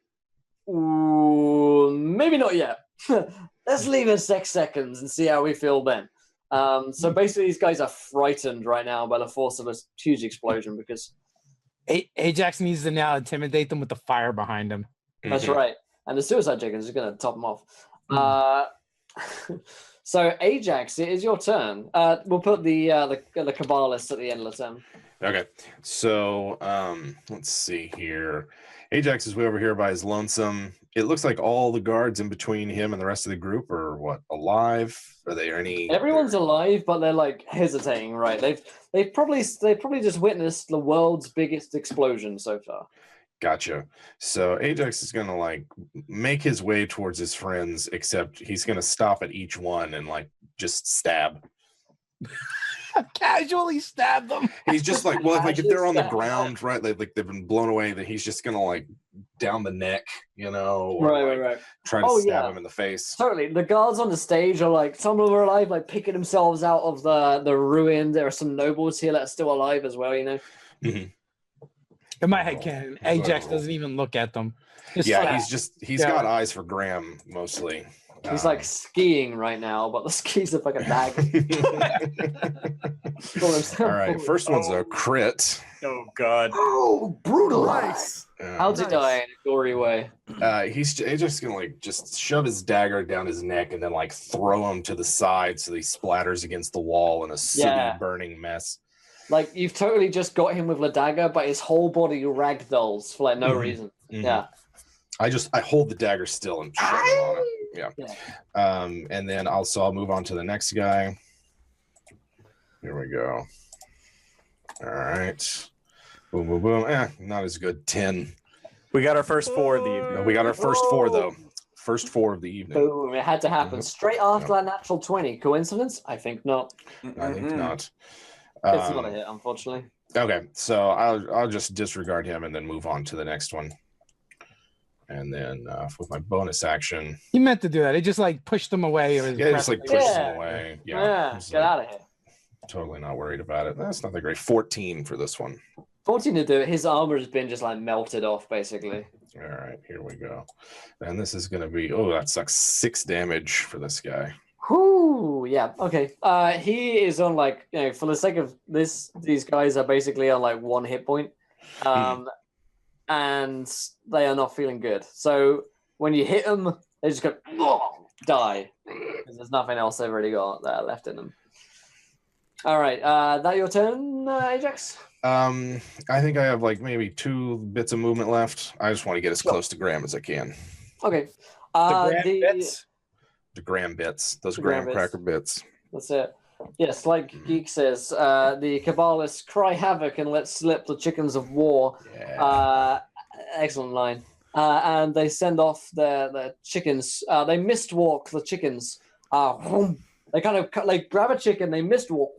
[SPEAKER 3] ooh, maybe not yet. Let's leave it 6 seconds and see how we feel then. So basically, these guys are frightened right now by the force of this huge explosion because
[SPEAKER 2] Ajax needs to now intimidate them with the fire behind him.
[SPEAKER 3] That's right. And the suicide chicken is going to top them off. So Ajax, it is your turn. We'll put the Kabbalist at the end of the turn.
[SPEAKER 5] Okay, so let's see here. Ajax is way over here by his lonesome. It looks like all the guards in between him and the rest of the group are alive? Are there any?
[SPEAKER 3] Everyone's alive, but they're like hesitating. Right? They've probably just witnessed the world's biggest explosion so far.
[SPEAKER 5] Gotcha. So Ajax is gonna like make his way towards his friends, except he's gonna stop at each one and like just stab.
[SPEAKER 2] Casually stab them.
[SPEAKER 5] He's just like, well, like if they're on the ground, right? They've been blown away, then he's just gonna like down the neck, or,
[SPEAKER 3] Right.
[SPEAKER 5] Try to stab him in the face.
[SPEAKER 3] Totally. The guards on the stage are like, some of them are alive, like picking themselves out of the ruin. There are some nobles here that are still alive as well,
[SPEAKER 5] Mm-hmm.
[SPEAKER 2] In my head canon, Ajax doesn't even look at them.
[SPEAKER 5] He's got eyes for Graham mostly.
[SPEAKER 3] He's like skiing right now, but the skis are like a bag.
[SPEAKER 5] All right, first one's a crit.
[SPEAKER 7] Oh God!
[SPEAKER 3] Oh, brutalize! How's he
[SPEAKER 1] Nice.
[SPEAKER 3] die in a gory way?
[SPEAKER 5] He's just gonna like just shove his dagger down his neck and then like throw him to the side so he splatters against the wall in a sooty burning mess.
[SPEAKER 3] Like you've totally just got him with the dagger, but his whole body ragdolls for like no reason.
[SPEAKER 5] Mm-hmm.
[SPEAKER 3] Yeah.
[SPEAKER 5] I hold the dagger still and shove him on it. Yeah. And then I'll move on to the next guy. Here we go. All right. Boom, boom, boom. Not as good. 10.
[SPEAKER 7] We got our first 4 of the evening.
[SPEAKER 5] We got our first 4 though. First 4 of the evening.
[SPEAKER 3] Boom! It had to happen straight after that natural 20. Coincidence? I think not.
[SPEAKER 5] I think not.
[SPEAKER 3] It's not a hit, unfortunately.
[SPEAKER 5] Okay, so I'll just disregard him and then move on to the next one. And then with my bonus action,
[SPEAKER 2] He meant to do that. He just like pushed them away.
[SPEAKER 5] just like pushes him away.
[SPEAKER 3] Yeah,
[SPEAKER 5] Just,
[SPEAKER 3] get out of here.
[SPEAKER 5] Totally not worried about it. That's not that great. 14 for this one.
[SPEAKER 3] 14 to do it. His armor has been just like melted off, basically.
[SPEAKER 5] All right, here we go. And this is going to be, that sucks, 6 damage for this guy.
[SPEAKER 3] Whoo! Yeah. Okay. He is on like for the sake of this, these guys are basically on like 1 hit point, and they are not feeling good. So when you hit them, they just go die because there's nothing else they've already got left in them. All right. That your turn, Ajax?
[SPEAKER 5] I think I have like maybe 2 bits of movement left. I just want to get as close to Graham as I can.
[SPEAKER 3] Okay.
[SPEAKER 5] The Graham bits, those
[SPEAKER 3] The
[SPEAKER 5] graham
[SPEAKER 3] Graham
[SPEAKER 5] cracker bits.
[SPEAKER 3] That's it. Yes, like Geek says, the Kabbalists cry havoc and let slip the chickens of war.
[SPEAKER 5] Yeah.
[SPEAKER 3] Excellent line. And they send off their chickens. They mist walk the chickens. They kind of like grab a chicken, they mist walk.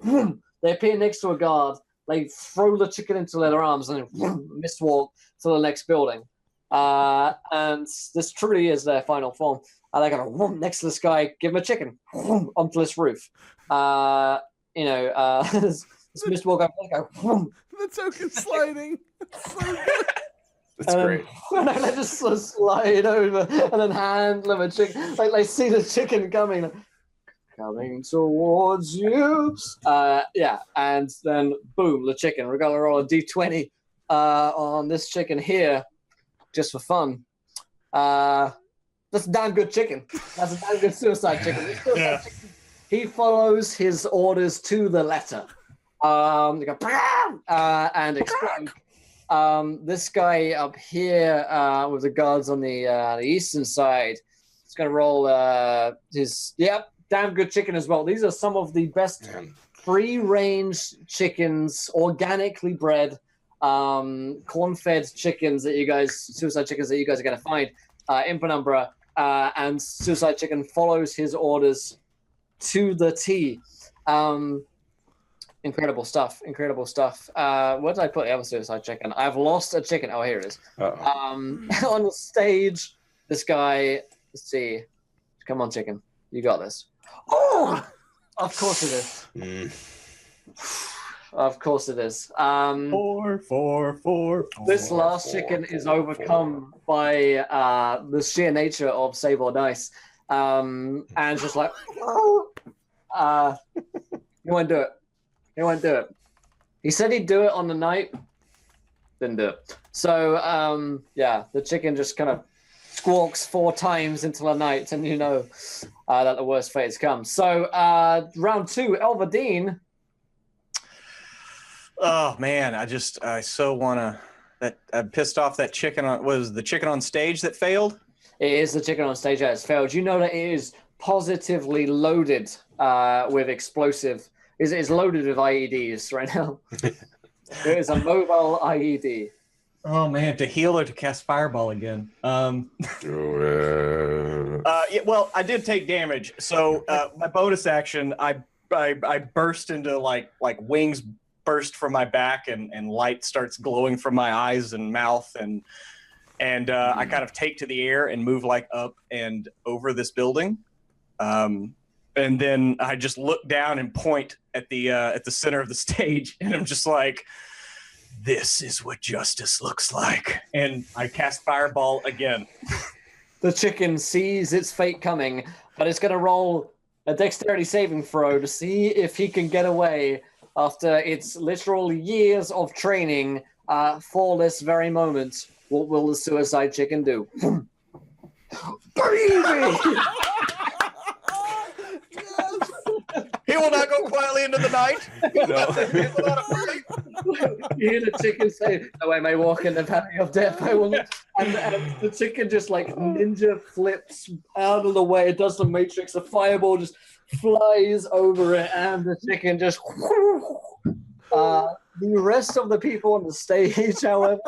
[SPEAKER 3] They appear next to a guard. They throw the chicken into their arms and then mist walk to the next building. And this truly is their final form. They're going to whoom, next to this guy, give him a chicken whoom, onto this roof. This Mist will go whoom,
[SPEAKER 1] The token sliding. It's so good.
[SPEAKER 5] That's great.
[SPEAKER 3] And then they just sort of slide over and then hand them a chicken. Like they see the chicken coming towards you. And then boom, the chicken. We're gonna roll a d20 on this chicken here, just for fun. That's a damn good chicken. That's a damn good suicide chicken. Chicken, he follows his orders to the letter. They go and explode. This guy up here with the guards on the eastern side is going to roll his damn good chicken as well. These are some of the best free-range chickens, organically bred, corn-fed chickens that you guys, suicide chickens that you guys are going to find in Penumbra. And Suicide Chicken follows his orders to the T. Incredible stuff. Where did I put the other Suicide Chicken? I've lost a chicken. Oh, here it is. On the stage, this guy, let's see. Come on, chicken. You got this. Oh! Of course it is. Of course it is.
[SPEAKER 7] 4, 4, 4.
[SPEAKER 3] This last chicken is overcome by the sheer nature of Save or Dice. And just like, he won't do it. He won't do it. He said he'd do it on the night. Didn't do it. So, the chicken just kind of squawks 4 times into the night, and you know that the worst fate has come. So, round 2, Vadin.
[SPEAKER 4] Oh man, I so wanna. I'm pissed off that chicken on. Was the chicken on stage that failed?
[SPEAKER 3] It is the chicken on stage that has failed. You know that it is positively loaded with explosive. It's loaded with IEDs right now. It is a mobile IED.
[SPEAKER 7] Oh man, to heal or to cast Fireball again. Well, I did take damage. So my bonus action, I burst into like wings burst from my back and light starts glowing from my eyes and mouth and I kind of take to the air and move like up and over this building. And then I just look down and point at the center of the stage, and I'm just like, "This is what justice looks like." And I cast Fireball again.
[SPEAKER 3] The chicken sees its fate coming, but it's going to roll a dexterity saving throw to see if he can get away after its literal years of training for this very moment. What will the Suicide Chicken do? Baby!
[SPEAKER 7] He will not go quietly into the night.
[SPEAKER 3] You hear the chicken say, "No, I may walk in the valley of death. I will not." And the chicken just like ninja flips out of the way. It does the Matrix. A fireball just flies over it, and the chicken just. The rest of the people on the stage, however,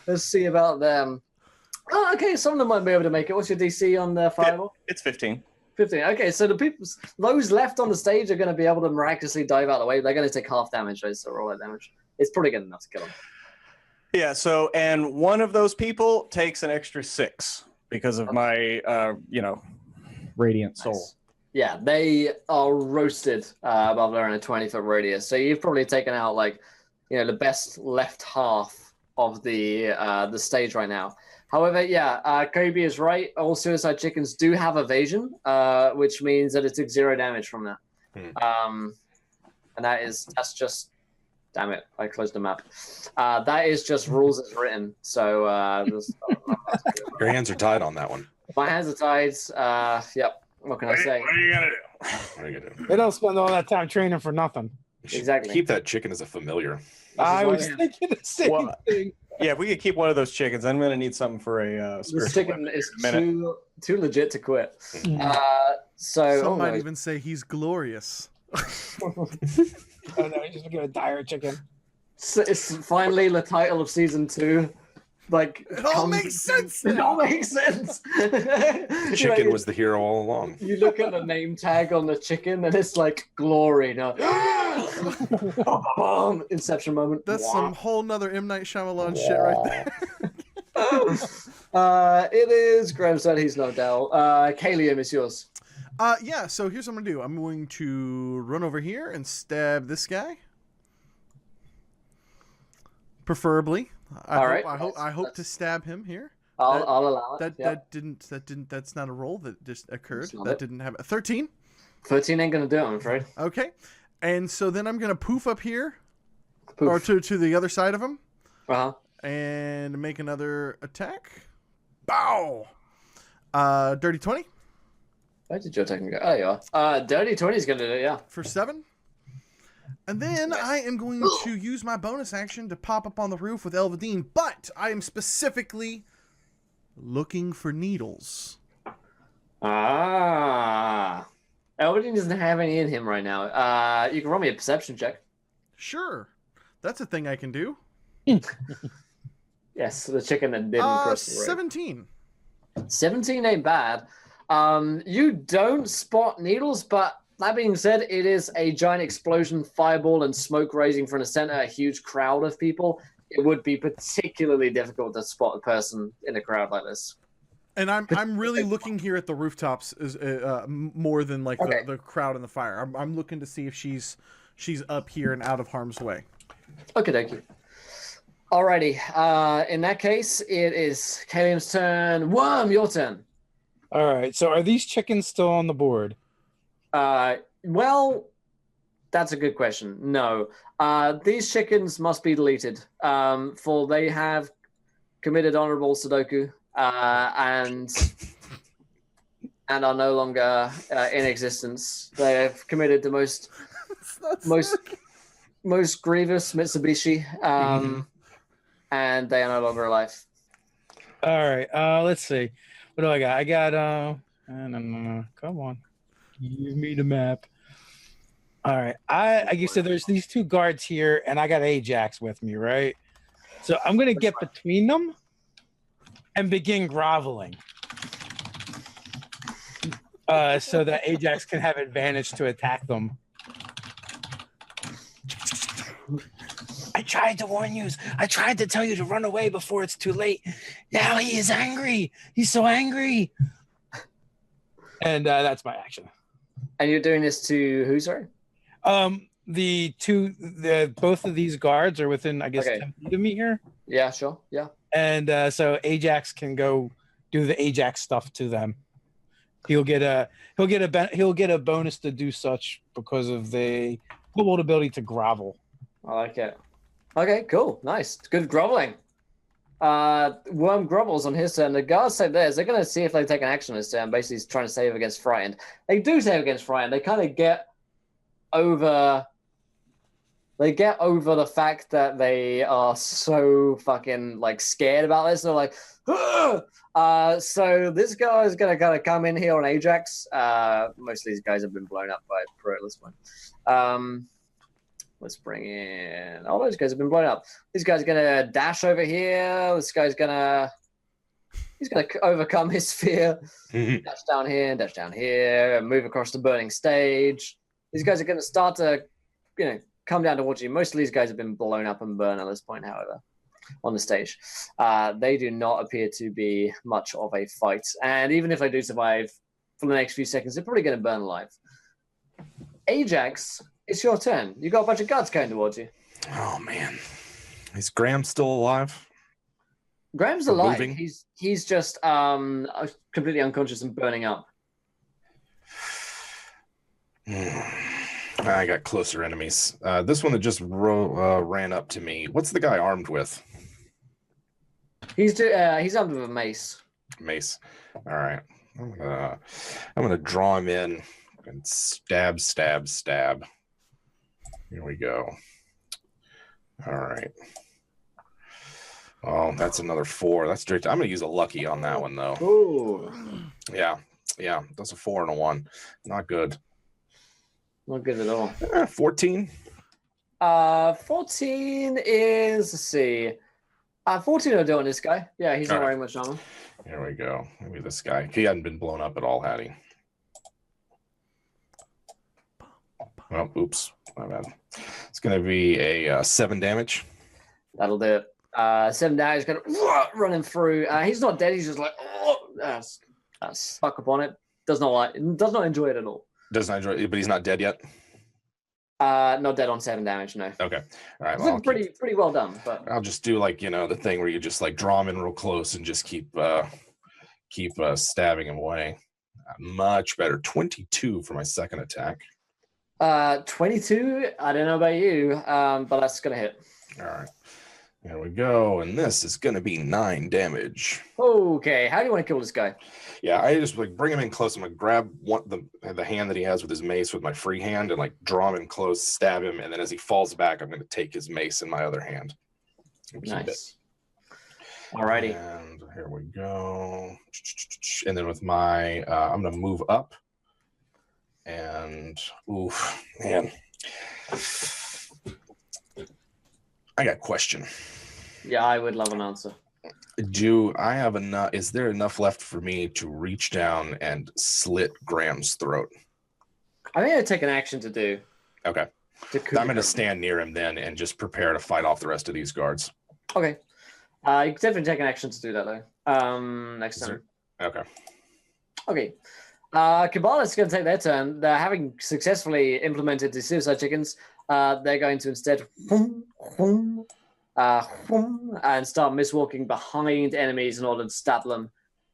[SPEAKER 3] let's see about them. Oh, okay, some of them might be able to make it. What's your DC on the fireball?
[SPEAKER 7] It's 15.
[SPEAKER 3] 15. Okay, so those left on the stage are going to be able to miraculously dive out of the way. They're going to take half damage, right? So roll that damage. It's pretty good enough to kill them.
[SPEAKER 7] Yeah. So, and one of those people takes an extra 6 because of my, radiant soul.
[SPEAKER 3] Nice. Yeah, they are roasted above there in a 20-foot radius. So you've probably taken out the best left half of the stage right now. However, Kobe is right. All Suicide Chickens do have evasion, which means that it took 0 damage from that. And that's just, damn it, I closed the map. That is just rules as written. So
[SPEAKER 5] Your hands are tied on that one.
[SPEAKER 3] my hands are tied. Yep. What can I say?
[SPEAKER 5] What are you gonna do?
[SPEAKER 2] They don't spend all that time training for nothing.
[SPEAKER 5] You should
[SPEAKER 3] Exactly.
[SPEAKER 5] Keep that chicken as a familiar.
[SPEAKER 2] I
[SPEAKER 3] why
[SPEAKER 2] was thinking the same thing.
[SPEAKER 7] Yeah, if we could keep one of those chickens, I'm going to need something for a
[SPEAKER 3] This
[SPEAKER 7] spiritual
[SPEAKER 3] chicken
[SPEAKER 7] weapon
[SPEAKER 3] is
[SPEAKER 7] in a minute.
[SPEAKER 3] too legit to quit.
[SPEAKER 1] Some might even say he's glorious.
[SPEAKER 2] Oh no, he's just gonna dire chicken.
[SPEAKER 3] So it's finally the title of season 2.
[SPEAKER 1] It all makes sense.
[SPEAKER 3] It all makes sense.
[SPEAKER 5] Chicken was the hero all along.
[SPEAKER 3] You look at the name tag on the chicken, and it's like glory. No, Inception moment.
[SPEAKER 1] That's some whole nother M. Night Shyamalan shit right there.
[SPEAKER 3] It is Graham said he's knocked out. Calium is yours.
[SPEAKER 1] Yeah, so here's what I'm going to do. I'm going to run over here and stab this guy. Preferably. I hope to stab him here.
[SPEAKER 3] I'll allow it.
[SPEAKER 1] That's not a roll that just occurred.
[SPEAKER 3] Not
[SPEAKER 1] That
[SPEAKER 3] it.
[SPEAKER 1] didn't have a 13.
[SPEAKER 3] 13 ain't gonna do it, I'm afraid.
[SPEAKER 1] Okay. And so then I'm going to poof up here.
[SPEAKER 3] Poof.
[SPEAKER 1] Or to the other side of him.
[SPEAKER 3] Uh-huh.
[SPEAKER 1] And make another attack. Bow! Dirty 20
[SPEAKER 3] Where did your attack go? Oh, you are. Dirty 20 is gonna do it, yeah.
[SPEAKER 1] for 7. And then I am going to use my bonus action to pop up on the roof with Vadin, but I am specifically looking for needles.
[SPEAKER 3] Ah. Vadin doesn't have any in him right now. You can roll me a perception check.
[SPEAKER 1] Sure. That's a thing I can do.
[SPEAKER 3] Yes, the chicken that didn't cross the road.
[SPEAKER 1] 17.
[SPEAKER 3] 17 ain't bad. You don't spot needles, but that being said, it is a giant explosion, fireball, and smoke raising from the center, a huge crowd of people. It would be particularly difficult to spot a person in a crowd like this.
[SPEAKER 1] And I'm really looking here at the rooftops is more than like the crowd and the fire. I'm looking to see if she's up here and out of harm's way.
[SPEAKER 3] Okay, dokie. Alrighty. In that case, it is Calium's turn. Wyrme, your turn.
[SPEAKER 2] All right. So are these chickens still on the board?
[SPEAKER 3] Well, that's a good question. No. These chickens must be deleted, for they have committed honorable Sudoku, and are no longer in existence. They have committed the most grievous Mitsubishi, and they are no longer alive.
[SPEAKER 2] All right. Let's see. What do I got? I got no. Come on. Give me the map. All right. I guess so there's these two guards here, and I got Ajax with me, right? So I'm gonna get between them and begin groveling. So that Ajax can have advantage to attack them. I tried to warn you. I tried to tell you to run away before it's too late. Now he is angry. He's so angry. And that's my action.
[SPEAKER 3] And you're doing this to who, sorry?
[SPEAKER 2] Both of these guards are within, I guess, 10 feet of me here.
[SPEAKER 3] Yeah, sure. Yeah.
[SPEAKER 2] And so Ajax can go do the Ajax stuff to them. He'll get a bonus to do such because of the kobold ability to grovel.
[SPEAKER 3] I like it. Okay, cool. Nice. It's good groveling. Wyrme grovels on his turn. The guards save theirs. They're going to see if they take an action this turn. Basically, he's trying to save against Friant. They do save against Friant. They kind of get over the fact that they are so fucking like scared about this. They're like, ugh! So this guy is going to kind of come in here on Ajax. Most of these guys have been blown up by Pruitt at this point. Let's bring in... All those guys have been blown up. This guy's going to dash over here. This guy's going to... He's going to overcome his fear. Dash down here, and move across the burning stage. These guys are going to start to, come down towards you. Most of these guys have been blown up and burned at this point, however, on the stage. They do not appear to be much of a fight. And even if they do survive for the next few seconds, they're probably going to burn alive. Ajax... It's your turn. You got a bunch of guards coming towards you.
[SPEAKER 5] Oh man, is Graham still alive?
[SPEAKER 3] Graham's alive. He's just completely unconscious and burning up.
[SPEAKER 5] I got closer enemies. This one that just ran up to me. What's the guy armed with?
[SPEAKER 3] He's armed with a mace.
[SPEAKER 5] Mace. All right. I'm gonna draw him in and stab. Here we go. All right. Oh, that's another 4. That's straight. I'm going to use a lucky on that one, though.
[SPEAKER 3] Ooh.
[SPEAKER 5] Yeah. That's a 4 and a 1. Not good.
[SPEAKER 3] Not good at all.
[SPEAKER 5] 14.
[SPEAKER 3] 14 is, let's see. 14 will do on this guy. Yeah, he's not wearing much armor.
[SPEAKER 5] Here we go. Maybe this guy. He hadn't been blown up at all, had he? Oh, oops. My bad. It's going to be a 7 damage.
[SPEAKER 3] That'll do it. 7 damage, kind of running through. He's not dead. He's just like stuck upon it. Does not enjoy it at all.
[SPEAKER 5] Does not enjoy it, but he's not dead yet.
[SPEAKER 3] Not dead on 7 damage. No.
[SPEAKER 5] Okay. All right.
[SPEAKER 3] It's
[SPEAKER 5] Well,
[SPEAKER 3] looking pretty well done. But
[SPEAKER 5] I'll just do like the thing where you just like draw him in real close and just keep stabbing him away. Much better. 22 for my second attack.
[SPEAKER 3] 22. I don't know about you, but that's gonna hit.
[SPEAKER 5] All right. There we go. And this is gonna be 9 damage.
[SPEAKER 3] Okay. How do you want to kill this guy?
[SPEAKER 5] Yeah, I just like bring him in close. I'm gonna grab the hand that he has with his mace with my free hand and like draw him in close, stab him, and then as he falls back, I'm gonna take his mace in my other hand.
[SPEAKER 3] Nice. Alrighty.
[SPEAKER 5] And here we go. And then with my, I'm gonna move up. And oof, man, I got a question.
[SPEAKER 3] Yeah, I would love an answer.
[SPEAKER 5] Do I have enough? Is there enough left for me to reach down and slit Graham's throat?
[SPEAKER 3] I think I'd take an action to do.
[SPEAKER 5] Okay. I'm going to stand near him then and just prepare to fight off the rest of these guards.
[SPEAKER 3] Okay. You can definitely take an action to do that though. Next turn.
[SPEAKER 5] Okay.
[SPEAKER 3] Okay. Kabbalah's going to take their turn. They're having successfully implemented the suicide chickens. They're going to instead and start miswalking behind enemies in order to stab them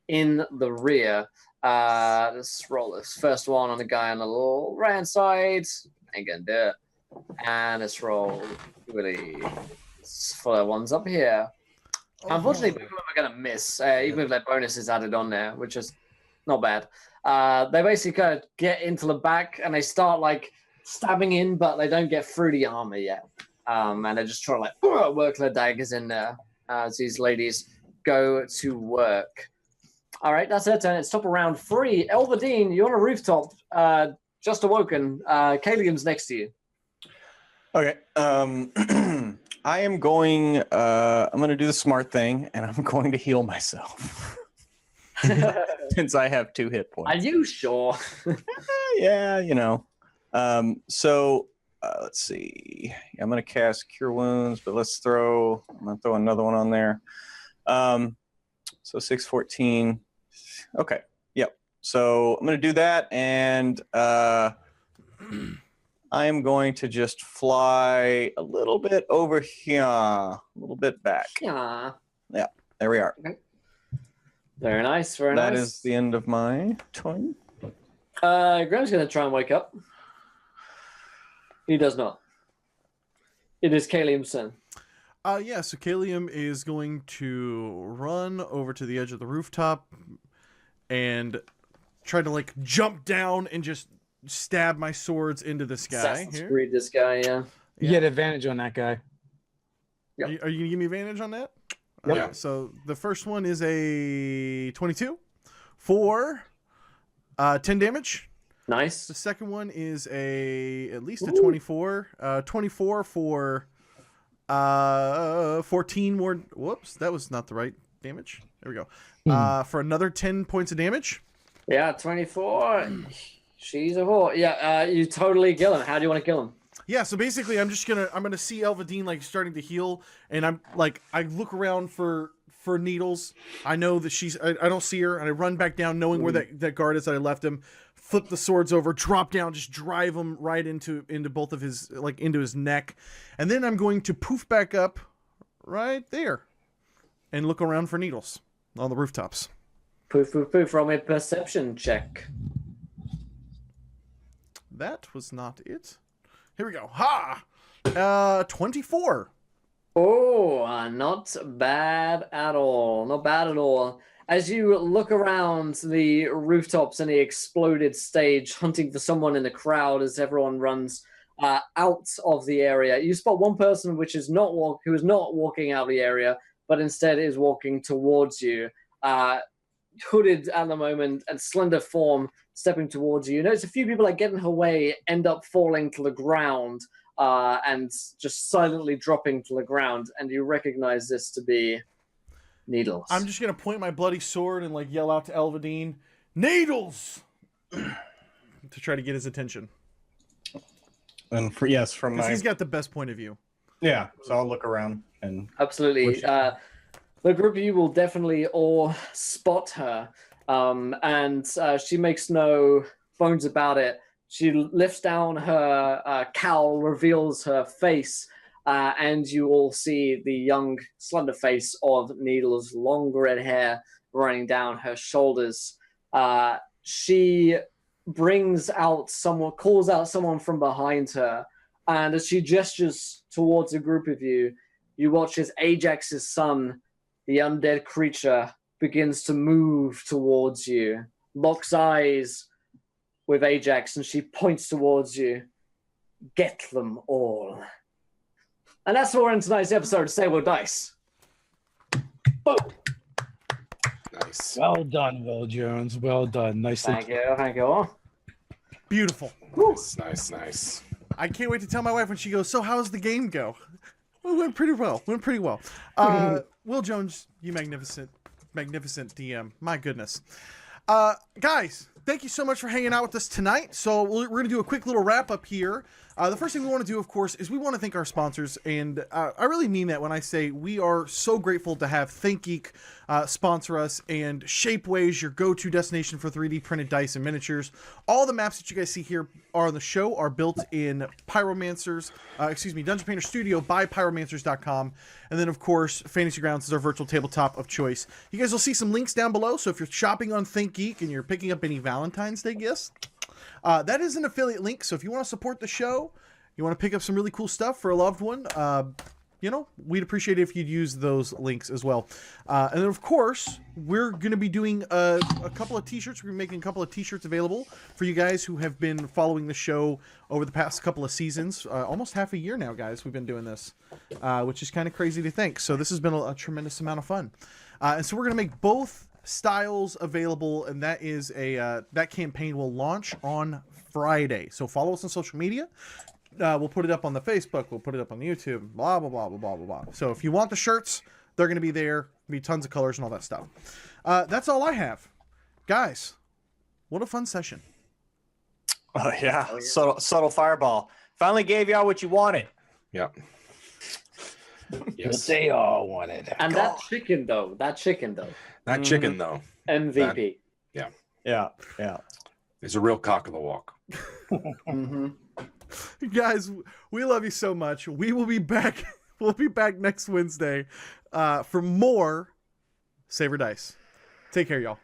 [SPEAKER 3] in the rear. Let's roll this first one on the guy on the little right-hand side. Ain't gonna do it. And let's roll really for the ones up here. Unfortunately, both of them are gonna miss, even if their bonus is added on there, which is not bad. They basically kind of get into the back and they start like stabbing in, but they don't get through the armor yet. And they're just trying to like work their daggers in there as these ladies go to work. All right, that's their turn. It's top of round 3. Elvadine, you're on a rooftop, just awoken. Calium's next to you.
[SPEAKER 4] Okay. I am going. I'm going to do the smart thing, and I'm going to heal myself since I have 2 hit points.
[SPEAKER 3] Are you sure?
[SPEAKER 4] Yeah, you know. So let's see. I'm going to cast Cure Wounds, but I'm going to throw another one on there. So 614. Okay. Yep. So I'm going to do that, and I am going to just fly a little bit over here, a little bit back.
[SPEAKER 3] Yeah.
[SPEAKER 4] Yeah. There we are.
[SPEAKER 3] Okay. Very nice. Very nice.
[SPEAKER 4] That is the end of my turn.
[SPEAKER 3] Graham's going to try and wake up. He does not. It is Calium's turn.
[SPEAKER 1] Yeah, so Calium is going to run over to the edge of the rooftop and try to like jump down and just stab my swords into this guy.
[SPEAKER 3] Assassin's Creed, this guy, yeah.
[SPEAKER 2] You get advantage on that guy.
[SPEAKER 3] Yep.
[SPEAKER 1] Are you going to give me advantage on that?
[SPEAKER 5] Yep.
[SPEAKER 1] Okay, so the first one is a 22 for 10 damage.
[SPEAKER 3] Nice.
[SPEAKER 1] The second one is at least a 24. 24 for 14 more. Whoops, that was not the right damage. There we go. For another 10 points of damage.
[SPEAKER 3] Yeah, 24. She's a whore. Yeah, you totally kill him. How do you want to kill him?
[SPEAKER 1] Yeah, so basically I'm gonna see Elvadine like starting to heal, and I look around for needles. I know that I don't see her, and I run back down knowing where that guard is that I left him. Flip the swords over, drop down, just drive him right into both of his, like into his neck. And then I'm going to poof back up right there and look around for needles on the rooftops.
[SPEAKER 3] Poof, poof, poof. Roll me a perception check.
[SPEAKER 1] That was not it. Here we go. Ha! 24.
[SPEAKER 3] Oh, not bad at all. Not bad at all. As you look around the rooftops and the exploded stage, hunting for someone in the crowd as everyone runs out of the area, you spot one person who is not walking out of the area, but instead is walking towards you, hooded at the moment and slender form stepping towards you. You notice a few people that get in her way end up falling to the ground and just silently dropping to the ground, and you recognize this to be Needles.
[SPEAKER 1] I'm just gonna point my bloody sword and like yell out to Elvadine, "Needles!" to try to get his attention.
[SPEAKER 6] And from
[SPEAKER 1] Because he's got the best point of view.
[SPEAKER 6] yeah, so I'll look around.
[SPEAKER 7] and
[SPEAKER 3] Absolutely.
[SPEAKER 7] Which-
[SPEAKER 3] The group of you will definitely all spot her, and she makes no bones about it. She lifts down her cowl, reveals her face, and you all see the young, slender face of Needle's long red hair running down her shoulders. She brings out someone, calls out someone from behind her, and as she gestures towards a group of you, you watch as Ajax's son, the undead creature, begins to move towards you, locks eyes with Ajax, and she points towards you. Get them all. And that's what we're in tonight's episode of Sable Dice. Boom.
[SPEAKER 5] Nice.
[SPEAKER 2] Well done, Will Jones. Well done. Nicely.
[SPEAKER 3] Thank you, thank you all.
[SPEAKER 1] Beautiful.
[SPEAKER 5] Nice.
[SPEAKER 1] I can't wait to tell my wife when she goes, so how's the game go? Well, it went pretty well. Will Jones, you magnificent DM. My goodness. Guys, thank you so much for hanging out with us tonight. So we're going to do a quick little wrap up here. The first thing we want to do, of course, is we want to thank our sponsors. And I really mean that when I say we are so grateful to have ThinkGeek sponsor us, and Shapeways, your go-to destination for 3D printed dice and miniatures. All the maps that you guys see here are on the show are built in Dungeon Painter Studio by pyromancers.com. And then, of course, Fantasy Grounds is our virtual tabletop of choice. You guys will see some links down below. So if you're shopping on ThinkGeek and you're picking up any Valentine's Day gifts, that is an affiliate link. So if you want to support the show, you want to pick up some really cool stuff for a loved one, we'd appreciate it if you'd use those links as well. And then, of course, we're going to be doing a couple of t-shirts. We're making a couple of t-shirts available for you guys who have been following the show over the past couple of seasons. Almost half a year now, guys, we've been doing this, which is kind of crazy to think. So this has been a tremendous amount of fun. And so we're going to make both styles available, and that is that campaign will launch on Friday. So follow us on social media. We'll put it up on the Facebook. We'll put it up on the YouTube. Blah, blah, blah, blah, blah, blah, blah. So if you want the shirts, they're going to be there. Be tons of colors and all that stuff. That's all I have. Guys, what a fun session.
[SPEAKER 7] oh yeah, subtle fireball. Finally gave y'all what you wanted.
[SPEAKER 5] Yeah.
[SPEAKER 2] What
[SPEAKER 5] Yes.
[SPEAKER 2] they all wanted.
[SPEAKER 3] And that chicken, though.
[SPEAKER 5] That chicken, though,
[SPEAKER 3] MVP.
[SPEAKER 7] Yeah.
[SPEAKER 5] is a real cock of the walk.
[SPEAKER 3] Mm-hmm.
[SPEAKER 1] Guys, we love you so much. We will be back. We'll be back next Wednesday for more Saber Dice. Take care, y'all.